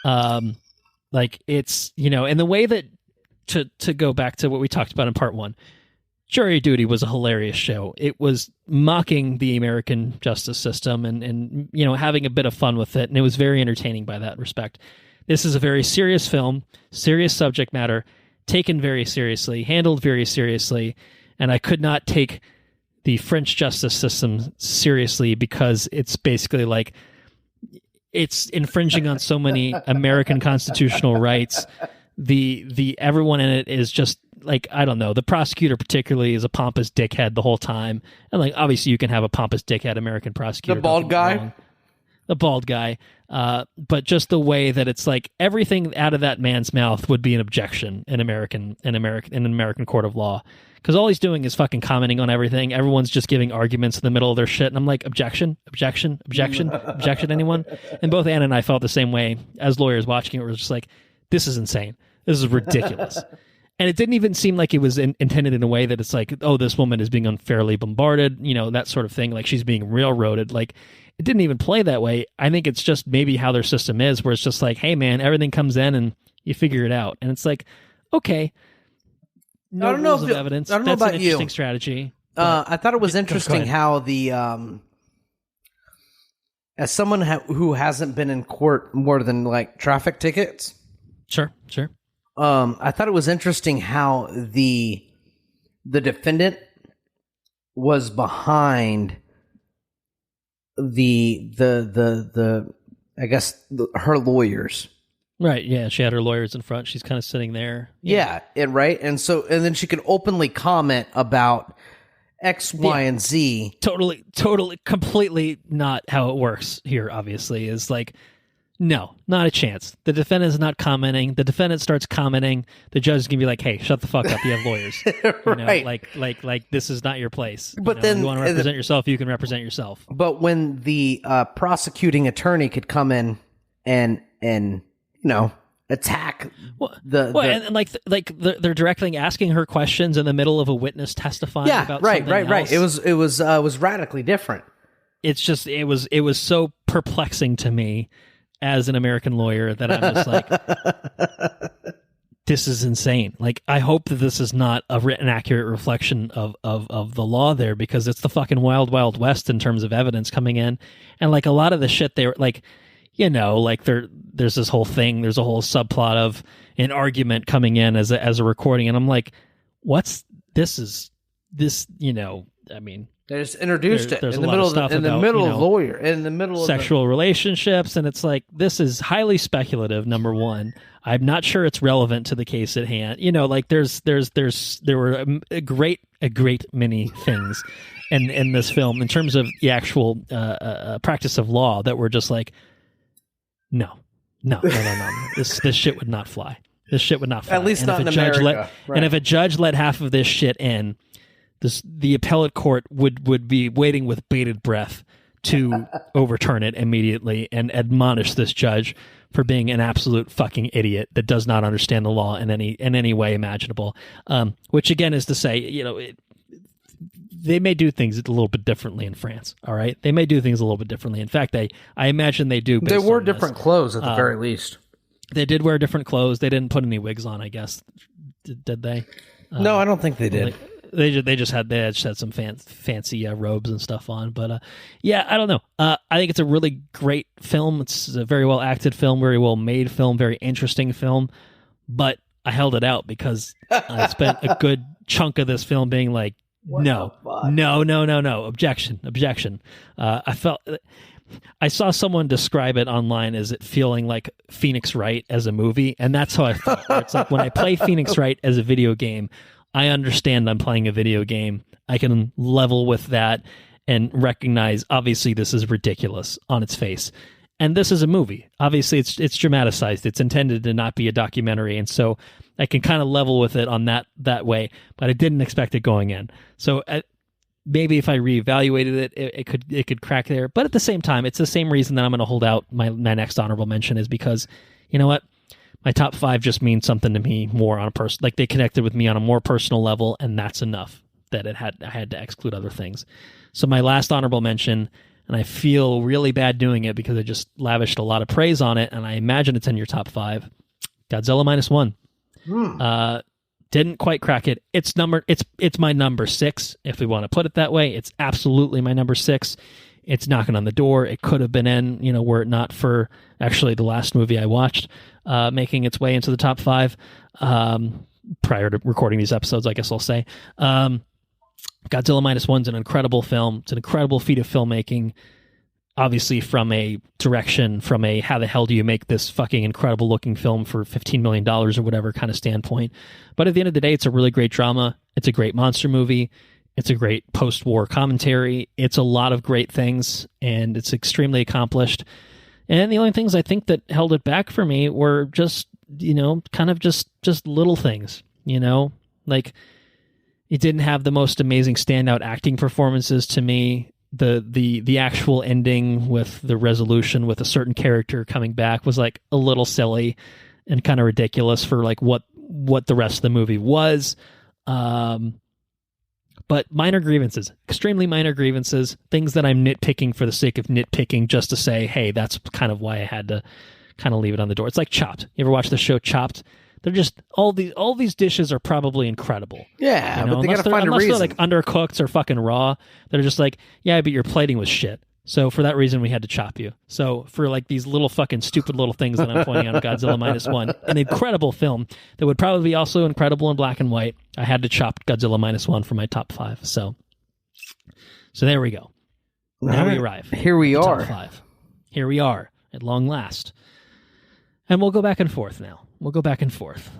Like, it's, and the way that, to go back to what we talked about in part 1, Jury Duty was a hilarious show. It was mocking the American justice system and having a bit of fun with it, and it was very entertaining by that respect. This is a very serious film, serious subject matter, taken very seriously, handled very seriously, and I could not take the French justice system seriously because it's basically like it's infringing on so many American constitutional rights. The everyone in it is just like, I don't know, the prosecutor particularly is a pompous dickhead the whole time. And like, obviously you can have a pompous dickhead American prosecutor. The bald guy? The bald guy. But just the way that it's like everything out of that man's mouth would be an objection in an American court of law. Because all he's doing is fucking commenting on everything. Everyone's just giving arguments in the middle of their shit. And I'm like, objection, anyone? And both Anna and I felt the same way as lawyers watching it. We're just like, this is insane. This is ridiculous. And it didn't even seem like it was intended in a way that it's like, oh, this woman is being unfairly bombarded, that sort of thing. Like she's being railroaded. Like it didn't even play that way. I think it's just maybe how their system is, where it's just like, hey man, everything comes in and You figure it out. And it's like, okay, no I don't know rules of evidence. I don't know That's about an you. interesting strategy. I thought it was Go interesting ahead. how the as someone who hasn't been in court more than like traffic tickets, Sure. I thought it was interesting how the defendant was behind the I guess her lawyers. Right. Yeah. She had her lawyers in front. She's kind of sitting there. Yeah, right. And then she could openly comment about X, Y, and Z. Totally, completely not how it works here, obviously, is like, no, not a chance. The defendant is not commenting. The defendant starts commenting. The judge is going to be like, hey, shut the fuck up. You have lawyers. Right. Like this is not your place. But then you want to represent yourself, you can represent yourself. But when the prosecuting attorney could come in and attack they're directly asking her questions in the middle of a witness testifying about something else. It was radically different. It's just it was so perplexing to me as an American lawyer that I'm just like, this is insane. Like, I hope that this is not an accurate reflection of the law there, because it's the fucking wild, wild west in terms of evidence coming in. And like a lot of the shit they were like, like there's this whole thing, there's a whole subplot of an argument coming in as a recording. And I'm like, I mean, they just introduced it there's in a the lot middle of stuff in the about, middle of lawyer, in the middle of sexual relationships, and it's like, this is highly speculative, number one. I'm not sure it's relevant to the case at hand. Like there were a great many things in this film in terms of the actual practice of law that were just like, no. This shit would not fly. This shit would not fly. At least and not in America. Right. And if a judge let half of this shit in, the appellate court would be waiting with bated breath to overturn it immediately and admonish this judge for being an absolute fucking idiot that does not understand the law in any way imaginable. Which again is to say, they may do things a little bit differently in France. All right, they may do things a little bit differently. In fact, I imagine they do. They wore different clothes at the very least. They did wear different clothes. They didn't put any wigs on, I guess. Did they? No, I don't think they did. They just had some fancy robes and stuff on. But I don't know. I think it's a really great film. It's a very well acted film, very well made film, very interesting film. But I held it out because I spent a good chunk of this film being like, no, objection. I saw someone describe it online as it feeling like Phoenix Wright as a movie, and that's how I felt. It's like when I play Phoenix Wright as a video game, I understand I'm playing a video game. I can level with that and recognize, obviously, this is ridiculous on its face. And this is a movie. Obviously, it's dramatized. It's intended to not be a documentary, and so I can kind of level with it on that way. But I didn't expect it going in. So maybe if I reevaluated it could crack there. But at the same time, it's the same reason that I'm going to hold out my next honorable mention is because, you know what? My top 5 just means something to me more on a person, like they connected with me on a more personal level, and that's enough that I had to exclude other things. So my last honorable mention, and I feel really bad doing it because I just lavished a lot of praise on it, and I imagine it's in your top 5. Godzilla -1. Didn't quite crack it. It's my number 6, if we want to put it that way. It's absolutely my number 6. It's knocking on the door. It could have been in, were it not for actually the last movie I watched, making its way into the top 5 prior to recording these episodes, I guess I'll say. Godzilla -1's an incredible film. It's an incredible feat of filmmaking. Obviously, from a direction, from a how the hell do you make this fucking incredible looking film for $15 million or whatever kind of standpoint. But at the end of the day, it's a really great drama. It's a great monster movie. It's a great post-war commentary. It's a lot of great things, and it's extremely accomplished. And the only things I think that held it back for me were just, kind of just little things, like it didn't have the most amazing standout acting performances to me. The actual ending with the resolution with a certain character coming back was like a little silly and kind of ridiculous for like what the rest of the movie was. But minor grievances, extremely minor grievances, things that I'm nitpicking for the sake of nitpicking just to say, hey, that's kind of why I had to kind of leave it on the door. It's like Chopped. You ever watch the show Chopped? They're just all these dishes are probably incredible. Yeah, but they got to find a reason. Unless they're like undercooked or fucking raw, they're just like, yeah, but your plating was shit. So for that reason, we had to chop you. So for like these little fucking stupid little things that I'm pointing out, Godzilla -1, an incredible film that would probably be also incredible in black and white, I had to chop Godzilla -1 for my top 5. So there we go. Now we arrive. Here we are. Top 5. Here we are at long last. And we'll go back and forth now. We'll go back and forth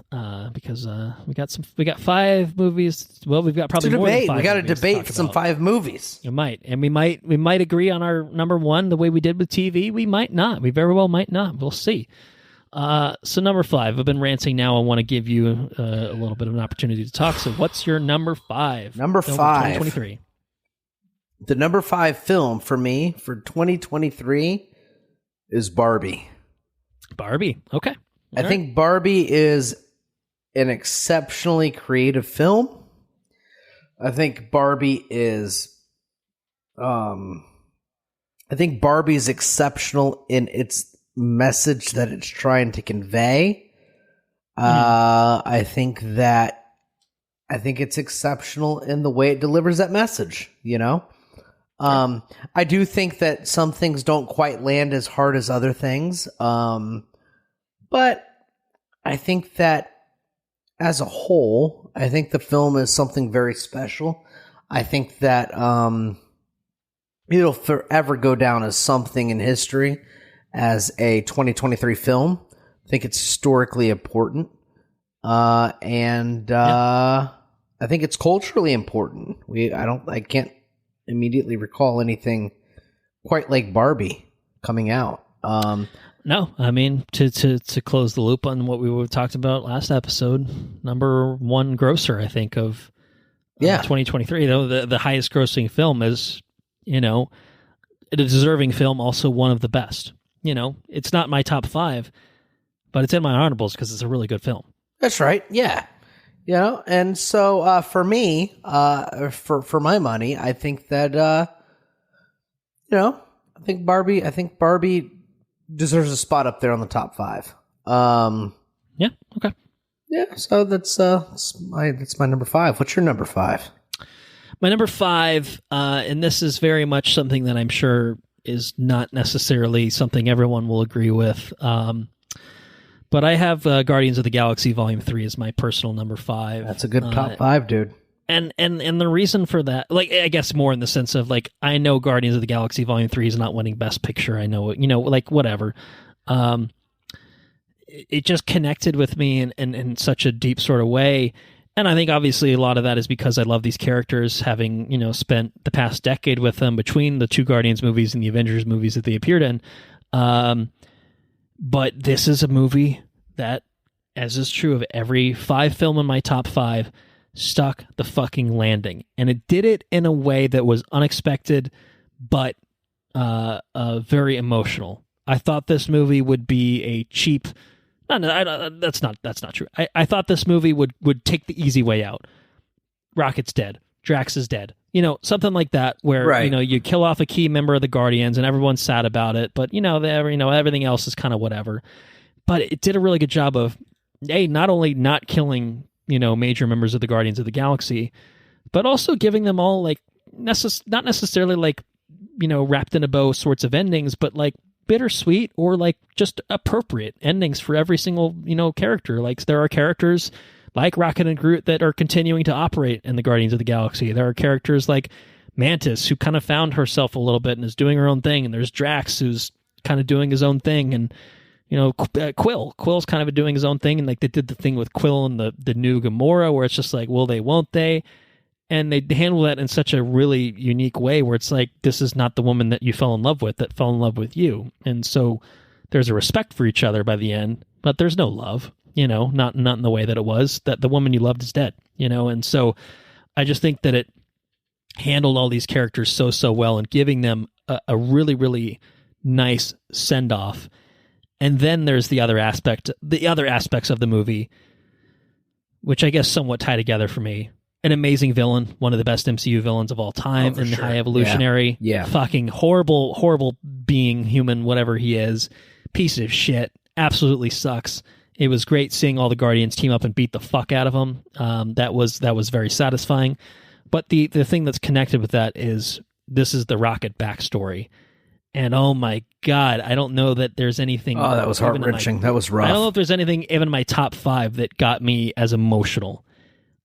because we got 5 movies. Well, we've got probably more than 5. We got to debate some 5 movies. You might, and we might agree on our number 1 the way we did with TV. We might not. We very well might not. We'll see. So number 5. I've been ranting now. I want to give you a little bit of an opportunity to talk. So what's your number 5? Number 5. 2023. The number 5 film for me for 2023 is Barbie. Barbie. Okay. I think Barbie is an exceptionally creative film. I think Barbie is exceptional in its message that it's trying to convey. I think it's exceptional in the way it delivers that message, you know? I do think that some things don't quite land as hard as other things. But I think that as a whole, I think the film is something very special. I think that it'll forever go down as something in history as a 2023 film. I think it's historically important. I think it's culturally important. I can't immediately recall anything quite like Barbie coming out. No, I mean, to close the loop on what we talked about last episode, number 1 grosser, I think, of 2023. Though the highest grossing film is, a deserving film, also one of the best. It's not my top 5, but it's in my honorables because it's a really good film. That's right. Yeah. And so for me, for my money, I think that, I think Barbie deserves a spot up there on the top 5. Yeah. Okay. Yeah. So that's my number 5. What's your number 5? My number 5, and this is very much something that I'm sure is not necessarily something everyone will agree with. But I have Guardians of the Galaxy Volume 3 as my personal number 5. That's a good top 5, dude. And the reason for that, like, I guess more in the sense of, like, I know Guardians of the Galaxy Volume 3 is not winning Best Picture. I know, like, whatever. It just connected with me in such a deep sort of way. And I think, obviously, a lot of that is because I love these characters, having, spent the past decade with them between the 2 Guardians movies and the Avengers movies that they appeared in. But this is a movie that, as is true of every 5 film in my top 5, stuck the fucking landing. And it did it in a way that was unexpected, but very emotional. I thought this movie would be a cheap... that's not true. I thought this movie would take the easy way out. Rocket's dead. Drax is dead. Something like that, where right. You kill off a key member of the Guardians, and everyone's sad about it. But everything else is kind of whatever. But it did a really good job of not only not killing major members of the Guardians of the Galaxy, but also giving them all like not necessarily like wrapped in a bow sorts of endings, but like bittersweet or like just appropriate endings for every single character. Like there are characters like Rocket and Groot that are continuing to operate in the Guardians of the Galaxy. There are characters like Mantis who kind of found herself a little bit and is doing her own thing, and there's Drax who's kind of doing his own thing, and Quill's kind of doing his own thing, and like they did the thing with Quill and the new Gamora where it's just like, will they, won't they? And they handle that in such a really unique way where it's like, this is not the woman that you fell in love with that fell in love with you. And so there's a respect for each other by the end, but there's no love, not in the way that it was, that the woman you loved is dead, and so I just think that it handled all these characters so well and giving them a really, really nice send-off. And then there's the other aspects of the movie, which I guess somewhat tie together for me. An amazing villain, one of the best MCU villains of all time, in the High Evolutionary. Yeah. Fucking horrible being, human, whatever he is. Piece of shit. absolutely sucks. It was great seeing all the Guardians team up and beat the fuck out of them. That was very satisfying. But the thing that's connected with that is this is the Rocket backstory. And oh my God, I don't know that there's anything. Oh, that was heart-wrenching. That was rough. I don't know if there's anything even in my top 5 that got me as emotional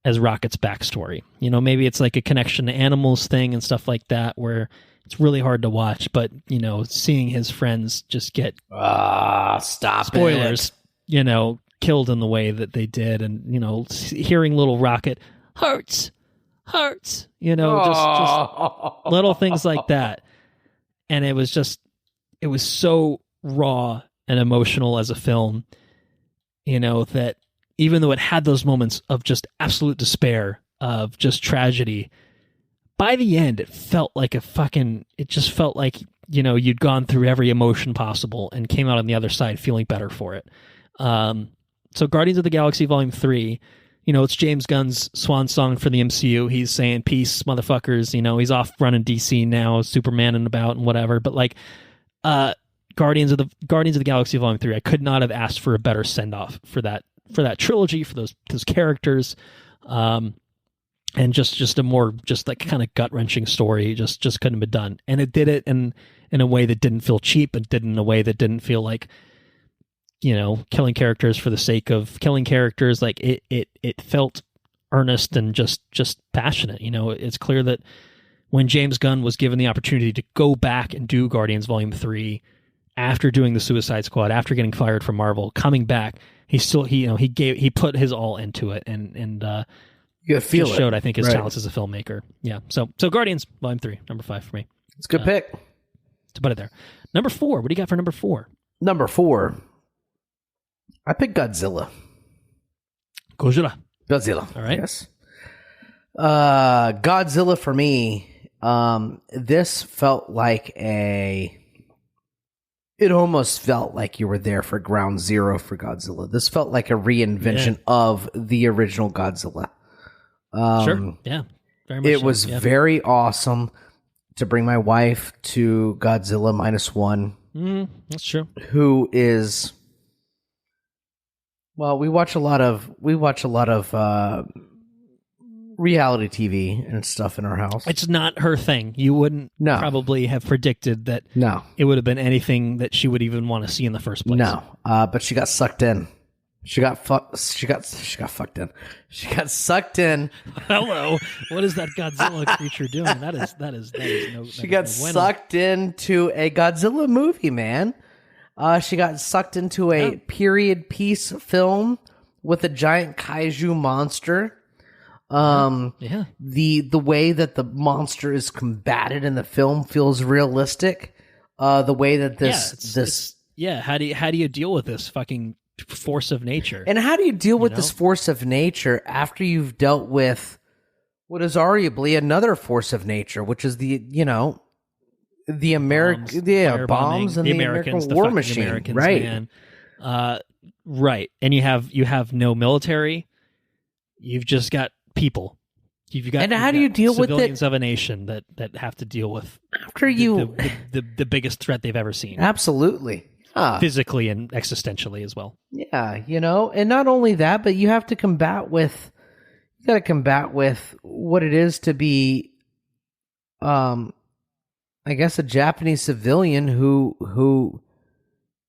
as Rocket's backstory. You know, maybe it's like a connection to animals thing and stuff like that, where it's really hard to watch. But, you know, seeing his friends just get spoilers, you know, killed in the way that they did, and, you know, hearing little Rocket hurts, you know, just little things like that. And it was so raw and emotional as a film, you know, that even though it had those moments of just absolute despair, of just tragedy, by the end, it just felt like, you know, you'd gone through every emotion possible and came out on the other side feeling better for it. So Guardians of the Galaxy Volume 3, you know, it's James Gunn's swan song for the MCU. He's saying, peace, motherfuckers. You know, he's off running DC now, Superman and about and whatever. But like, Guardians of the Galaxy Volume 3, I could not have asked for a better send-off for that trilogy, for those characters. And just a more, just like kind of gut-wrenching story just couldn't have been done. And it did it in a way that didn't feel cheap, and did it in a way that didn't feel like, you know, killing characters for the sake of killing characters. Like it felt earnest and just passionate. You know, it's clear that when James Gunn was given the opportunity to go back and do Guardians Volume 3 after doing the Suicide Squad, after getting fired from Marvel, coming back, he put his all into it, and you feel it. Showed, I think, his talents as a filmmaker. Yeah. So Guardians Volume 3, number 5 for me. It's a good pick. To put it there. Number 4. What do you got for number 4? Number 4. I picked Godzilla. Godzilla. All right. Yes. Godzilla for me. This felt like it almost felt like you were there for ground zero for Godzilla. This felt like a reinvention of the original Godzilla. Sure. Yeah. Very much it was very awesome to bring my wife to Godzilla -1. That's true. Who is, well, we watch a lot of reality TV and stuff in our house. It's not her thing. You wouldn't probably have predicted that. No, it would have been anything that she would even want to see in the first place. No, but she got sucked in. She got fucked in. She got sucked in. Hello, what is that Godzilla creature doing? That is no. She got sucked into a Godzilla movie, man. She got sucked into a period piece film with a giant kaiju monster. The way that the monster is combated in the film feels realistic. The way that how do you deal with this fucking force of nature? And how do you deal with this force of nature after you've dealt with what is arguably another force of nature, which is the American bombs and the American war machine, Americans, right? Man. Right. And you have no military. You've just got people. And how do you deal with it? Civilians of a nation that have to deal with after you the biggest threat they've ever seen. Absolutely. Physically and existentially as well. Yeah, and not only that, but you have to combat with what it is to be I guess a Japanese civilian who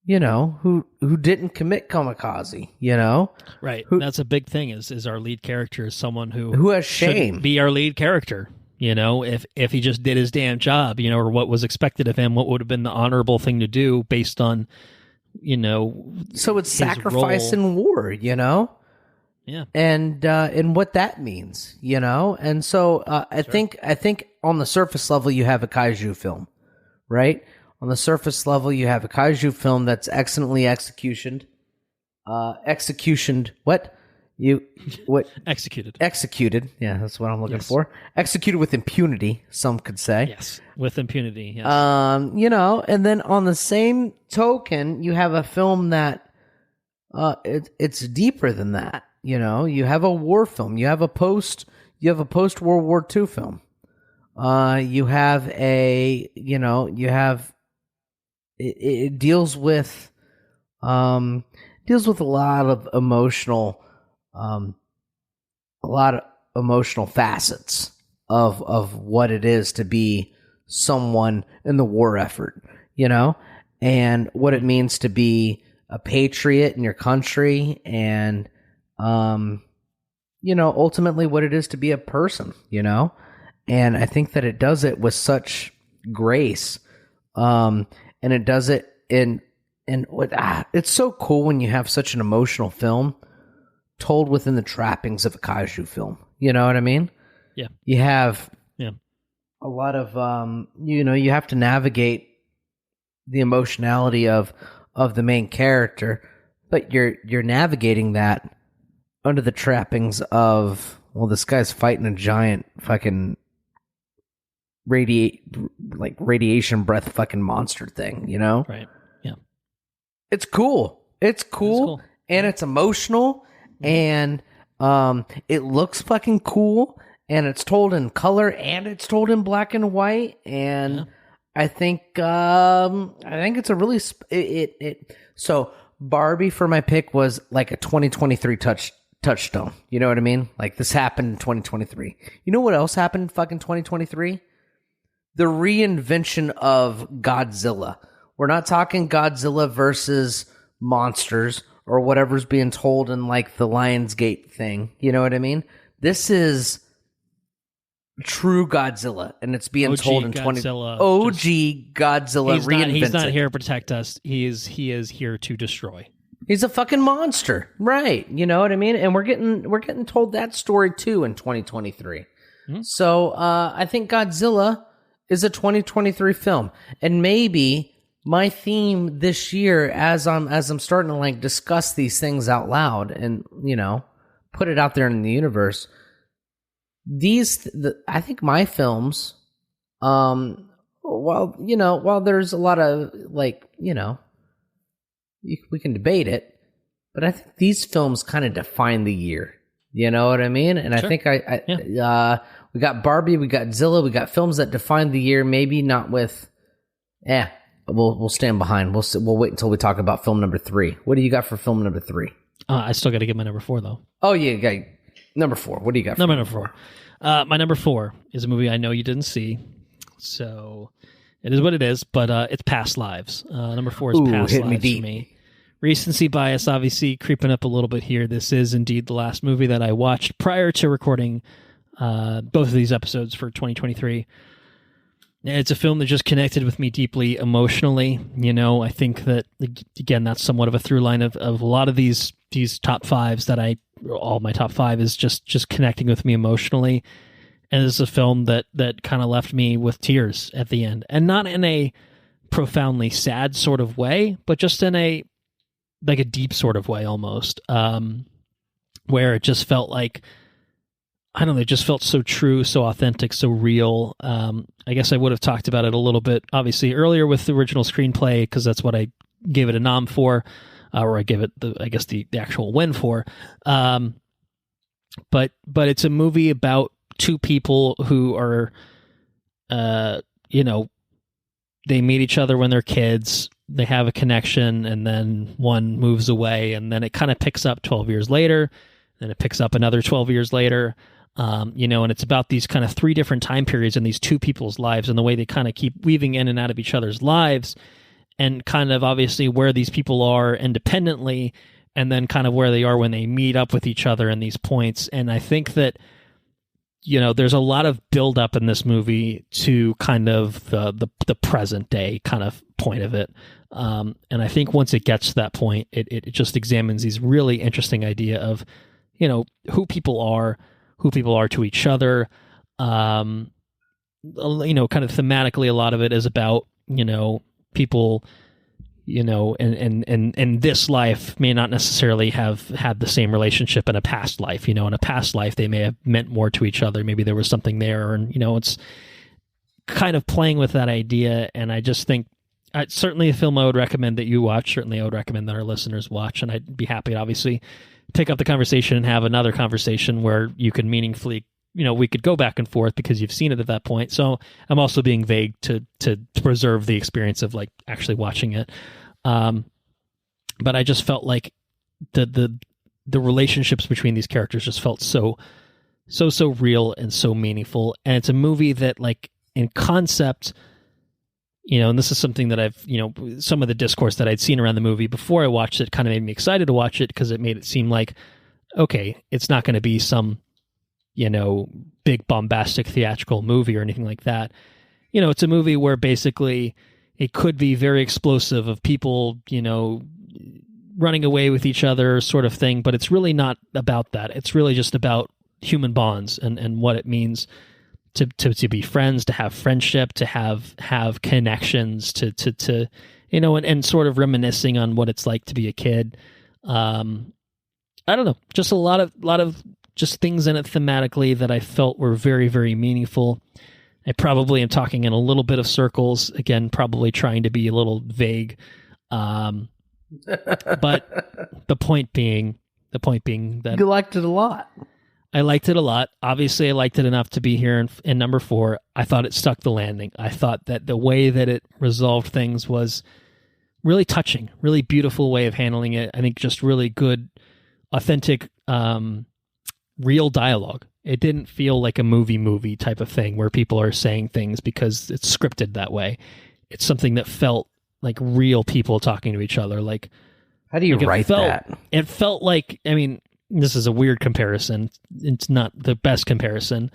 didn't commit kamikaze, Right. That's a big thing is our lead character is someone who has shame. Be our lead character. If he just did his damn job, or what was expected of him, what would have been the honorable thing to do based on, So it's sacrifice in war, Yeah. And what that means, And so I think on the surface level you have a kaiju film, right? On the surface level you have a kaiju film that's excellently executed. Executed. Yeah, that's what I'm looking for. Executed with impunity, some could say. Yes, with impunity. Yes. And then on the same token, you have a film that it's deeper than that. You have a war film. You have a post World War II film. It deals with deals with a lot of emotional facets of what it is to be someone in the war effort, and what it means to be a patriot in your country, and ultimately what it is to be a person, and I think that it does it with such grace, and it does it it's so cool when you have such an emotional film told within the trappings of a kaiju film. You know what I mean? Yeah. You have a lot of you have to navigate the emotionality of the main character, but you're navigating that under the trappings of, well, this guy's fighting a giant fucking radiation breath fucking monster thing, Right. Yeah. It's cool. It's cool. And it's emotional, and it looks fucking cool, and it's told in color, and it's told in black and white, and I think it's a really so Barbie for my pick was like a 2023 touchstone. You know what I mean? Like, this happened in 2023. You know what else happened in fucking 2023? The reinvention of Godzilla. We're not talking Godzilla versus monsters or whatever's being told in like the Lionsgate thing. You know what I mean? This is true Godzilla, and it's being told in Godzilla, Godzilla reinvented. He's not here to protect us. He is here to destroy. He's a fucking monster, right? You know what I mean? And we're getting told that story too in 2023. Mm-hmm. So I think Godzilla is a 2023 film, and maybe my theme this year, as I'm starting to like discuss these things out loud and put it out there in the universe. I think my films, while there's a lot of we can debate it, but I think these films kind of define the year. You know what I mean? And sure. I think we got Barbie, we got Zilla, we got films that define the year. Maybe not with, we'll stand behind. We'll wait until we talk about film number 3. What do you got for film number 3? I still got to get my number 4 though. Oh yeah, okay. Number 4. What do you got? Number 4. My number 4 is a movie I know you didn't see, so it is what it is. But it's Past Lives. Number 4 is Past Lives for me. Recency bias, obviously, creeping up a little bit here. This is indeed the last movie that I watched prior to recording both of these episodes for 2023. It's a film that just connected with me deeply emotionally. I think that, again, that's somewhat of a through line of a lot of these top 5s that all my top 5 is just connecting with me emotionally. And this is a film that kind of left me with tears at the end. And not in a profoundly sad sort of way, but just in a deep sort of way almost, where it just felt like, I don't know, it just felt so true, so authentic, so real. I guess I would have talked about it a little bit, obviously, earlier with the original screenplay, because that's what I gave it a nom for, or I gave it the actual win for. But it's a movie about two people who are, they meet each other when they're kids, they have a connection, and then one moves away, and then it kind of picks up 12 years later, then it picks up another 12 years later. And it's about these kind of 3 different time periods in these two people's lives and the way they kind of keep weaving in and out of each other's lives, and kind of obviously where these people are independently, and then kind of where they are when they meet up with each other in these points. And I think that, there's a lot of build up in this movie to kind of the present day kind of point of it. And I think once it gets to that point, it just examines these really interesting idea of, who people are to each other. Kind of thematically, a lot of it is about, people, in this life may not necessarily have had the same relationship in a past life. In a past life, they may have meant more to each other. Maybe there was something there, and, it's kind of playing with that idea. And I just think, certainly a film I would recommend that you watch. Certainly I would recommend that our listeners watch, and I'd be happy to obviously pick up the conversation and have another conversation where you can meaningfully, we could go back and forth because you've seen it at that point. So I'm also being vague to preserve the experience of like actually watching it. but I just felt like the relationships between these characters just felt so real and so meaningful. And it's a movie that, like, in concept, and this is something that I've, some of the discourse that I'd seen around the movie before I watched it kind of made me excited to watch it, because it made it seem like, okay, it's not going to be some, big bombastic theatrical movie or anything like that. It's a movie where basically it could be very explosive, of people, running away with each other sort of thing, but it's really not about that. It's really just about human bonds and what it means to be friends, to have friendship, to have connections, to and sort of reminiscing on what it's like to be a kid. I don't know, just a lot of just things in it thematically that I felt were very, very meaningful. I probably am talking in a little bit of circles, again, probably trying to be a little vague. But the point being that you liked it a lot. I liked it a lot. Obviously, I liked it enough to be here in number 4. I thought it stuck the landing. I thought that the way that it resolved things was really touching, really beautiful way of handling it. I think just really good, authentic, real dialogue. It didn't feel like a movie type of thing where people are saying things because it's scripted that way. It's something that felt like real people talking to each other. Like, how do you write that? It felt like, this is a weird comparison. It's not the best comparison,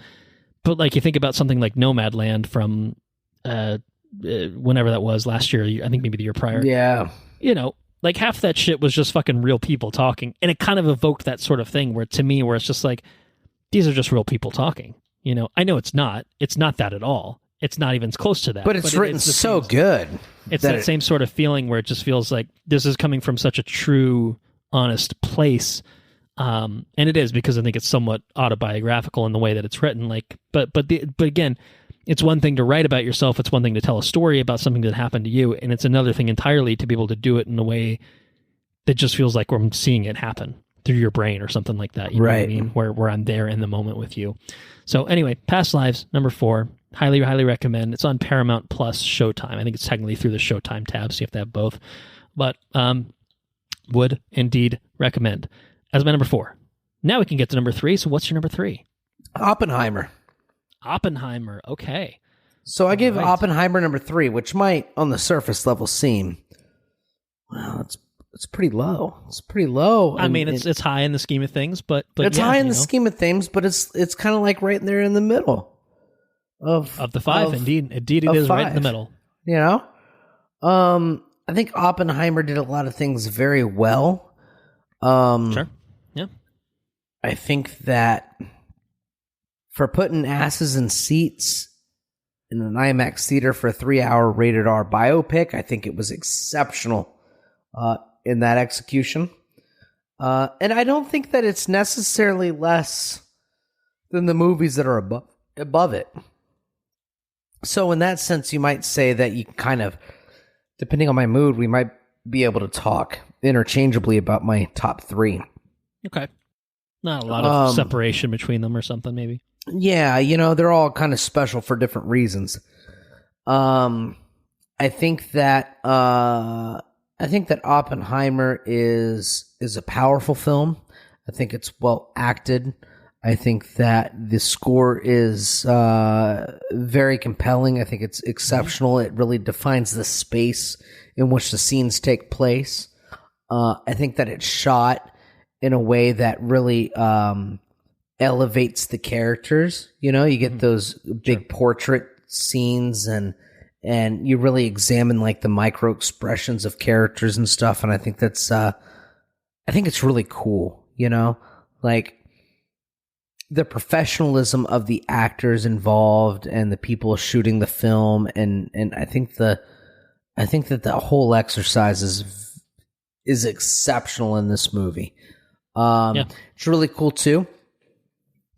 but like you think about something like Nomadland from whenever that was, last year, I think maybe the year prior. Yeah. Like half that shit was just fucking real people talking, and it kind of evoked that sort of thing where it's just like, these are just real people talking. I know it's not that at all. It's not even close to that. But it's written so good. It's that same sort of feeling where it just feels like this is coming from such a true, honest place. And it is, because I think it's somewhat autobiographical in the way that it's written. Like, but again, it's one thing to write about yourself. It's one thing to tell a story about something that happened to you. And it's another thing entirely to be able to do it in a way that just feels like we're seeing it happen through your brain or something like that. You know what I mean? Where I'm there in the moment with you. So anyway, Past Lives, number 4. Highly, highly recommend. It's on Paramount Plus Showtime. I think it's technically through the Showtime tab, so you have to have both. But would indeed recommend. As my number 4. Now we can get to number 3. So what's your number 3? Oppenheimer. Okay. So I gave Oppenheimer number 3, which might, on the surface level, seem, well, it's pretty low. It's pretty low. It's high in the scheme of things, but it's high in the scheme of things, but it's kind of like right there in the middle of the 5. Indeed, it is 5. Right in the middle. I think Oppenheimer did a lot of things very well. Sure. Yeah. I think that for putting asses in seats in an IMAX theater for a 3-hour rated R biopic, I think it was exceptional in that execution. And I don't think that it's necessarily less than the movies that are above it. So in that sense, you might say that you kind of, depending on my mood, we might be able to talk interchangeably about my top 3. Okay. Not a lot of separation between them or something, maybe. Yeah, they're all kind of special for different reasons. I think that Oppenheimer is a powerful film. I think it's well acted. I think that the score is very compelling. I think it's exceptional. It really defines the space in which the scenes take place. I think that it's shot in a way that really elevates the characters. You get those big portrait scenes, and you really examine like the micro expressions of characters and stuff. And I think that's I think it's really cool. Like the professionalism of the actors involved and the people shooting the film, and I think that the whole exercise is exceptional in this movie. It's really cool too.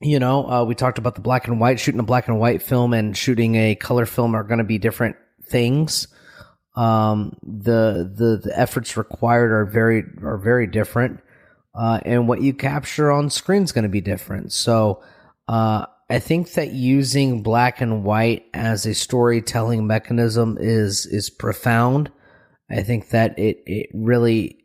We talked about the black and white. Shooting a black and white film and shooting a color film are going to be different things. The efforts required are very different. And what you capture on screen is going to be different. So I think that using black and white as a storytelling mechanism is profound. I think that it really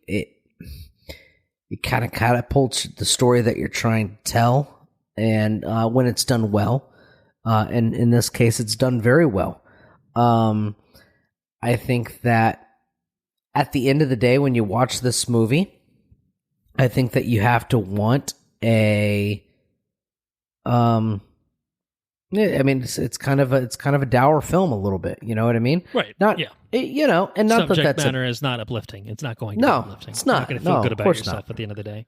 it kind of catapults the story that you're trying to tell, and when it's done well, and in this case, it's done very well. I think that at the end of the day, when you watch this movie, I think that you have to want a, it's kind of a dour film a little bit. You know what I mean? Right. Not, yeah. And not Subject that that's matter is not uplifting. It's not going to be No, uplifting. it's not. You're not going to feel good of about course yourself not. at the end of the day.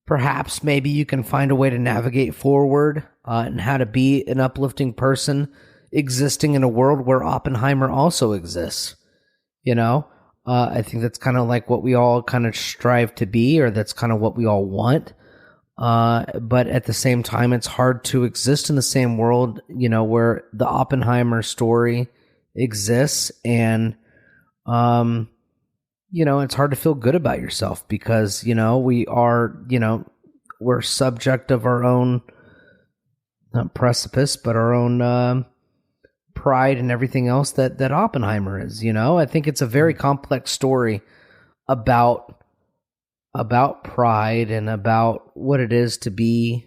Perhaps maybe you can find a way to navigate forward and how to be an uplifting person existing in a world where Oppenheimer also exists. I think that's kind of like what we all kind of strive to be, or that's kind of what we all want. But at the same time, it's hard to exist in the same world, where the Oppenheimer story exists, and it's hard to feel good about yourself because, we are, we're subject of our own, not precipice, but our own pride and everything else that Oppenheimer is. I think it's a very complex story about pride and about what it is to be,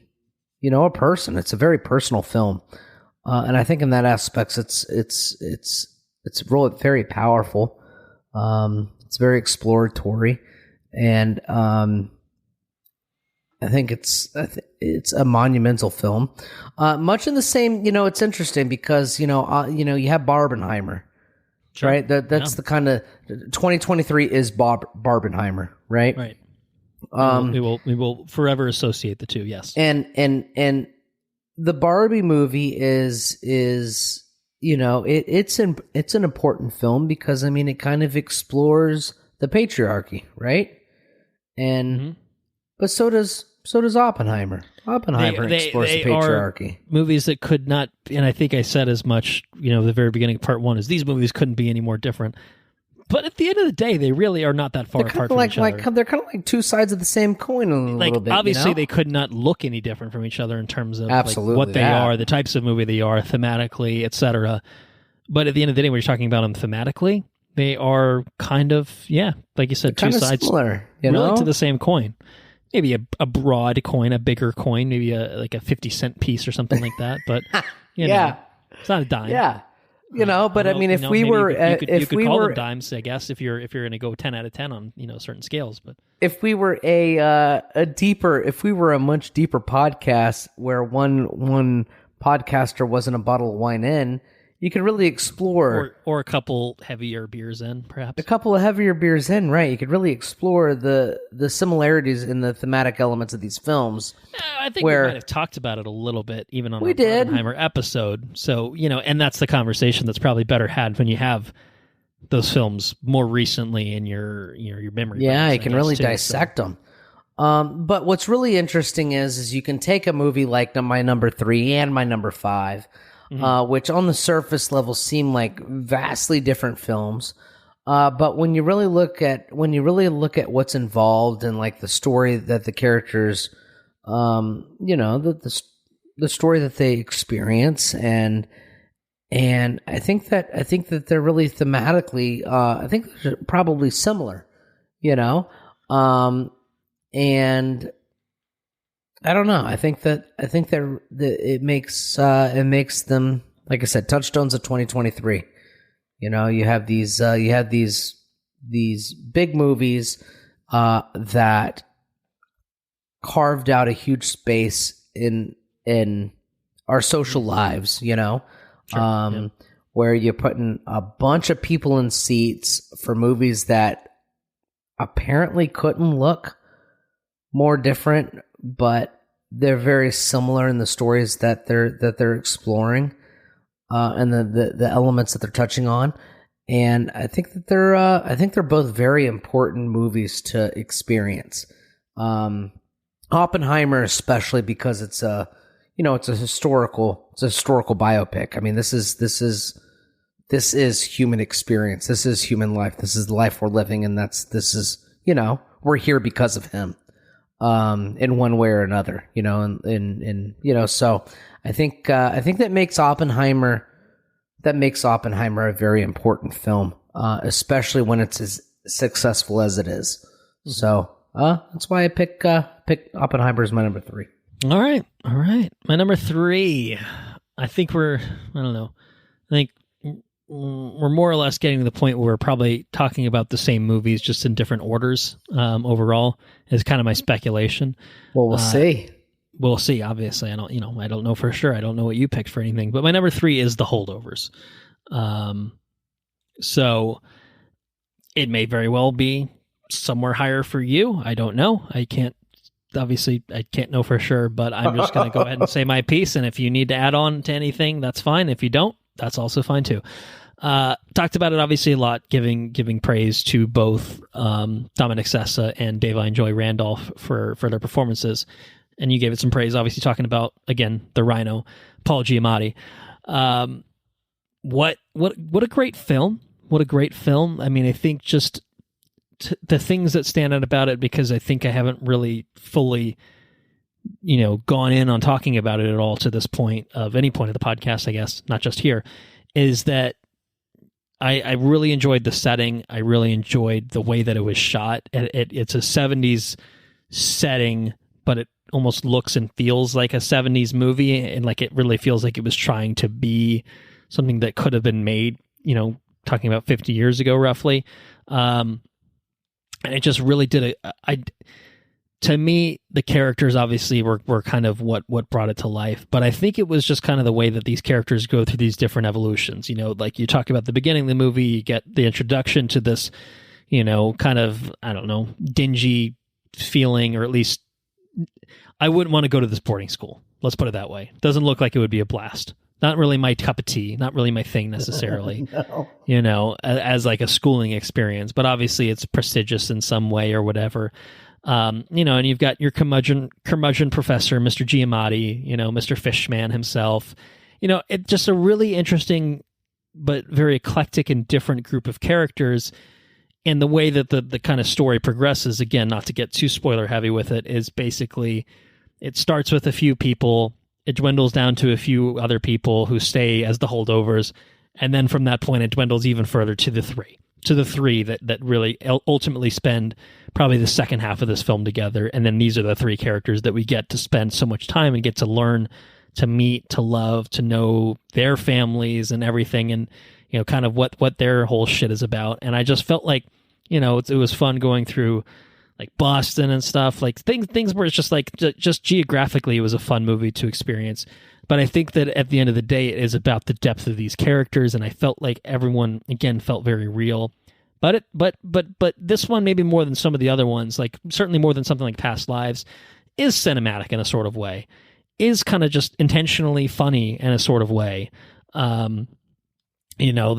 a person. It's a very personal film. And I think in that aspect, it's really very powerful. It's very exploratory, and I think it's a monumental film. Much in the same, it's interesting because you have Barbenheimer, Sure. right? That's the kind of 2023 is Barbenheimer, right? Right. We will forever associate the two. Yes. And the Barbie movie is it's an important film because it kind of explores the patriarchy, right? And but so does Oppenheimer. Oppenheimer explores the patriarchy. Are movies that could not, and I think I said as much, the very beginning of part one, is these movies couldn't be any more different. But at the end of the day, they really are not that far apart from each other. They're kind of like two sides of the same coin a little bit. Obviously, they could not look any different from each other in terms of what they that. are, the types of movie they are, thematically, etc. But at the end of the day, when you're talking about them thematically, they are kind of, like you said, two sides similar, really to the same coin. Maybe a broad coin, a bigger coin, maybe a 50-cent piece or something like that. But it's not a dime. Yeah. But if we were, you could call them dimes, I guess, if you're going to go 10 out of 10 on certain scales. But if we were a much deeper podcast where one podcaster wasn't a bottle of wine in, you could really explore, or a couple heavier beers in, perhaps. A couple of heavier beers in, right? You could really explore the similarities in the thematic elements of these films. I think we might have talked about it a little bit, even on our Oppenheimer episode. So, and that's the conversation that's probably better had when you have those films more recently in your memory. Yeah, you can really dissect them. But what's really interesting is you can take a movie like my number 3 and my number 5, which on the surface level seem like vastly different films. But when you really look at what's involved and like the story that the characters, the story that they experience, and I think that they're really thematically, I think they're probably similar, and I don't know. I think that it makes them, like I said, touchstones of 2023. You have these big movies that carved out a huge space in our social lives. Sure, where you're putting a bunch of people in seats for movies that apparently couldn't look more different, but they're very similar in the stories that they're exploring, and the elements that they're touching on. And I think that they're both very important movies to experience. Oppenheimer, especially because it's a historical biopic. I mean, this is human experience. This is human life. This is the life we're living, and we're here because of him. In one way or another, so I think that makes Oppenheimer a very important film, especially when it's as successful as it is. So that's why I pick Oppenheimer as my number 3. All right. My number 3, I think I don't know. I think we're more or less getting to the point where we're probably talking about the same movies, just in different orders overall, is kind of my speculation. Well, we'll see. We'll see, obviously. I don't know for sure. I don't know what you picked for anything. But my number 3 is The Holdovers. So it may very well be somewhere higher for you. I don't know. I can't know for sure, but I'm just going to go ahead and say my piece. And if you need to add on to anything, that's fine. If you don't, that's also fine too. Talked about it obviously a lot, giving praise to both Dominic Sessa and Davine Joy Randolph for their performances. And you gave it some praise, obviously talking about, again, the Rhino, Paul Giamatti. What a great film. What a great film. I mean, I think just the things that stand out about it, because I think I haven't really fully, gone in on talking about it at all to this point, of any point of the podcast, I guess, not just here, is that I really enjoyed the setting. I really enjoyed the way that it was shot. It's a 70s setting, but it almost looks and feels like a 70s movie, and like it really feels like it was trying to be something that could have been made, talking about 50 years ago, roughly. And it just really did to me, the characters obviously were kind of what brought it to life. But I think it was just kind of the way that these characters go through these different evolutions. Like you talk about the beginning of the movie, you get the introduction to this, kind of, I don't know, dingy feeling, or at least I wouldn't want to go to this boarding school. Let's put it that way. Doesn't look like it would be a blast. Not really my cup of tea, not really my thing necessarily, No. As like a schooling experience, but obviously it's prestigious in some way or whatever. And you've got your curmudgeon professor, Mr. Giamatti, Mr. Fishman himself. It's just a really interesting but very eclectic and different group of characters. And the way that the kind of story progresses, again, not to get too spoiler heavy with it, is basically it starts with a few people. It dwindles down to a few other people who stay as the holdovers. And then from that point, it dwindles even further to the three that really ultimately spend probably the second half of this film together. And then these are the 3 characters that we get to spend so much time and get to learn, to meet, to love, to know their families and everything. And, kind of what their whole shit is about. And I just felt like, it was fun going through like Boston and stuff, like things where it's just like, just geographically, it was a fun movie to experience. But I think that at the end of the day, it is about the depth of these characters. And I felt like everyone, again, felt very real. But this one, maybe more than some of the other ones, like certainly more than something like Past Lives, is cinematic in a sort of way, is kind of just intentionally funny in a sort of way. The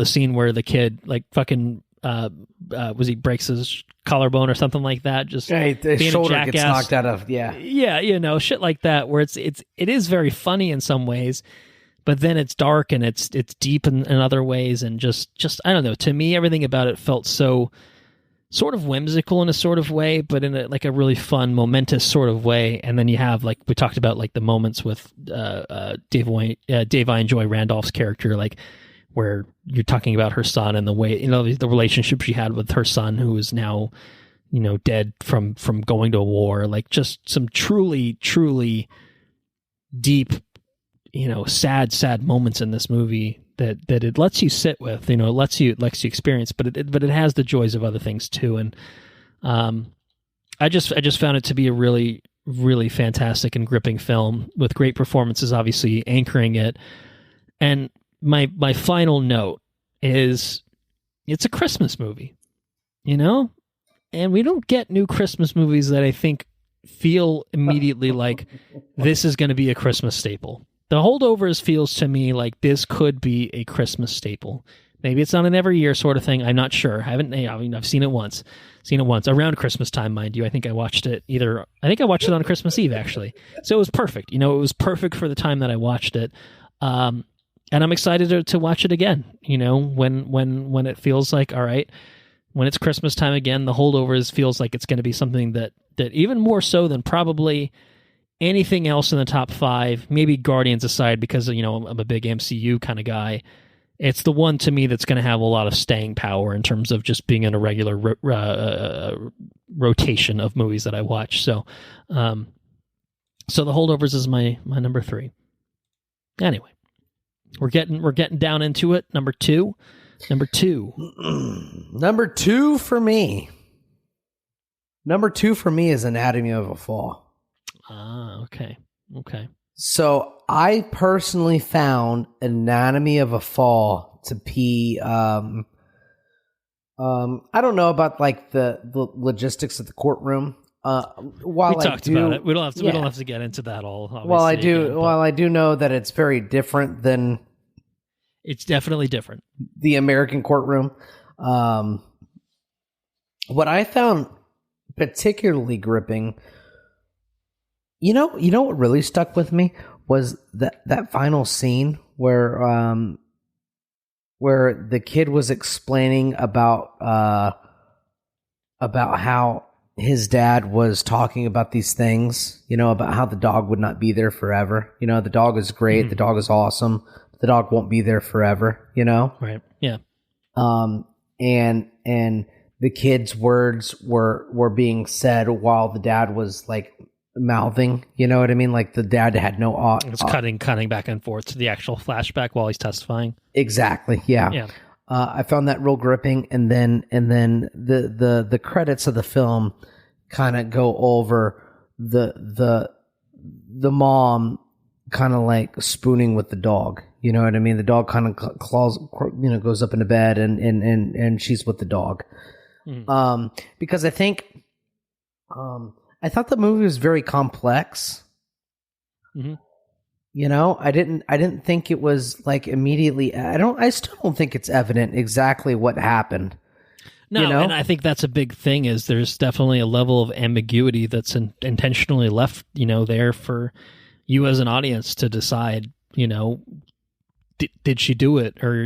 scene where the kid like fucking he breaks his collarbone or something like that, just his shoulder gets knocked out of, shit like that, where it is very funny in some ways, but then it's dark and it's deep in other ways, and just I don't know, to me everything about it felt so sort of whimsical in a sort of way, but in a really fun, momentous sort of way. And then you have, like we talked about, like the moments with Davine Joy Randolph's character, like where you're talking about her son and the way, the relationship she had with her son, who is now, dead from going to a war, like just some truly, truly deep, sad moments in this movie that it lets you sit with, it lets you experience, but it has the joys of other things too. And, I just found it to be a really, really fantastic and gripping film with great performances, obviously anchoring it. And my final note is it's a Christmas movie, and we don't get new Christmas movies that I think feel immediately like this is going to be a Christmas staple. The Holdovers feels to me like this could be a Christmas staple. Maybe it's not an every year sort of thing. I'm not sure. I've seen it once around Christmas time, mind you. I think I watched it on Christmas Eve, actually. So it was perfect. It was perfect for the time that I watched it. And I'm excited to watch it again, when it feels like, all right, when it's Christmas time again, The Holdovers feels like it's going to be something that even more so than probably anything else in the top 5, maybe Guardians aside, because, I'm a big MCU kind of guy. It's the one to me that's going to have a lot of staying power in terms of just being in a regular rotation of movies that I watch. So, so The Holdovers is my number 3. Anyway, we're getting down into it. Number two for me. Number 2 for me is Anatomy of a Fall. Okay. So I personally found Anatomy of a Fall to be, I don't know about like the logistics of the courtroom. While we talked about it. We don't have to get into that all. While I do know that it's very different than. It's definitely different. The American courtroom. What I found particularly gripping, you know what really stuck with me was that final scene where the kid was explaining about how his dad was talking about these things, about how the dog would not be there forever. The dog is great. Mm-hmm. The dog is awesome. The dog won't be there forever, Right. Yeah. And the kid's words were being said while the dad was like mouthing, you know what I mean? Like the dad had no it's cutting back and forth to the actual flashback while he's testifying. Exactly. Yeah. Yeah. I found that real gripping, and then the credits of the film kind of go over the mom kind of like spooning with the dog. You know what I mean? The dog kind of claws, goes up into bed, and she's with the dog. Mm. Because I thought the movie was very complex. Mm-hmm. I didn't think it was like immediately. I still don't think it's evident exactly what happened. No, and I think that's a big thing. Is there's definitely a level of ambiguity that's intentionally left, there for you as an audience to decide. Did she do it, or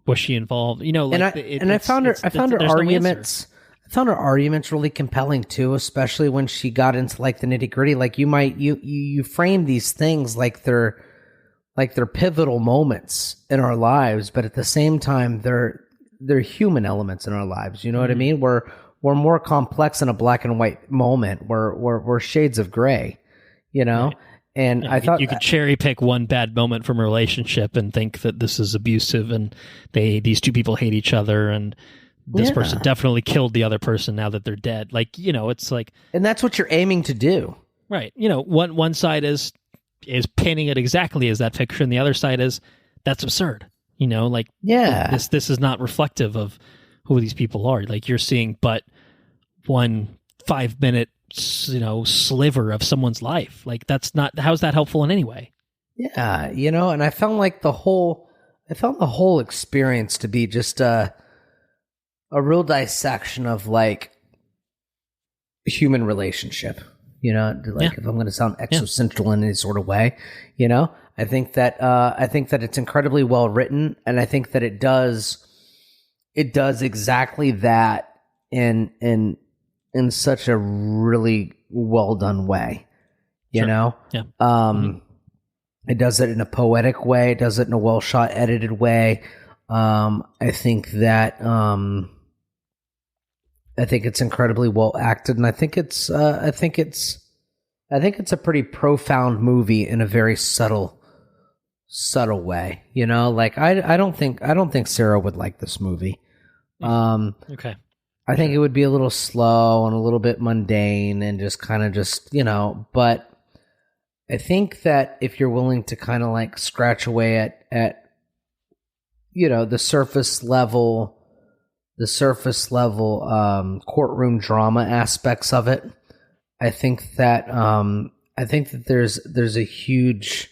was she involved? I found her arguments. I found her arguments really compelling too, especially when she got into like the nitty gritty. Like you frame these things like they're pivotal moments in our lives, but at the same time they're human elements in our lives. You know what I mean? We're more complex than a black and white moment. We're shades of gray. Right. And I thought you could cherry pick one bad moment from a relationship and think that this is abusive, and these two people hate each other, and this person definitely killed the other person now that they're dead. Like, it's like, and that's what you're aiming to do, right? One side is painting it exactly as that picture, and the other side is that's absurd. This is not reflective of who these people are. Like, you're seeing but 1 5-minute sliver of someone's life. Like, that's not, how's that helpful in any way? Yeah, and I felt like the whole experience to be just a real dissection of like human relationship. If I'm going to sound existential in any sort of way, I think that it's incredibly well written, and I think that it does exactly that in such a really well done way, you know? Yeah. It does it in a poetic way. It does it in a well shot, edited way. I think it's incredibly well acted, and I think it's a pretty profound movie in a very subtle way. Like I don't think Sarah would like this movie. Okay. I think it would be a little slow and a little bit mundane and just kind of but I think that if you're willing to kind of like scratch away at the surface level courtroom drama aspects of it, I think that there's a huge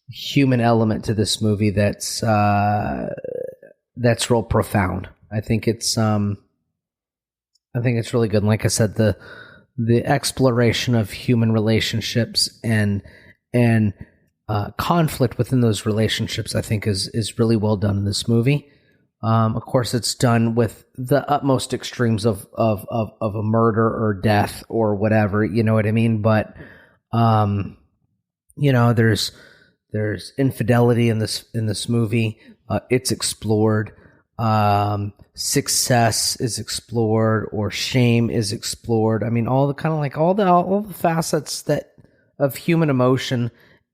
human element to this movie that's real profound. I think it's really good. And like I said, the exploration of human relationships and conflict within those relationships, I think is really well done in this movie. Of course, it's done with the utmost extremes of a murder or death or whatever. You know what I mean? But there's infidelity in this movie. It's explored. success is explored, or shame is explored. I mean, all the kind of like all the facets that of human emotion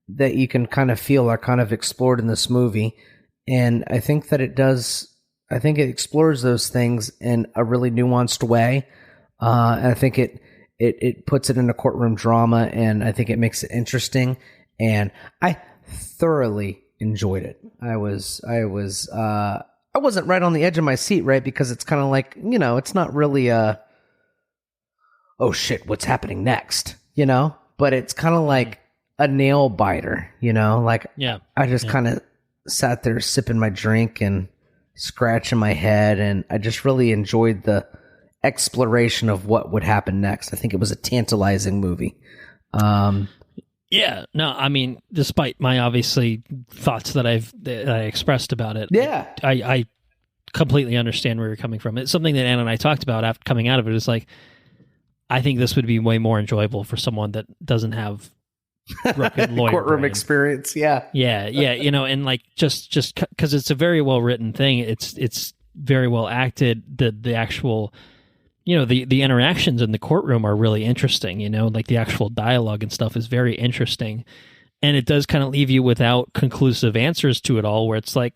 that you can kind of feel are kind of explored in this movie. And I think that it does. I think it explores those things in a really nuanced way. And I think it puts it in a courtroom drama, and I think it makes it interesting. And I thoroughly enjoyed it. I wasn't right on the edge of my seat, right? Because it's kind of like, it's not really oh shit, what's happening next, But it's kind of like a nail biter, Like, yeah, I just kind of sat there sipping my drink and scratching my head, and I just really enjoyed the exploration of what would happen next. I think it was a tantalizing movie. Yeah, no, I mean, despite my obviously thoughts that I expressed about it, yeah, I completely understand where you're coming from. It's something that Anna and I talked about after coming out of it. Is like, I think this would be way more enjoyable for someone that doesn't have broken lawyer courtroom brain. experience. Yeah, and like just because it's a very well written thing. It's very well acted. The actual, the interactions in the courtroom are really interesting. Like the actual dialogue and stuff is very interesting, and it does kind of leave you without conclusive answers to it all. Where it's like,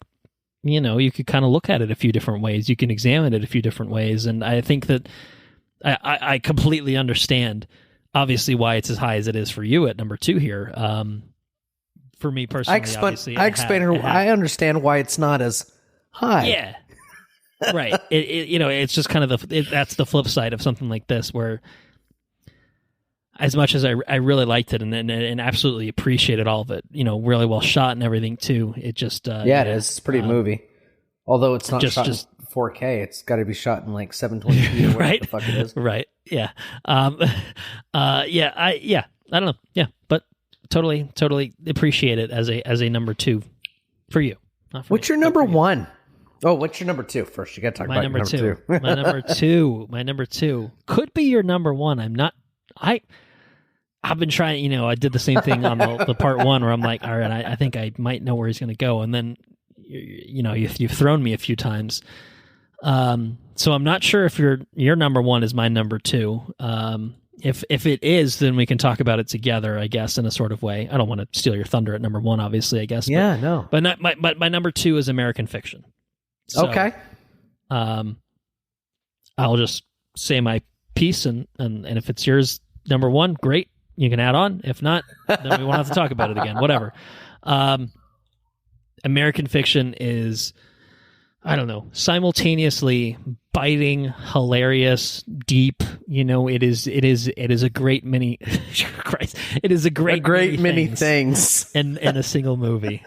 you could kind of look at it a few different ways. You can examine it a few different ways, and I think that I completely understand. Obviously, why it's as high as it is for you at number 2 here. For me personally, I understand why it's not as high. Yeah, right. It's just kind of that's the flip side of something like this, where as much as I really liked it and absolutely appreciated all of it, really well shot and everything too. It just it is. It's a pretty movie. Although it's not shot in 4K, it's got to be shot in like 720p or whatever the fuck it is. Right. Yeah. I don't know. Yeah, but totally appreciate it as a number 2 for you. What's your number 1? Oh, what's your number 2 first? You got to talk about number 2. My number 2 could be your number 1. I've been trying, I did the same thing on the part 1 where I'm like, all right, I think I might know where he's going to go. And then, you've thrown me a few times. So I'm not sure if your number 1 is my number 2. If it is, then we can talk about it together, I guess, in a sort of way. I don't want to steal your thunder at number 1, obviously, I guess. Yeah, no. But my number 2 is American Fiction. So, okay. I'll just say my piece, and if it's yours, number 1, great. You can add on. If not, then we won't have to talk about it again. Whatever. American Fiction is, I don't know, simultaneously biting, hilarious, deep. It is a great many. Christ, it is a great many things in a single movie.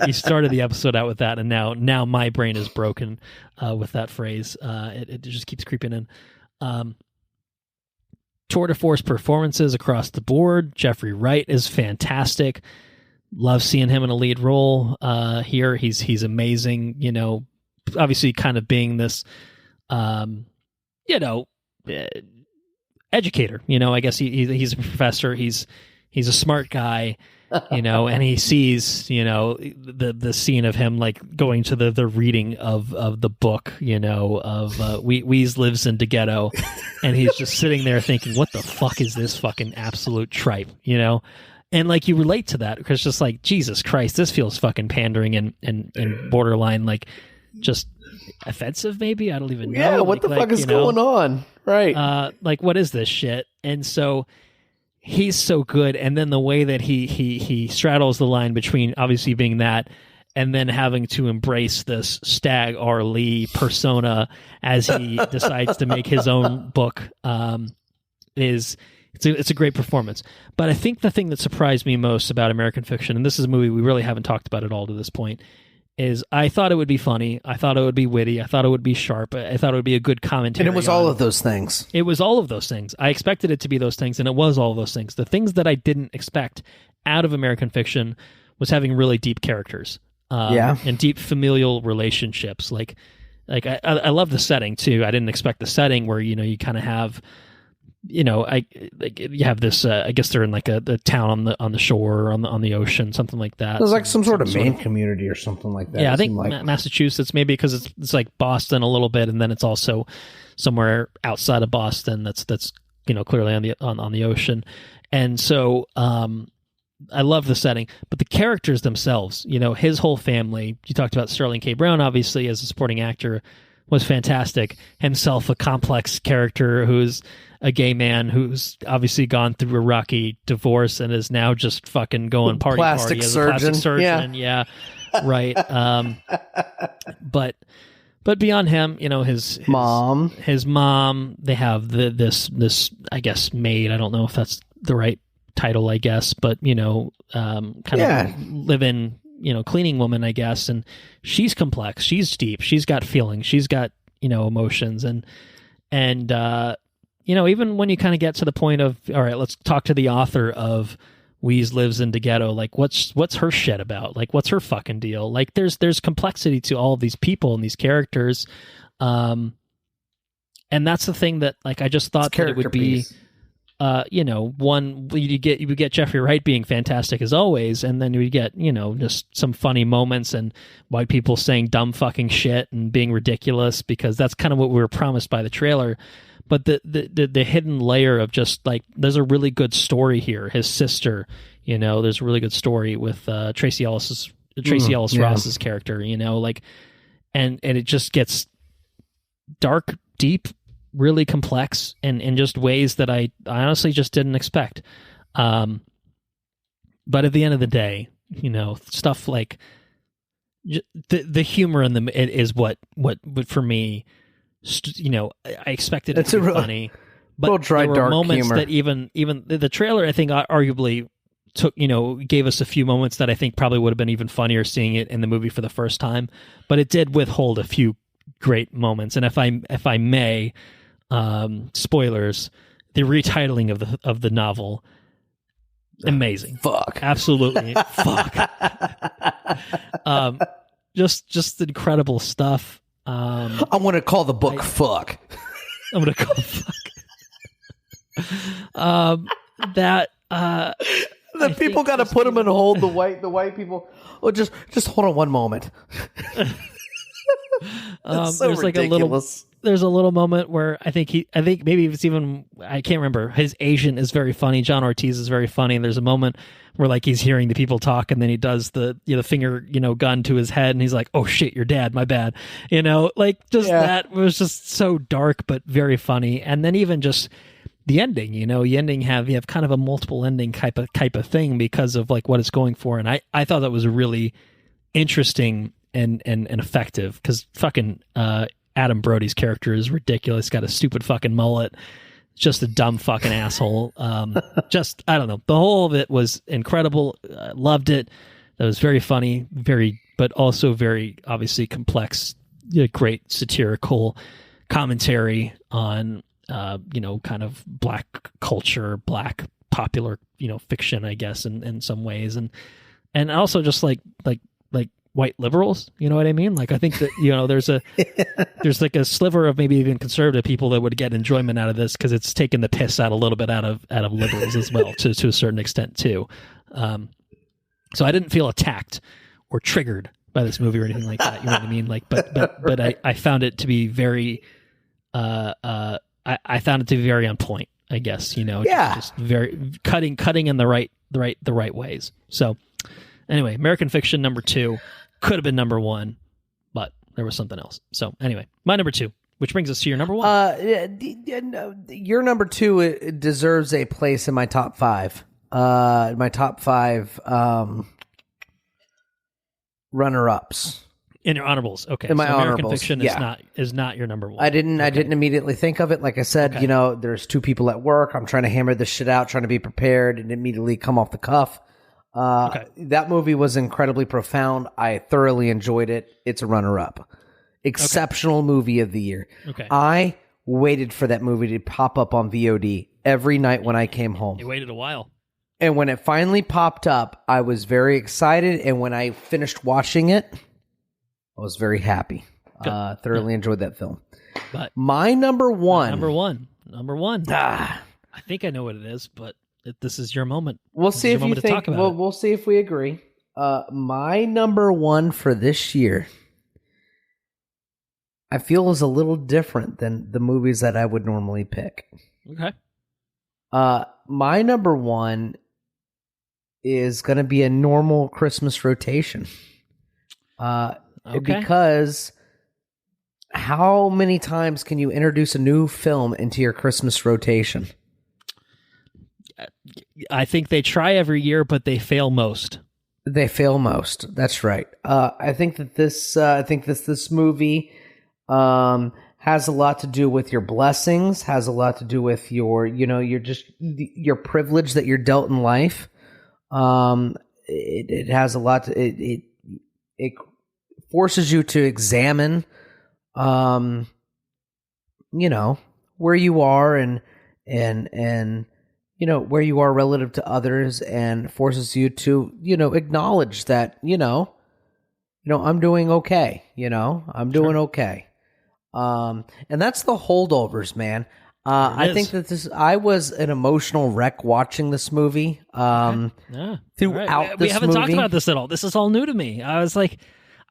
You started the episode out with that, and now my brain is broken with that phrase. It just keeps creeping in. Tour de force performances across the board. Jeffrey Wright is fantastic. Love seeing him in a lead role here. He's amazing. Obviously kind of being this, educator. I guess he's a professor. He's a smart guy. And he sees, the scene of him like going to the reading of the book, of Weez Lives in the Ghetto, and he's just sitting there thinking, what the fuck is this fucking absolute tripe, And like you relate to that because it's just like, Jesus Christ, this feels fucking pandering and borderline like just offensive maybe. I don't even know. Yeah, what the fuck is going on? Right. Like what is this shit? And so he's so good, and then the way that he straddles the line between obviously being that and then having to embrace this Stag R. Lee persona as he decides to make his own book it's a great performance. But I think the thing that surprised me most about American Fiction, and this is a movie we really haven't talked about at all to this point, is I thought it would be funny. I thought it would be witty. I thought it would be sharp. I thought it would be a good commentary. And it was all of those things. It was all of those things. I expected it to be those things, and it was all of those things. The things that I didn't expect out of American Fiction was having really deep characters. And deep familial relationships. Like I love the setting, too. I didn't expect the setting where, you kind of have you have this. I guess they're in like the town on the shore or on the ocean, something like that. There's like some sort of Maine community or something like that. Yeah, I think Massachusetts, maybe because it's like Boston a little bit, and then it's also somewhere outside of Boston that's clearly on the ocean. And so I love the setting, but the characters themselves, his whole family. You talked about Sterling K. Brown, obviously, as a supporting actor, was fantastic. Himself, a complex character who's a gay man who's obviously gone through a rocky divorce and is now just fucking going party as a plastic surgeon. Yeah, right. But beyond him, his mom, they have this I guess maid. I don't know if that's the right title, I guess, but of live-in, cleaning woman, I guess, and she's complex, she's deep, she's got feelings, she's got emotions, and even when you kind of get to the point of, all right, let's talk to the author of Weeze Lives in the Ghetto, like what's her shit about, like what's her fucking deal, like there's complexity to all of these people and these characters, and that's the thing that, like, I just thought that it would be. You get Jeffrey Wright being fantastic as always, and then you get, just some funny moments and white people saying dumb fucking shit and being ridiculous, because that's kind of what we were promised by the trailer. But the hidden layer of just like, there's a really good story here. His sister, there's a really good story with Tracy Ellis Ross's character, and it just gets dark, deep, really complex, and in just ways that I honestly just didn't expect. But at the end of the day, stuff like the humor in them is what for me, I expected it to be funny, but real dry, there were dark moments humor. that even the trailer, I think, arguably gave us a few moments that I think probably would have been even funnier seeing it in the movie for the first time, but it did withhold a few great moments. And if I may, spoilers, the retitling of the novel, amazing. Fuck. Absolutely. Fuck. Just incredible stuff. I'm going to call the book Fuck. I'm going to call it Fuck. The people got to put them in hold, the white people. Oh, just hold on one moment. That's so ridiculous. There's a little moment where I think maybe it's even, I can't remember. His Asian is very funny. John Ortiz is very funny. And there's a moment where like he's hearing the people talk, and then he does the finger gun to his head, and he's like, "Oh shit, you're dad. My bad." That was just so dark but very funny. And then even just the ending, you have kind of a multiple ending type of thing because of like what it's going for. And I thought that was really interesting and effective, because fucking Adam Brody's character is ridiculous. Got a stupid fucking mullet, just a dumb fucking asshole. I don't know. The whole of it was incredible. Loved it. That was very funny, but also very obviously complex. Great satirical commentary on kind of black culture, black popular fiction, I guess, in some ways, and also just like white liberals, you know what I mean? Like, I think that, there's like a sliver of maybe even conservative people that would get enjoyment out of this, because it's taken the piss out a little bit out of liberals as well, to a certain extent too. So I didn't feel attacked or triggered by this movie or anything like that. You know what I mean? Like, but I found it to be very, I found it to be very on point, I guess, just very cutting in the right ways. So anyway, American Fiction number 2 could have been number 1, but there was something else. So anyway, my number 2, which brings us to your number 1. Your number 2 deserves a place in my top 5. My top 5 runner-ups. In your honorables, okay. In my American honorables, Fiction is not your number 1. I didn't immediately think of it. Like I said, there's 2 people at work. I'm trying to hammer this shit out, trying to be prepared, and immediately come off the cuff. That movie was incredibly profound. I thoroughly enjoyed it. It's a runner-up. Exceptional movie of the year. Okay. I waited for that movie to pop up on VOD every night when I came home. You waited a while. And when it finally popped up, I was very excited. And when I finished watching it, I was very happy. Thoroughly enjoyed that film. But my number 1. Number one. I think I know what it is, but this is your moment. We'll This is see your if you moment to think. talk about it. We'll see if we agree. My number one for this year, I feel, is a little different than the movies that I would normally pick. Okay. My number one is going to be a normal Christmas rotation. Okay. Because how many times can you introduce a new film into your Christmas rotation? I think they try every year, but they fail most. They fail most. That's right. I think that this movie has a lot to do with your blessings, has a lot to do with your privilege that you're dealt in life. It has a lot to it forces you to examine, where you are and where you are relative to others, and forces you to, acknowledge that, I'm doing okay. I'm doing okay. And that's The Holdovers, man. I think that I was an emotional wreck watching this movie. Throughout right. We haven't talked about this at all. This is all new to me. I was like,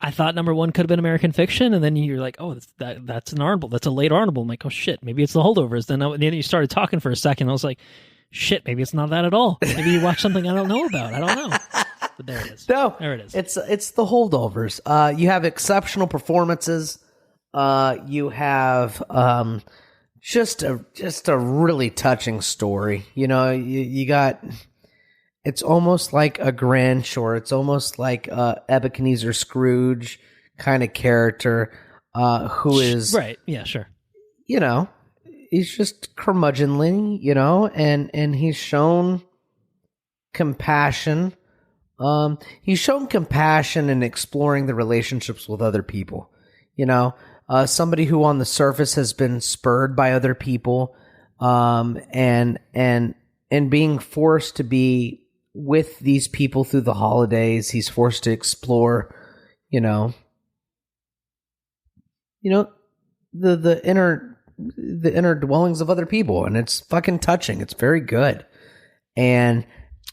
I thought number one could have been American Fiction, and then you're like, oh, that's an Arnold. That's a late Arnold. I'm like, oh shit, maybe it's The Holdovers. Then you started talking for a second. I was like, shit, maybe it's not that at all. Maybe you watched something I don't know about. I don't know. But there it is. No, there it is. It's The Holdovers. You have exceptional performances. You have just a really touching story. You got. It's almost like a Grinch, or it's almost like Ebenezer Scrooge kind of character, who is right. Yeah, sure. He's just curmudgeonly, and he's shown compassion. He's shown compassion in exploring the relationships with other people. Somebody who on the surface has been spurred by other people, and being forced to be with these people through the holidays. He's forced to explore, the inner dwellings of other people, and it's fucking touching. It's very good, and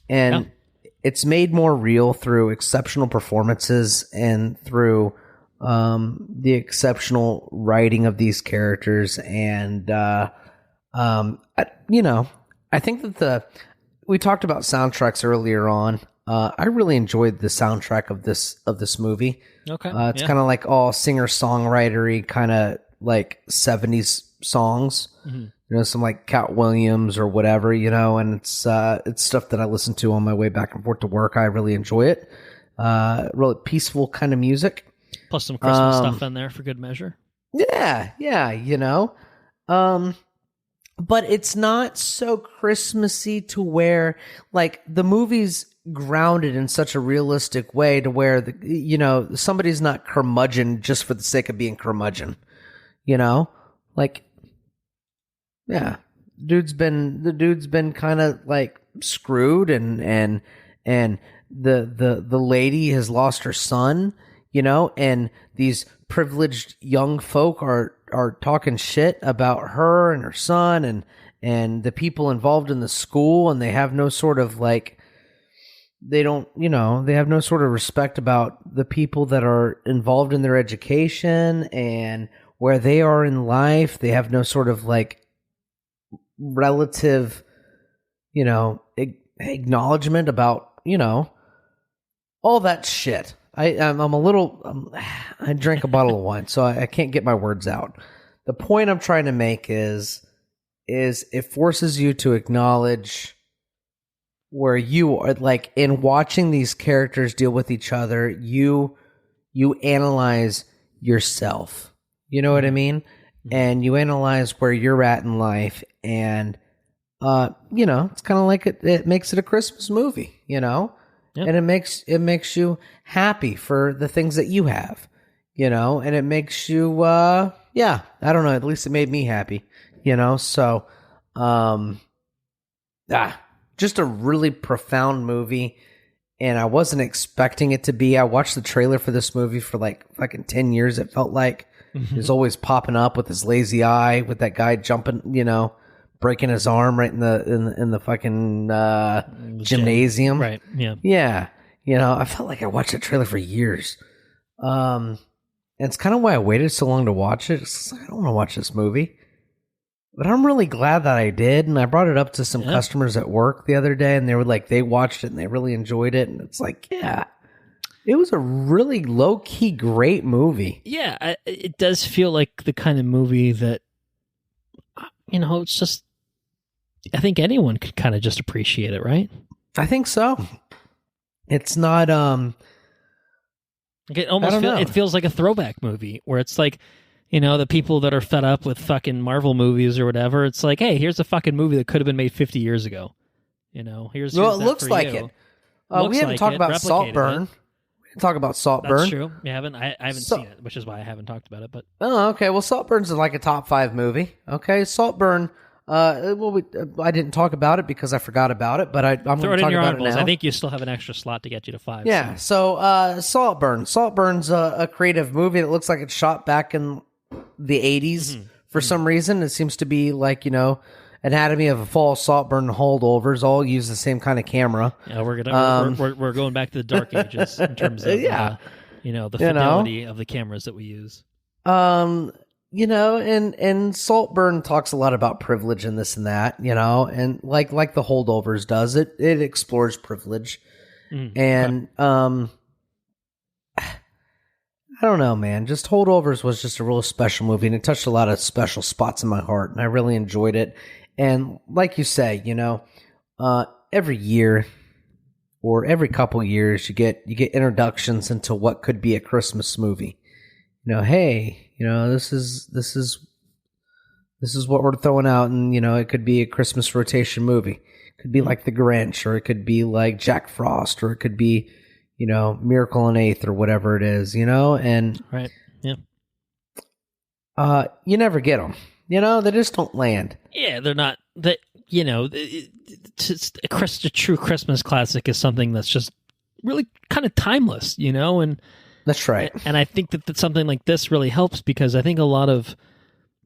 it's made more real through exceptional performances and through the exceptional writing of these characters. And I think that we talked about soundtracks earlier on. I really enjoyed the soundtrack of this movie. Okay, it's kind of like all singer-songwritery, kind of like 70s songs. Mm-hmm. Some like Cat Williams or whatever. And it's stuff that I listen to on my way back and forth to work. I really enjoy it. Really peaceful kind of music. Plus some Christmas stuff in there for good measure. Yeah. But it's not so Christmassy to where, like, the movie's grounded in such a realistic way to where somebody's not curmudgeon just for the sake of being curmudgeon. Like, yeah, the dude's been kind of like screwed, and the lady has lost her son, and these privileged young folk are talking shit about her and her son and the people involved in the school, and they have no sort of like, they have no sort of respect about the people that are involved in their education and where they are in life. They have no sort of like relative, acknowledgement about, all that shit. I drank a bottle of wine, so I can't get my words out. The point I'm trying to make is it forces you to acknowledge where you are, like, in watching these characters deal with each other, you analyze yourself. You know what I mean? Mm-hmm. And you analyze where you're at in life, and it's kind of like it makes it a Christmas movie, Yep. And it makes you happy for the things that you have, and it makes you, I don't know, at least it made me happy, so, just a really profound movie, and I wasn't expecting it to be. I watched the trailer for this movie for like fucking 10 years. It felt like. Mm-hmm. He was always popping up with his lazy eye, with that guy jumping, breaking his arm right in the fucking gymnasium. Right. Yeah. Yeah. I felt like I watched that trailer for years. And it's kind of why I waited so long to watch it. It's like, I don't want to watch this movie. But I'm really glad that I did. And I brought it up to some customers at work the other day, and they were like, they watched it and they really enjoyed it. And it's like, yeah, it was a really low-key great movie. Yeah, it does feel like the kind of movie that, it's just, I think anyone could kind of just appreciate it, right? I think so. It's not, it feels like a throwback movie where it's like, the people that are fed up with fucking Marvel movies or whatever, it's like, hey, here's a fucking movie that could have been made 50 years ago. Here's well, that it looks for like you. it. We haven't talked about Saltburn. We didn't talk about Saltburn. That's true. I haven't seen it, which is why I haven't talked about it. But okay. Well, Saltburn's like a top 5 movie. Okay, Saltburn. I didn't talk about it because I forgot about it, but I'm going to talk about it now. I think you still have an extra slot to get you to 5. Yeah. So Saltburn. Saltburn's a creative movie that looks like it's shot back in the 80s for some reason. It seems to be like Anatomy of a Fall, Saltburn, Holdovers all use the same kind of camera. Yeah, we're going back to the dark ages in terms of the fidelity of the cameras that we use. And Saltburn talks a lot about privilege and this and that, and like the Holdovers does, it explores privilege. And I don't know, man. Just Holdovers was just a real special movie, and it touched a lot of special spots in my heart, and I really enjoyed it. And like you say, every year or every couple years, you get introductions into what could be a Christmas movie. Hey, this is what we're throwing out, and it could be a Christmas rotation movie. It could be like The Grinch, or it could be like Jack Frost, or it could be Miracle on 8th or whatever it is, and right, yeah. You never get them, they just don't land. Yeah, they're not that. A true Christmas classic is something that's just really kind of timeless, and that's right. And I think that something like this really helps, because I think a lot of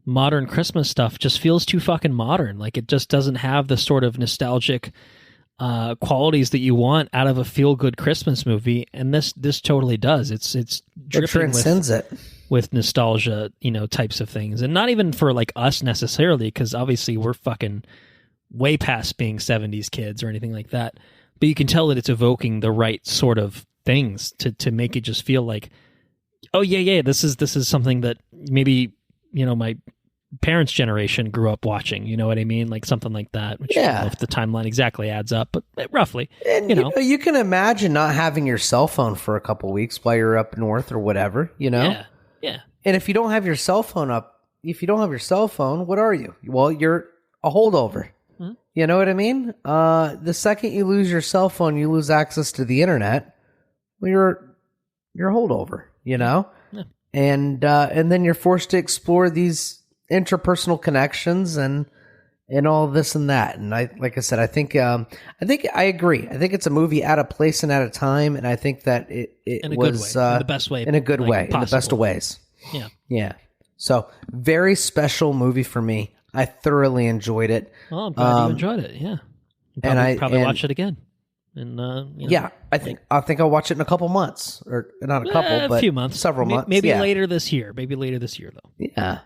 modern Christmas stuff just feels too fucking modern. Like, it just doesn't have the sort of nostalgic qualities that you want out of a feel-good Christmas movie, and this totally does. It's dripping transcends with nostalgia, types of things, and not even for like us necessarily, because obviously we're fucking way past being 70s kids or anything like that. But you can tell that it's evoking the right sort of things to make it just feel like, oh yeah, this is something that maybe my parents' generation grew up watching, you know what I mean? Like something like that, which I don't know if the timeline exactly adds up, but roughly. And you can imagine not having your cell phone for a couple weeks while you're up north or whatever, Yeah. And if you don't have your cell phone what are you? Well, you're a holdover. Mm-hmm. You know what I mean? The second you lose your cell phone, you lose access to the internet. Well, you're a holdover, Yeah. And then you're forced to explore these interpersonal connections and all this and that. And I think I agree. I think it's a movie at a place and at a time, and I think that it in a was good way, in the best way, in a good way, possible. In the best of ways. Yeah. So very special movie for me. I thoroughly enjoyed it. Well, I'm glad you enjoyed it. Yeah, probably watch it again. And I think I'll watch it in a couple months, or not a couple, but a few months, several months, maybe later this year. Maybe later this year, though. Yeah.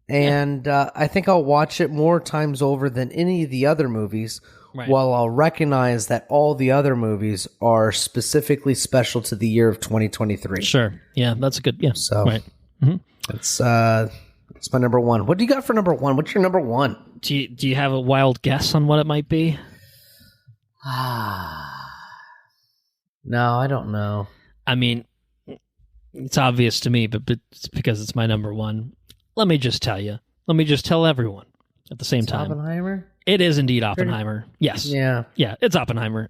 And I think I'll watch it more times over than any of the other movies, while I'll recognize that all the other movies are specifically special to the year of 2023. Sure. Yeah, that's a good, yeah. So right. That's my number one. What do you got for number one? What's your number one? Do you have a wild guess on what it might be? No, I don't know. I mean, it's obvious to me, but it's because it's my number one. Let me just tell you. Let me just tell everyone at the same time. Oppenheimer? It is indeed Oppenheimer. Yes. Yeah. Yeah, it's Oppenheimer.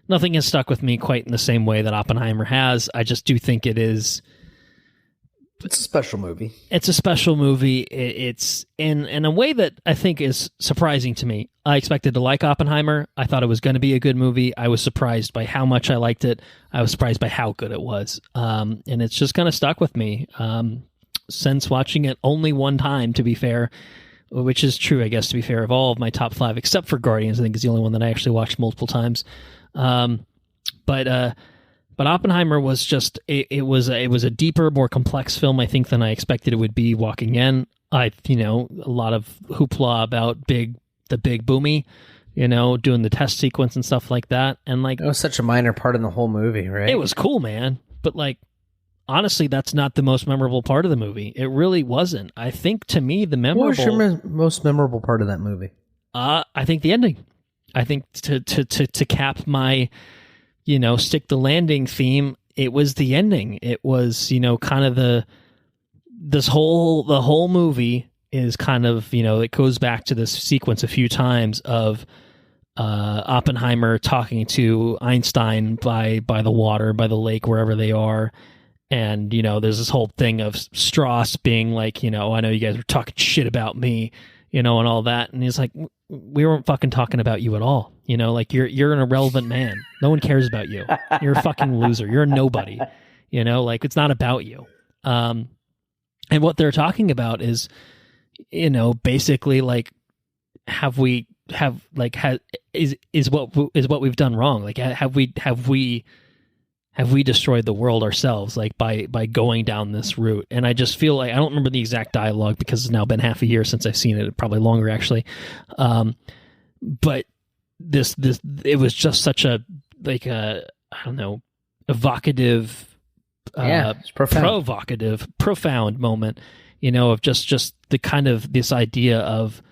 Nothing has stuck with me quite in the same way that Oppenheimer has. I just do think it is... It's a special movie. It's a special movie. It's in a way that I think is surprising to me. I expected to like Oppenheimer. I thought it was going to be a good movie. I was surprised by how much I liked it. I was surprised by how good it was. And it's just kind of stuck with me. Since watching it only one time, to be fair, which is true, I guess, to be fair, of all of my top 5, except for Guardians. I think is the only one that I actually watched multiple times. But Oppenheimer was just it was a deeper, more complex film, I think, than I expected it would be walking in. A lot of hoopla about the big boomy, doing the test sequence and stuff like that, and like it was such a minor part in the whole movie, right? It was cool, man, but like honestly, that's not the most memorable part of the movie. It really wasn't. I think to me the memorable. What was your most memorable part of that movie? I think the ending. I think to cap my, stick the landing theme, it was the ending. It was, kind of the whole movie is kind of, it goes back to this sequence a few times of Oppenheimer talking to Einstein by the water, by the lake, wherever they are. And, there's this whole thing of Strauss being like, I know you guys were talking shit about me, and all that. And he's like, we weren't fucking talking about you at all. Like you're an irrelevant man. No one cares about you. You're a fucking loser. You're a nobody. Like it's not about you. And what they're talking about is, basically like, is what we've done wrong? Like, have we destroyed the world ourselves, like by going down this route? And I just feel like I don't remember the exact dialogue because it's now been half a year since I've seen it, probably longer actually. But this it was just such a evocative, profound moment, of just the kind of this idea of,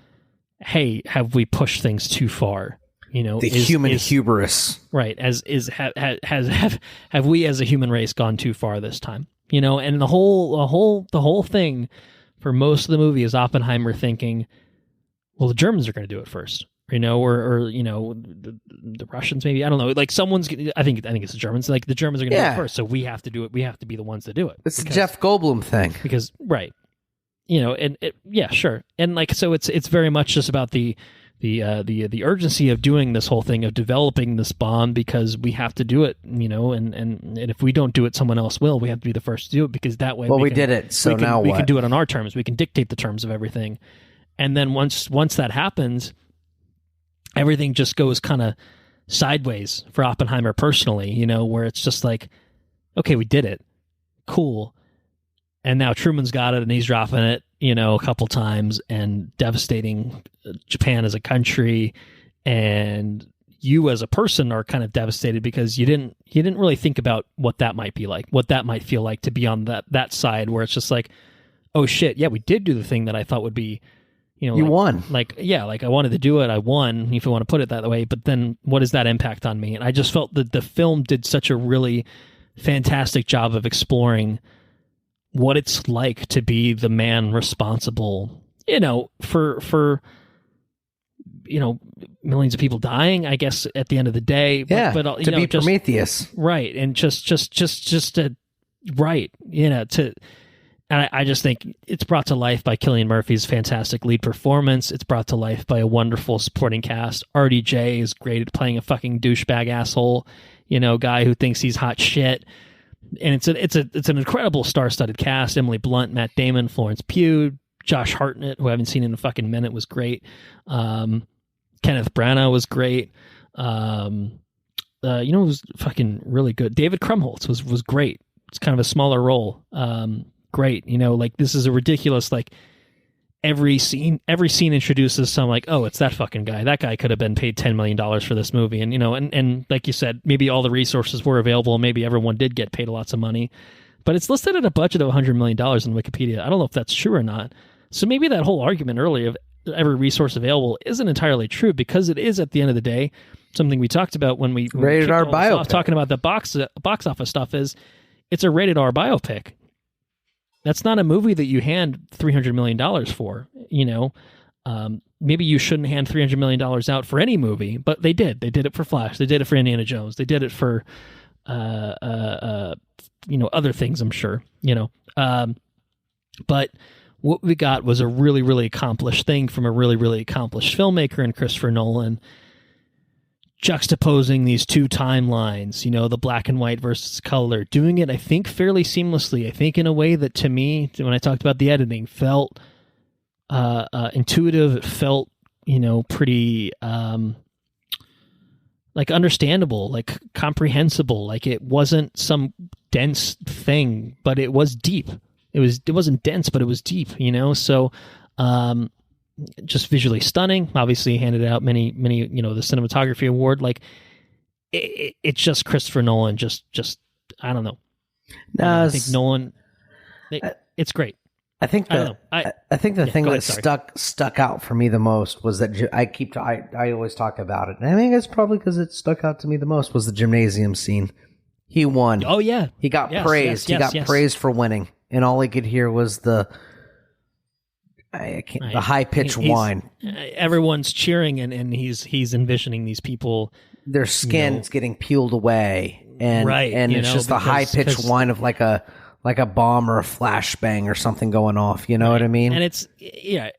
hey, have we pushed things too far? Human hubris, right? Have we as a human race gone too far this time? And the whole thing for most of the movie is Oppenheimer thinking, well, the Germans are going to do it first, or the Russians maybe, I don't know. Like I think it's the Germans. Like the Germans are going to do it first, so we have to do it. We have to be the ones to do it. It's the Jeff Goldblum thing, because right, sure, and like so it's very much just about the urgency of doing this whole thing of developing this bomb, because we have to do it, and if we don't do it, someone else will. We have to be the first to do it, because that way we did it. So now we can do it on our terms. We can dictate the terms of everything, and then once that happens, everything just goes kind of sideways for Oppenheimer personally. Where it's just like, okay, we did it, cool. And now Truman's got it, and he's dropping it, a couple times, and devastating Japan as a country, and you as a person are kind of devastated because you didn't really think about what that might be like, what that might feel like to be on that side, where it's just like, oh shit, yeah, we did do the thing that I thought would be, you won. Like I wanted to do it, I won, if you want to put it that way. But then what does that impact on me? And I just felt that the film did such a really fantastic job of exploring what it's like to be the man responsible, for millions of people dying, I guess, at the end of the day. But to be Prometheus, right? And just to right, and I just think it's brought to life by Cillian Murphy's fantastic lead performance. It's brought to life by a wonderful supporting cast. RDJ is great at playing a fucking douchebag asshole, guy who thinks he's hot shit. And it's an incredible star-studded cast. Emily Blunt, Matt Damon, Florence Pugh, Josh Hartnett, who I haven't seen in a fucking minute, was great. Kenneth Branagh was great. It was fucking really good. David Krumholtz was great. It's kind of a smaller role. Great. Like this is a ridiculous, like every scene introduces some like, oh, it's that fucking guy. That guy could have been paid $10 million for this movie. And, and like you said, maybe all the resources were available. Maybe everyone did get paid lots of money, but it's listed at a budget of $100 million in Wikipedia. I don't know if that's true or not. So maybe that whole argument earlier of every resource available isn't entirely true, because it is, at the end of the day, something we talked about when we rated R biopic. Talking about the box office stuff, is it's a rated R biopic. That's not a movie that you hand $300 million for, maybe you shouldn't hand $300 million out for any movie, but they did. They did it for Flash. They did it for Indiana Jones. They did it for, other things, I'm sure, but what we got was a really, really accomplished thing from a really, really accomplished filmmaker in Christopher Nolan, juxtaposing these two timelines, the black and white versus color, doing it, I think, fairly seamlessly. I think in a way that, to me, when I talked about the editing, felt intuitive. It felt, pretty like understandable, like comprehensible. Like it wasn't some dense thing, but it was deep. It wasn't dense, but it was deep, So just visually stunning. Obviously handed out many, the cinematography award. Like it's just Christopher Nolan. Just I don't know. No, I think Nolan. It's great. I think the thing that stuck out for me the most was that I always talk about it, and I think it's probably because it stuck out to me the most was the gymnasium scene. He won. Oh yeah, he got praised. He got praised for winning, and all he could hear was the high pitched whine. Everyone's cheering, and he's envisioning these people. Their skin's getting peeled away, and it's just the high pitched whine of like a bomb or a flashbang or something going off. You know what I mean? And it's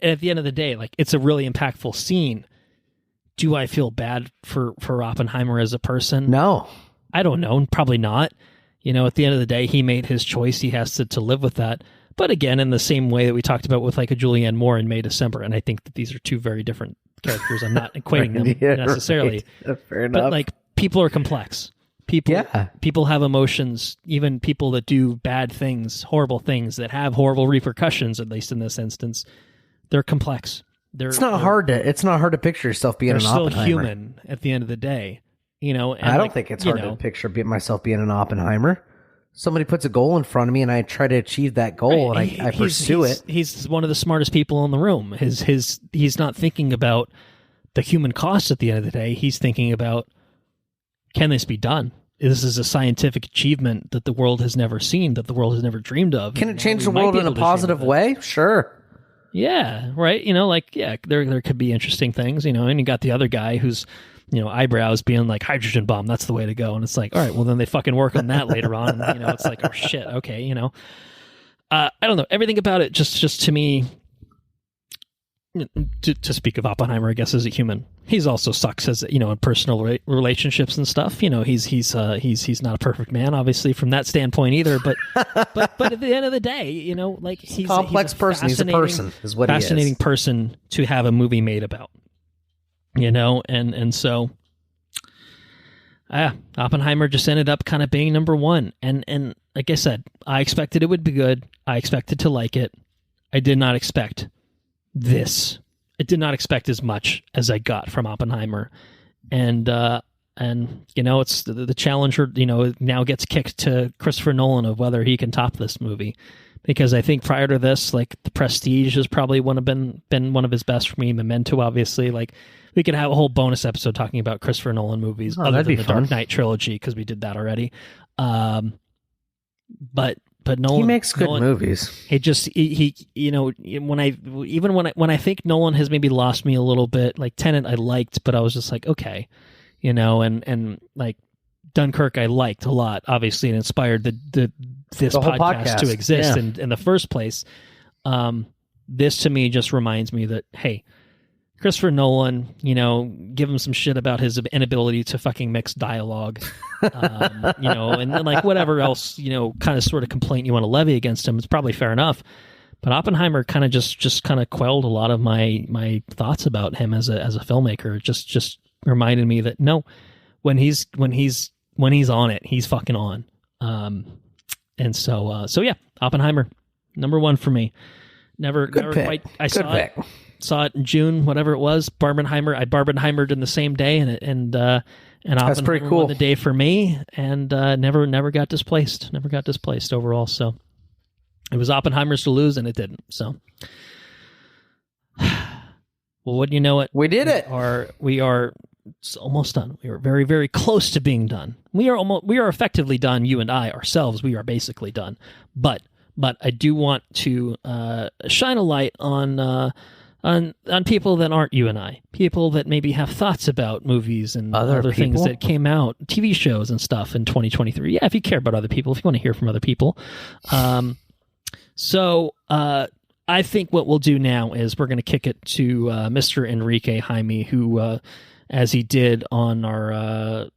at the end of the day, like it's a really impactful scene. Do I feel bad for Oppenheimer as a person? No, I don't know. Probably not. At the end of the day, he made his choice. He has to live with that. But again, in the same way that we talked about with like a Julianne Moore in May, December, and I think that these are two very different characters. I'm not equating them necessarily. Right. Fair enough. But like people are complex. People have emotions. Even people that do bad things, horrible things that have horrible repercussions, at least in this instance, they're complex. It's not hard to picture yourself being an Oppenheimer. They're still human at the end of the day. And I don't think it's hard to picture myself being an Oppenheimer. Somebody puts a goal in front of me, and I try to achieve that goal, and I pursue it. He's one of the smartest people in the room. He's not thinking about the human cost at the end of the day. He's thinking about, can this be done? This is a scientific achievement that the world has never seen, that the world has never dreamed of. Can it change the world in a positive way? Sure. Yeah, right. There could be interesting things, and you got the other guy who's, eyebrows being like hydrogen bomb. That's the way to go. And it's like, all right, well then they fucking work on that later on. And, it's like, oh shit. Okay. I don't know. Everything about it just to me, to speak of Oppenheimer, I guess, as a human, he's also sucks as, in personal relationships and stuff. He's not a perfect man, obviously, from that standpoint either. But at the end of the day, he's a complex person. He's a person, is what he is. Fascinating person to have a movie made about. And so, Oppenheimer just ended up kind of being number one. And like I said, I expected it would be good. I expected to like it. I did not expect this. I did not expect as much as I got from Oppenheimer. And it's the challenger, now gets kicked to Christopher Nolan of whether he can top this movie. Because I think prior to this, like The Prestige has probably been one of his best for me. Memento, obviously, like we could have a whole bonus episode talking about Christopher Nolan movies other than the Dark Knight trilogy, because we did that already. But Nolan, he makes good movies. When I think Nolan has maybe lost me a little bit, like Tenet I liked, but I was just like, okay, and like Dunkirk I liked a lot, obviously, and inspired this podcast to exist in the first place. This to me just reminds me that, hey, Christopher Nolan, give him some shit about his inability to fucking mix dialogue, and then like whatever else, kind of sort of complaint you want to levy against him. It's probably fair enough. But Oppenheimer kind of just kind of quelled a lot of my thoughts about him as a filmmaker. It just reminded me that no, when he's on it, he's fucking on. And so yeah, Oppenheimer, number one for me. Never quite. I saw it in June, whatever it was. I Barbenheimered in the same day, and that's pretty cool. Won the day for me, and never got displaced. Never got displaced overall. So it was Oppenheimer's to lose, and it didn't. So, well, wouldn't you know it? We did it. We are almost done. We are very, very close to being done. We are effectively done. You and I ourselves, we are basically done. But I do want to shine a light on people that aren't you and I, people that maybe have thoughts about movies and other things that came out, TV shows and stuff in 2023. Yeah, if you care about other people, if you want to hear from other people. So I think what we'll do now is we're going to kick it to Mr. Henrique Jaime, who, as he did on our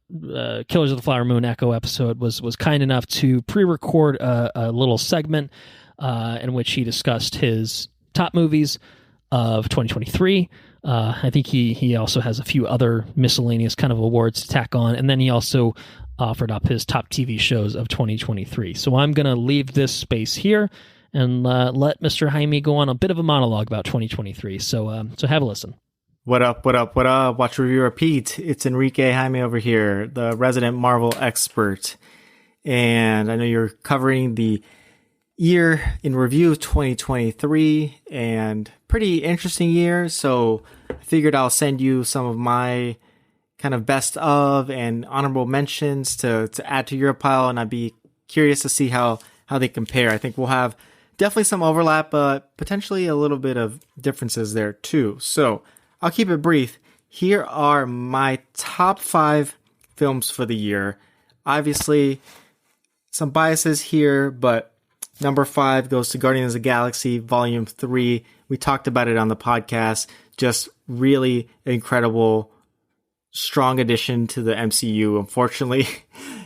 Killers of the Flower Moon Echo episode, was kind enough to pre-record a little segment in which he discussed his top movies. of 2023. I think he also has a few other miscellaneous kind of awards to tack on. And then he also offered up his top TV shows of 2023. So I'm going to leave this space here and let Mr. Jaime go on a bit of a monologue about 2023. So have a listen. What up, what up, what up? Watch, review, repeat. It's Henrique Jaime over here, the resident Marvel expert. And I know you're covering the year in review of 2023, and pretty interesting year. So I figured I'll send you some of my kind of best of and honorable mentions to add to your pile, and I'd be curious to see how they compare. I think we'll have definitely some overlap, but potentially a little bit of differences there too. So I'll keep it brief. Here are my top 5 films for the year. Obviously, some biases here, but number 5 goes to Guardians of the Galaxy Volume 3. We talked about it on the podcast. Just really incredible, strong addition to the MCU. Unfortunately,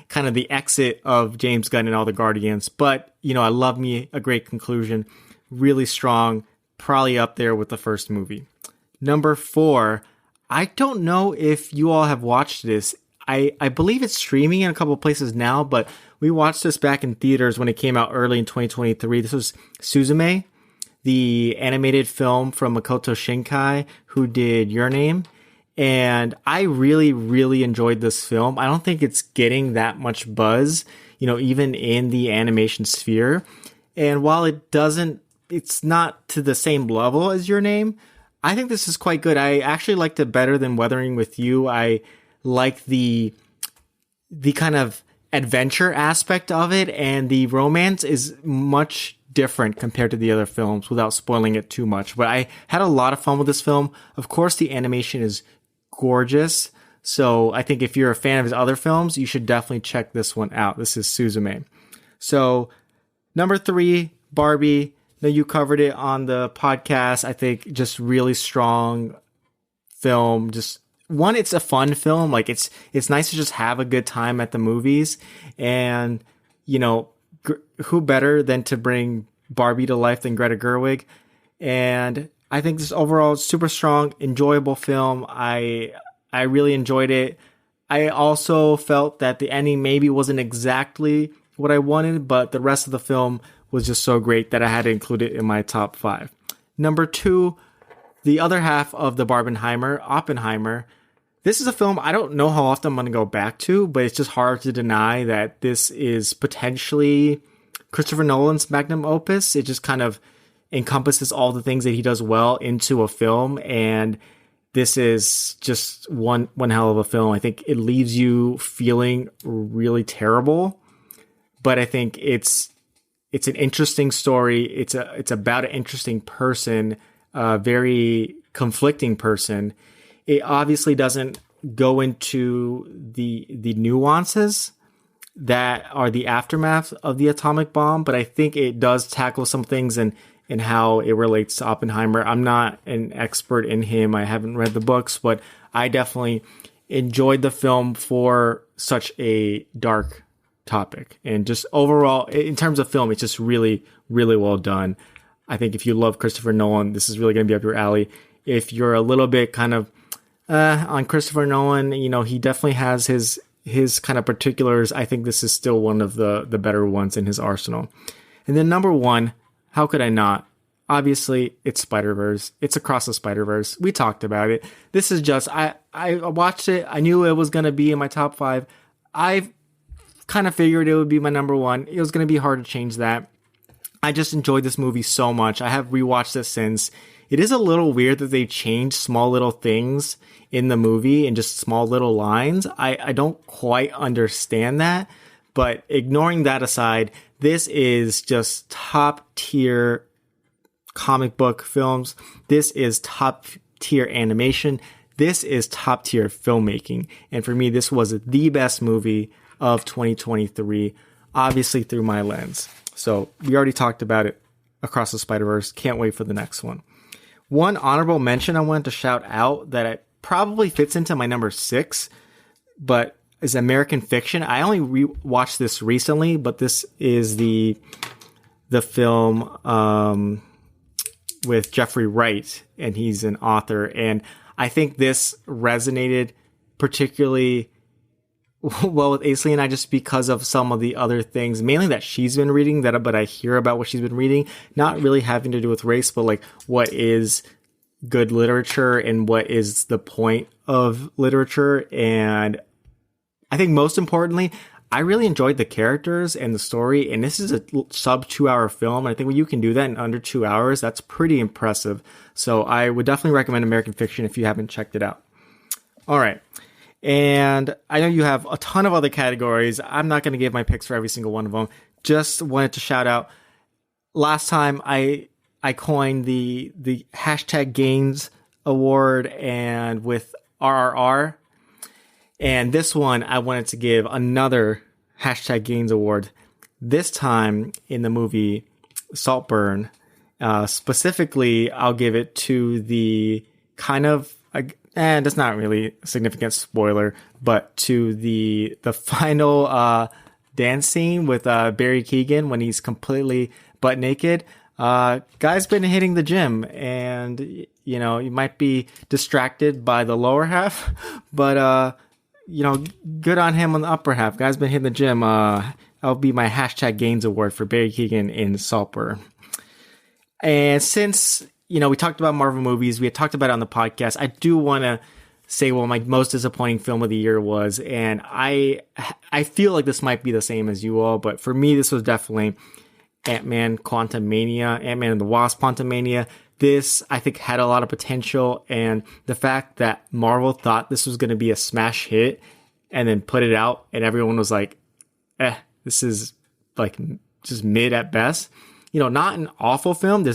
kind of the exit of James Gunn and all the Guardians. But, I love me a great conclusion. Really strong. Probably up there with the first movie. Number 4, I don't know if you all have watched this. I believe it's streaming in a couple of places now, but we watched this back in theaters when it came out early in 2023. This was Suzume, the animated film from Makoto Shinkai, who did Your Name. And I really, really enjoyed this film. I don't think it's getting that much buzz, even in the animation sphere. And while it's not to the same level as Your Name, I think this is quite good. I actually liked it better than Weathering with You. I like the kind of adventure aspect of it, and the romance is much different compared to the other films without spoiling it too much. But I had a lot of fun with this film. Of course, the animation is gorgeous. So I think if you're a fan of his other films, you should definitely check this one out. This is Suzume. So number 3, Barbie. Now, you covered it on the podcast. I think just really strong film. Just one, it's a fun film. Like it's nice to just have a good time at the movies. And, who better than to bring Barbie to life than Greta Gerwig? And I think this overall super strong, enjoyable film. I really enjoyed it. I also felt that the ending maybe wasn't exactly what I wanted, but the rest of the film was just so great that I had to include it in my top 5. Number 2, the other half of the Barbenheimer, Oppenheimer. This is a film I don't know how often I'm going to go back to, but it's just hard to deny that this is potentially Christopher Nolan's magnum opus. It just kind of encompasses all the things that he does well into a film, and this is just one hell of a film. I think it leaves you feeling really terrible, but I think it's an interesting story. It's about an interesting person, a very conflicting person. It obviously doesn't go into the nuances that are the aftermath of the atomic bomb, but I think it does tackle some things and how it relates to Oppenheimer. I'm not an expert in him. I haven't read the books, but I definitely enjoyed the film for such a dark topic. And just overall, in terms of film, it's just really, really well done. I think if you love Christopher Nolan, this is really going to be up your alley. If you're a little bit kind of on Christopher Nolan, he definitely has his kind of particulars. I think this is still one of the better ones in his arsenal. And then number 1, how could I not? Obviously, it's Spider-Verse. It's Across the Spider-Verse. We talked about it. This is just, I watched it. I knew it was going to be in my top 5. I kind of figured it would be my number 1. It was going to be hard to change that. I just enjoyed this movie so much. I have rewatched it since. It is a little weird that they changed small little things in the movie and just small little lines. I don't quite understand that, but ignoring that aside, this is just top tier comic book films. This is top tier animation. This is top tier filmmaking. And for me, this was the best movie of 2023, obviously through my lens. So we already talked about it, Across the Spider-Verse. Can't wait for the next one. One honorable mention I wanted to shout out that it probably fits into my number 6, but is American Fiction. I only watched this recently, but this is the film with Jeffrey Wright, and he's an author. And I think this resonated particularly well with Aisley and I, just because of some of the other things, mainly that she's been reading, but I hear about what she's been reading, not really having to do with race, but like what is good literature and what is the point of literature. And I think most importantly, I really enjoyed the characters and the story, and this is a sub 2-hour film. And I think when you can do that in under 2 hours, that's pretty impressive. So I would definitely recommend American Fiction if you haven't checked it out. All right. And I know you have a ton of other categories. I'm not going to give my picks for every single one of them. Just wanted to shout out. Last time I coined the hashtag Gains Award and with RRR. And this one, I wanted to give another hashtag Gains Award. This time in the movie Saltburn. Specifically, I'll give it to the kind of... and it's not really a significant spoiler, but to the final dance scene with Barry Keoghan when he's completely butt naked. Guy's been hitting the gym, and you know, you might be distracted by the lower half, but you know, good on him on the upper half. Guy's been hitting the gym. That'll be my hashtag Gains Award for Barry Keoghan in Saltburn. And since, you know, we talked about Marvel movies, we had talked about it on the podcast, I do want to say what my most disappointing film of the year was. And I feel like this might be the same as you all, but for me, this was definitely Ant-Man Quantumania, Ant-Man and the Wasp Quantumania. This, I think, had a lot of potential. And the fact that Marvel thought this was going to be a smash hit and then put it out and everyone was like, this is like just mid at best. You know, not an awful film.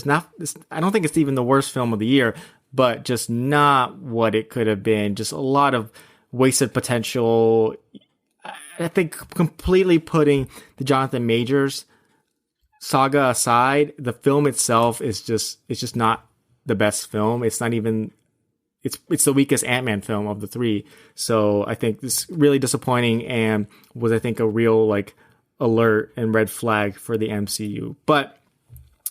I don't think it's even the worst film of the year, but just not what it could have been. Just a lot of wasted potential. I think completely putting the Jonathan Majors saga aside, the film itself is just not the best film. It's not even, it's the weakest Ant-Man film of the three. So I think this is really disappointing and was, I think, a real like alert and red flag for the MCU. But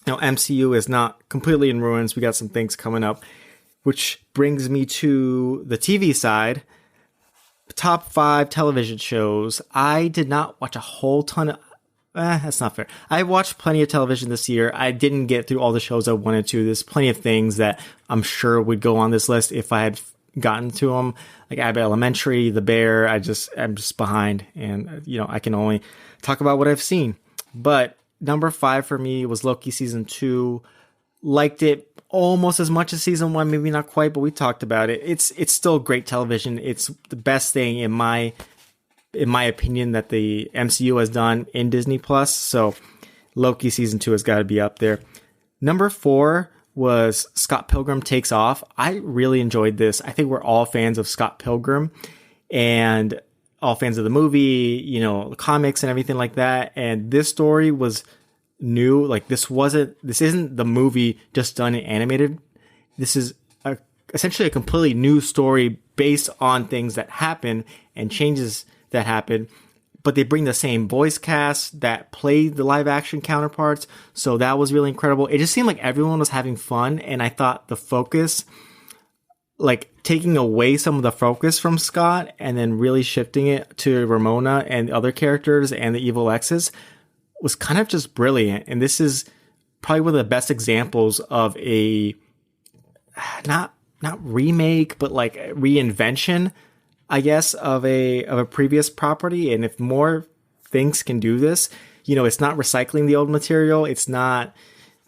you know, MCU is not completely in ruins. We got some things coming up, which brings me to the TV side. Top 5 television shows. I did not watch a whole ton of... that's not fair. I watched plenty of television this year. I didn't get through all the shows I wanted to. There's plenty of things that I'm sure would go on this list if I had gotten to them. Like Abbott Elementary, The Bear. I'm just behind. And, you know, I can only talk about what I've seen. But number 5 for me was Loki Season 2. Liked it almost as much as Season 1, maybe not quite, but we talked about it. It's still great television. It's the best thing in my opinion that the MCU has done in Disney Plus. So Loki Season 2 has got to be up there. Number 4 was Scott Pilgrim Takes Off. I really enjoyed this. I think we're all fans of Scott Pilgrim and all fans of the movie, you know, the comics and everything like that. And this story was new. Like this isn't the movie just done in animated. This is essentially a completely new story based on things that happen and changes that happen, but they bring the same voice cast that played the live action counterparts. So that was really incredible. It just seemed like everyone was having fun. And I thought the focus, like taking away some of the focus from Scott and then really shifting it to Ramona and other characters and the Evil Exes was kind of just brilliant. And this is probably one of the best examples of a not remake, but like reinvention, I guess, of a previous property. And if more things can do this, you know, it's not recycling the old material, it's not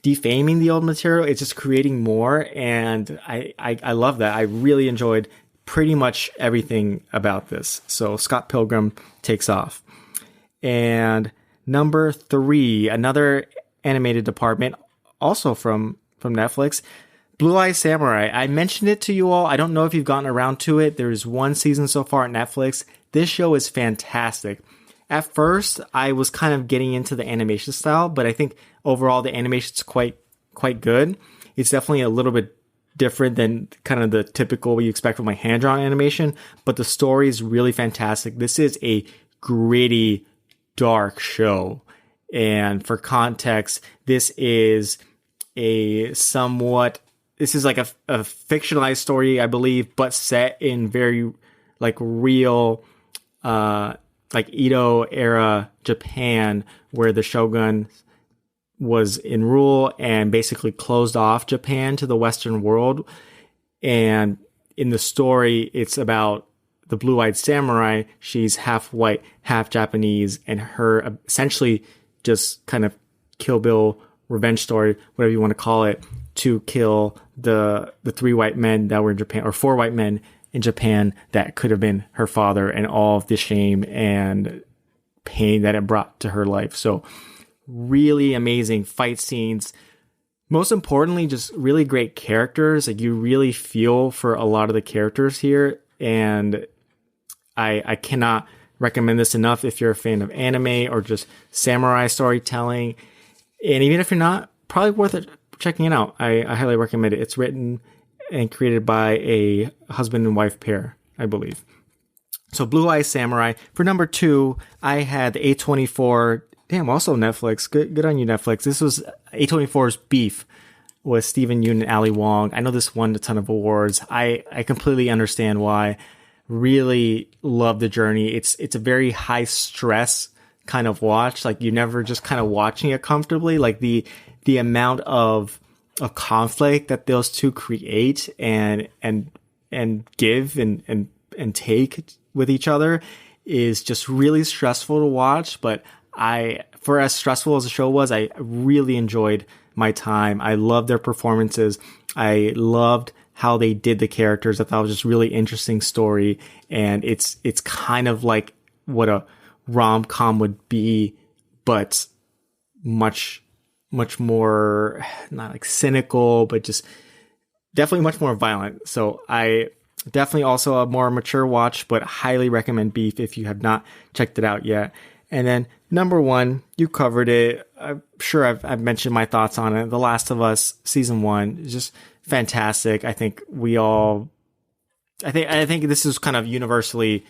defaming the old material, it's just creating more. And I love that. I really enjoyed pretty much everything about this. So Scott Pilgrim Takes Off. And number 3, another animated department, also from Netflix, Blue Eye Samurai. I mentioned it to you all. I don't know if you've gotten around to it. There's 1 season so far at Netflix. This show is fantastic. At first, I was kind of getting into the animation style, but I think overall the animation's quite good. It's definitely a little bit different than kind of the typical what you expect from like hand-drawn animation, but the story is really fantastic. This is a gritty, dark show. And for context, this is this is like a fictionalized story, I believe, but set in very like real, like Edo era Japan, where the shogun was in rule and basically closed off Japan to the Western world. And in the story, it's about the blue-eyed samurai. She's half white, half Japanese, and her essentially just kind of Kill Bill revenge story, whatever you want to call it, to kill the 3 white men that were in Japan, or 4 white men in Japan that could have been her father, and all of the shame and pain that it brought to her life. So really amazing fight scenes. Most importantly, just really great characters. Like, you really feel for a lot of the characters here. And I cannot recommend this enough if you're a fan of anime or just samurai storytelling. And even if you're not, probably worth it checking it out. I highly recommend it. It's written and created by a husband and wife pair, I believe. So Blue Eye Samurai. For number 2, I had the A24. Damn, also Netflix. Good on you, Netflix. This was A24's Beef with Stephen Yeun and Ali Wong. I know this won a ton of awards. I completely understand why. Really love the journey. It's a very high stress kind of watch. Like, you're never just kind of watching it comfortably. Like, the amount of conflict that those two create and give and take with each other is just really stressful to watch. But for as stressful as the show was, I really enjoyed my time. I loved their performances. I loved how they did the characters. I thought it was just really interesting story. And it's kind of like what a rom-com would be, but much more, not like cynical, but just definitely much more violent. So I definitely also a more mature watch, but highly recommend Beef if you have not checked it out yet. And then number 1, you covered it. I'm sure I've mentioned my thoughts on it. The Last of Us season 1 is just fantastic. I think this is kind of universally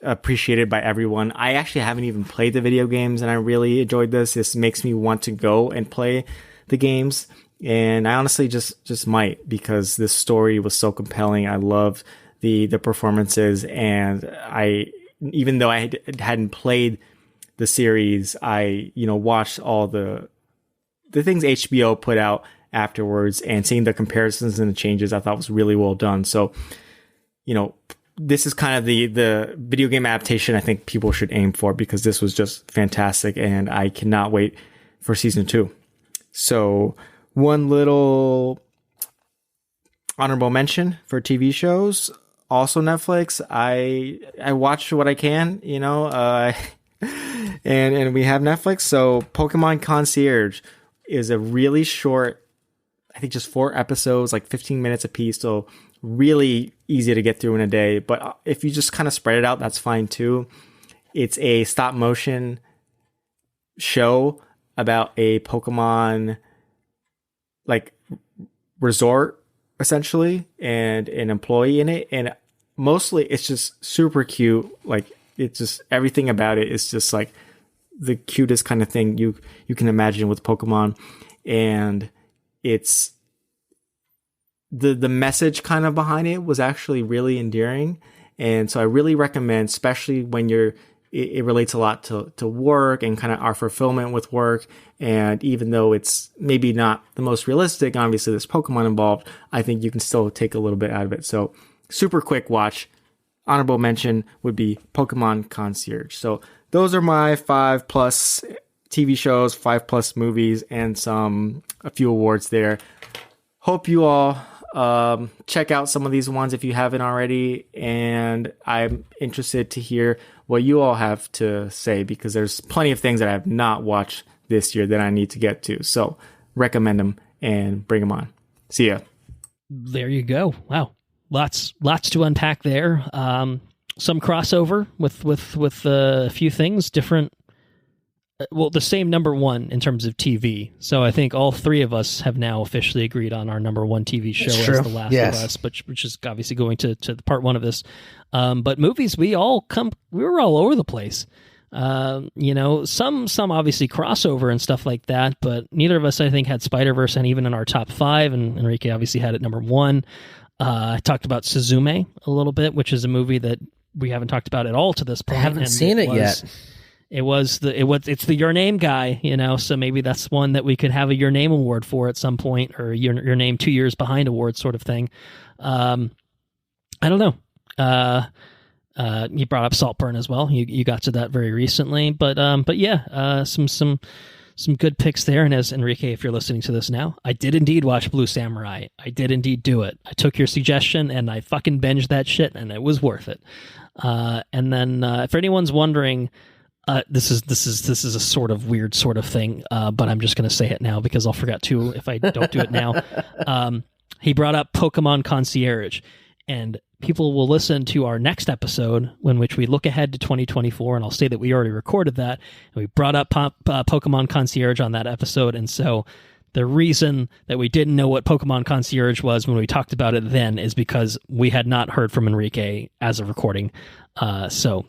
appreciated by everyone. I actually haven't even played the video games, and I really enjoyed this. This makes me want to go and play the games, and I honestly just might, because this story was so compelling. I loved the performances, and even though I hadn't played the series, I watched all the things HBO put out afterwards, and seeing the comparisons and the changes I thought was really well done. So, this is kind of the video game adaptation I think people should aim for, because this was just fantastic, and I cannot wait for season 2. So one little honorable mention for TV shows, also Netflix. I watch what I can, and we have Netflix. So Pokemon Concierge is a really short, I think just 4 episodes, like 15 minutes a piece. So really easy to get through in a day. But if you just kind of spread it out, that's fine too. It's a stop motion show about a Pokemon like resort, essentially, and an employee in it. And mostly it's just super cute. Like, it's just, everything about it is just like the cutest kind of thing you can imagine with Pokemon. And it's the message kind of behind it was actually really endearing. And so I really recommend, especially when it relates a lot to work and kind of our fulfillment with work. And even though it's maybe not the most realistic, obviously there's Pokemon involved, I think you can still take a little bit out of it. So super quick watch. Honorable mention would be Pokemon Concierge. So those are my 5+ TV shows, 5+ movies, and a few awards there. Hope you all check out some of these ones if you haven't already, and I'm interested to hear what you all have to say, because there's plenty of things that I have not watched this year that I need to get to. So recommend them and bring them on. See ya. There you go. Wow. Lots to unpack there. Some crossover with a few things, different. Well, the same number 1 in terms of TV. So I think all 3 of us have now officially agreed on our number 1 TV show as The Last of Us, which is obviously going to the part 1 of this. But movies, we were all over the place. Some obviously crossover and stuff like that, but neither of us, I think, had Spider-Verse and even in our top 5, and Henrique obviously had it number 1. I talked about Suzume a little bit, which is a movie that we haven't talked about at all to this point. I haven't seen it yet. It's the Your Name guy, so maybe that's one that we could have a Your Name award for at some point, or your Name 2 years behind award sort of thing. I don't know. You brought up Saltburn as well. You got to that very recently, but yeah, some good picks there. And as Henrique, if you're listening to this now, I did indeed watch Blue Samurai. I did indeed do it. I took your suggestion and I fucking binged that shit, and it was worth it. And then if anyone's wondering, this is a sort of weird sort of thing, but I'm just going to say it now because I'll forget to if I don't do it now. He brought up Pokemon Concierge, and people will listen to our next episode in which we look ahead to 2024, and I'll say that we already recorded that, and we brought up Pokemon Concierge on that episode, and so the reason that we didn't know what Pokemon Concierge was when we talked about it then is because we had not heard from Henrique as of recording. So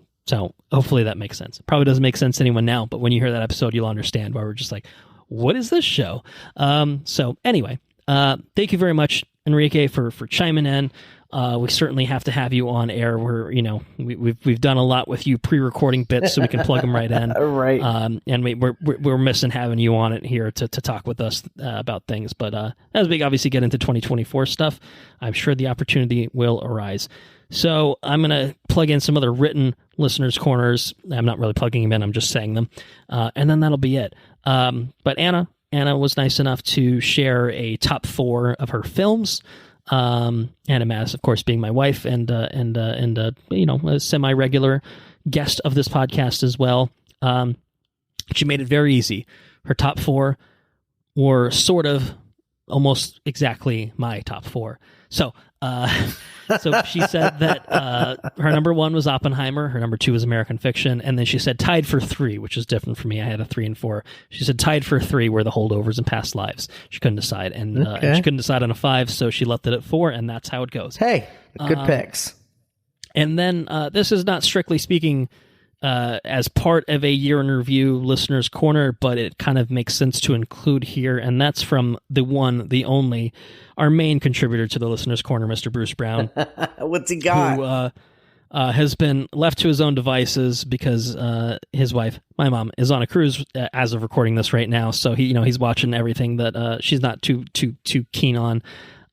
hopefully that makes sense. It probably doesn't make sense to anyone now, but when you hear that episode, you'll understand why we're just like, what is this show? So anyway, thank you very much, Henrique, for chiming in. We certainly have to have you on air. We've done a lot with you pre-recording bits, so we can plug them right in. Right. And we're missing having you on it here to talk with us about things. But as we obviously get into 2024 stuff, I'm sure the opportunity will arise. So I'm going to plug in some other written listeners' corners. I'm not really plugging them in. I'm just saying them. And then that'll be it. But Anna was nice enough to share a top 4 of her films. Anna Mattis, of course, being my wife and a semi-regular guest of this podcast as well. She made it very easy. Her top 4 were sort of almost exactly my top 4. So she said that her number 1 was Oppenheimer, her number 2 was American Fiction, and then she said tied for 3, which is different for me. I had a 3 and 4. She said tied for 3 were The Holdovers and Past Lives. She couldn't decide, and she couldn't decide on a 5, so she left it at 4, and that's how it goes. Hey, good picks. And then this is not strictly speaking as part of a year in review listener's corner, but it kind of makes sense to include here, and that's from the one, the only, our main contributor to the listener's corner, Mr. Bruce Brown. What's he got? Who has been left to his own devices because his wife, my mom, is on a cruise as of recording this right now, so he's watching everything that she's not too keen on.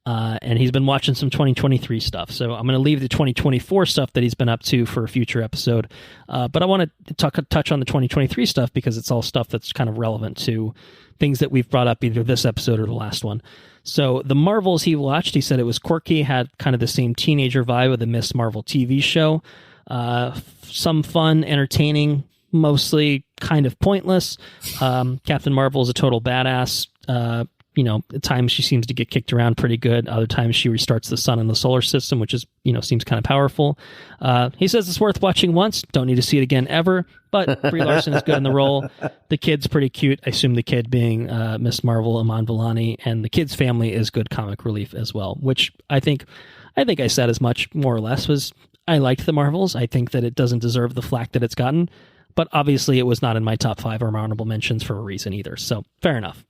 And he's been watching some 2023 stuff. So I'm going to leave the 2024 stuff that he's been up to for a future episode. But I want to touch on the 2023 stuff because it's all stuff that's kind of relevant to things that we've brought up either this episode or the last one. So the Marvels he watched, he said it was quirky, had kind of the same teenager vibe of the Miss Marvel TV show. Some fun, entertaining, mostly kind of pointless. Captain Marvel is a total badass. At times she seems to get kicked around pretty good. Other times she restarts the sun and the solar system, which is, seems kind of powerful. He says it's worth watching once. Don't need to see it again ever. But Brie Larson is good in the role. The kid's pretty cute. I assume the kid being Miss Marvel, Iman Vellani, and the kid's family is good comic relief as well, which I think I said as much, more or less, was I liked the Marvels. I think that it doesn't deserve the flack that it's gotten. But obviously it was not in my top 5 or my honorable mentions for a reason either. So fair enough.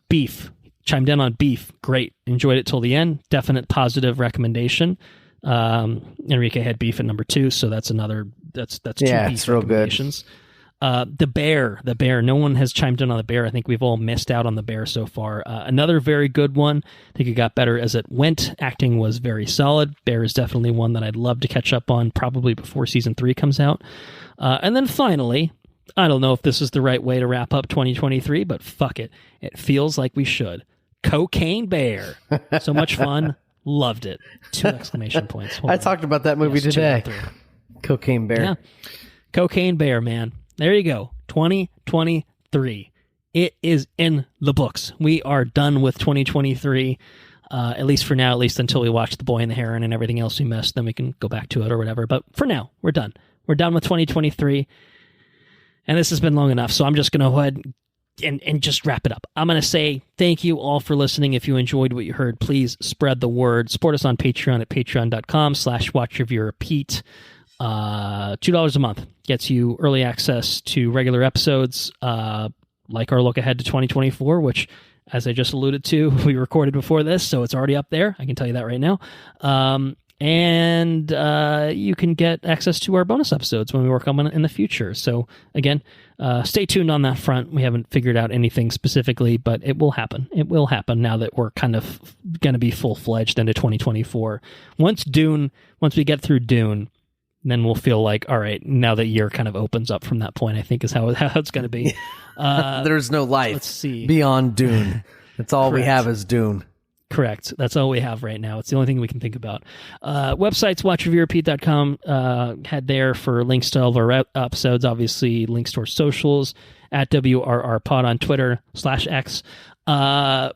Beef, chimed in on Beef. Great. Enjoyed it till the end. Definite positive recommendation. Henrique had Beef at number 2, so that's another, that's 2 Beef recommendations. The Bear. No one has chimed in on The Bear. I think we've all missed out on The Bear so far. Another very good one. I think it got better as it went. Acting was very solid. Bear is definitely one that I'd love to catch up on, probably before season 3 comes out. And then finally, I don't know if this is the right way to wrap up 2023, but fuck it. It feels like we should. Cocaine Bear. So much fun. Loved it. 2 exclamation points. I talked about that movie today. Cocaine Bear. Yeah. Cocaine Bear, man. There you go. 2023. It is in the books. We are done with 2023, at least for now, at least until we watch The Boy and the Heron and everything else we missed. Then we can go back to it or whatever. But for now, we're done. We're done with 2023. And this has been long enough, so I'm just going to go ahead and just wrap it up. I'm going to say thank you all for listening. If you enjoyed what you heard, please spread the word. Support us on Patreon at patreon.com/watchreview-repeat. $2 a month gets you early access to regular episodes, like our look ahead to 2024, which, as I just alluded to, we recorded before this, so it's already up there. I can tell you that right now. And you can get access to our bonus episodes when we work on them in the future. So again, stay tuned on that front. We haven't figured out anything specifically, but it will happen. It will happen now that we're kind of going to be full-fledged into 2024. Once we get through Dune, then we'll feel like, all right, now the year kind of opens up from that point, I think is how it's going to be. There's no life let's see. Beyond Dune. That's all we have is Dune. Correct. That's all we have right now. It's the only thing we can think about. Websites, watchreviewrepeat.com. Head there for links to all of our episodes, obviously links to our socials, at WRRPod on Twitter /X.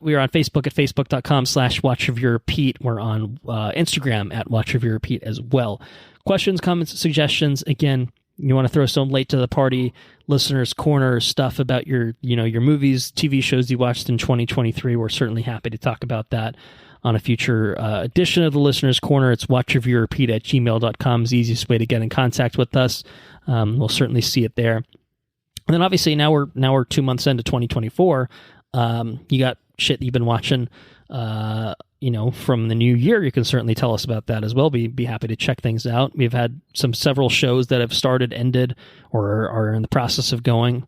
We are on Facebook at facebook.com/watchreviewrepeat. We're on Instagram at watchreviewrepeat as well. Questions, comments, suggestions. Again, you want to throw some late to the party, listeners' corner stuff about your movies, TV shows you watched in 2023. We're certainly happy to talk about that on a future edition of the listeners' corner. It's watchreviewrepeat@gmail.com is the easiest way to get in contact with us. We'll certainly see it there. And then obviously now we're 2 months into 2024. You got shit that you've been watching, from the new year. You can certainly tell us about that as well. Be happy to check things out. We've had several shows that have started, ended, or are in the process of going.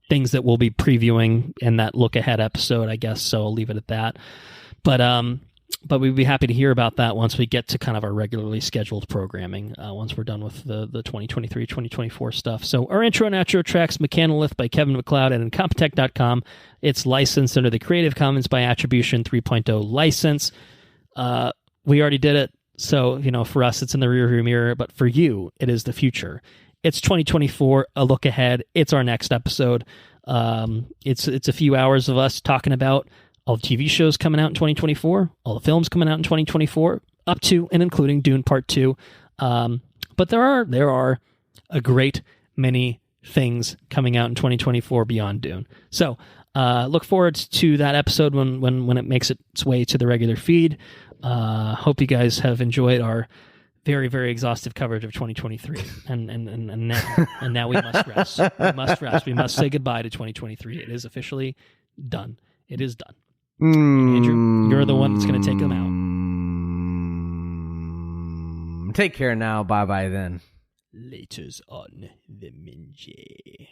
Things that we'll be previewing in that look ahead episode, I guess. So I'll leave it at that. But we'd be happy to hear about that once we get to kind of our regularly scheduled programming, once we're done with the 2023, 2024 stuff. So our intro and outro tracks, Mechanolith by Kevin MacLeod and Incompetech.com. It's licensed under the Creative Commons by Attribution 3.0 license. We already did it. So, for us, it's in the rearview mirror, but for you, it is the future. It's 2024, a look ahead. It's our next episode. It's a few hours of us talking about all the TV shows coming out in 2024, all the films coming out in 2024, up to and including Dune Part 2. But there are a great many things coming out in 2024 beyond Dune. So look forward to that episode when it makes its way to the regular feed. Hope you guys have enjoyed our very, very exhaustive coverage of 2023. And now we must rest. We must rest. We must say goodbye to 2023. It is officially done. It is done. Andrew, you're the one that's going to take them out. Take care now. Bye-bye then. Laters on the Minji.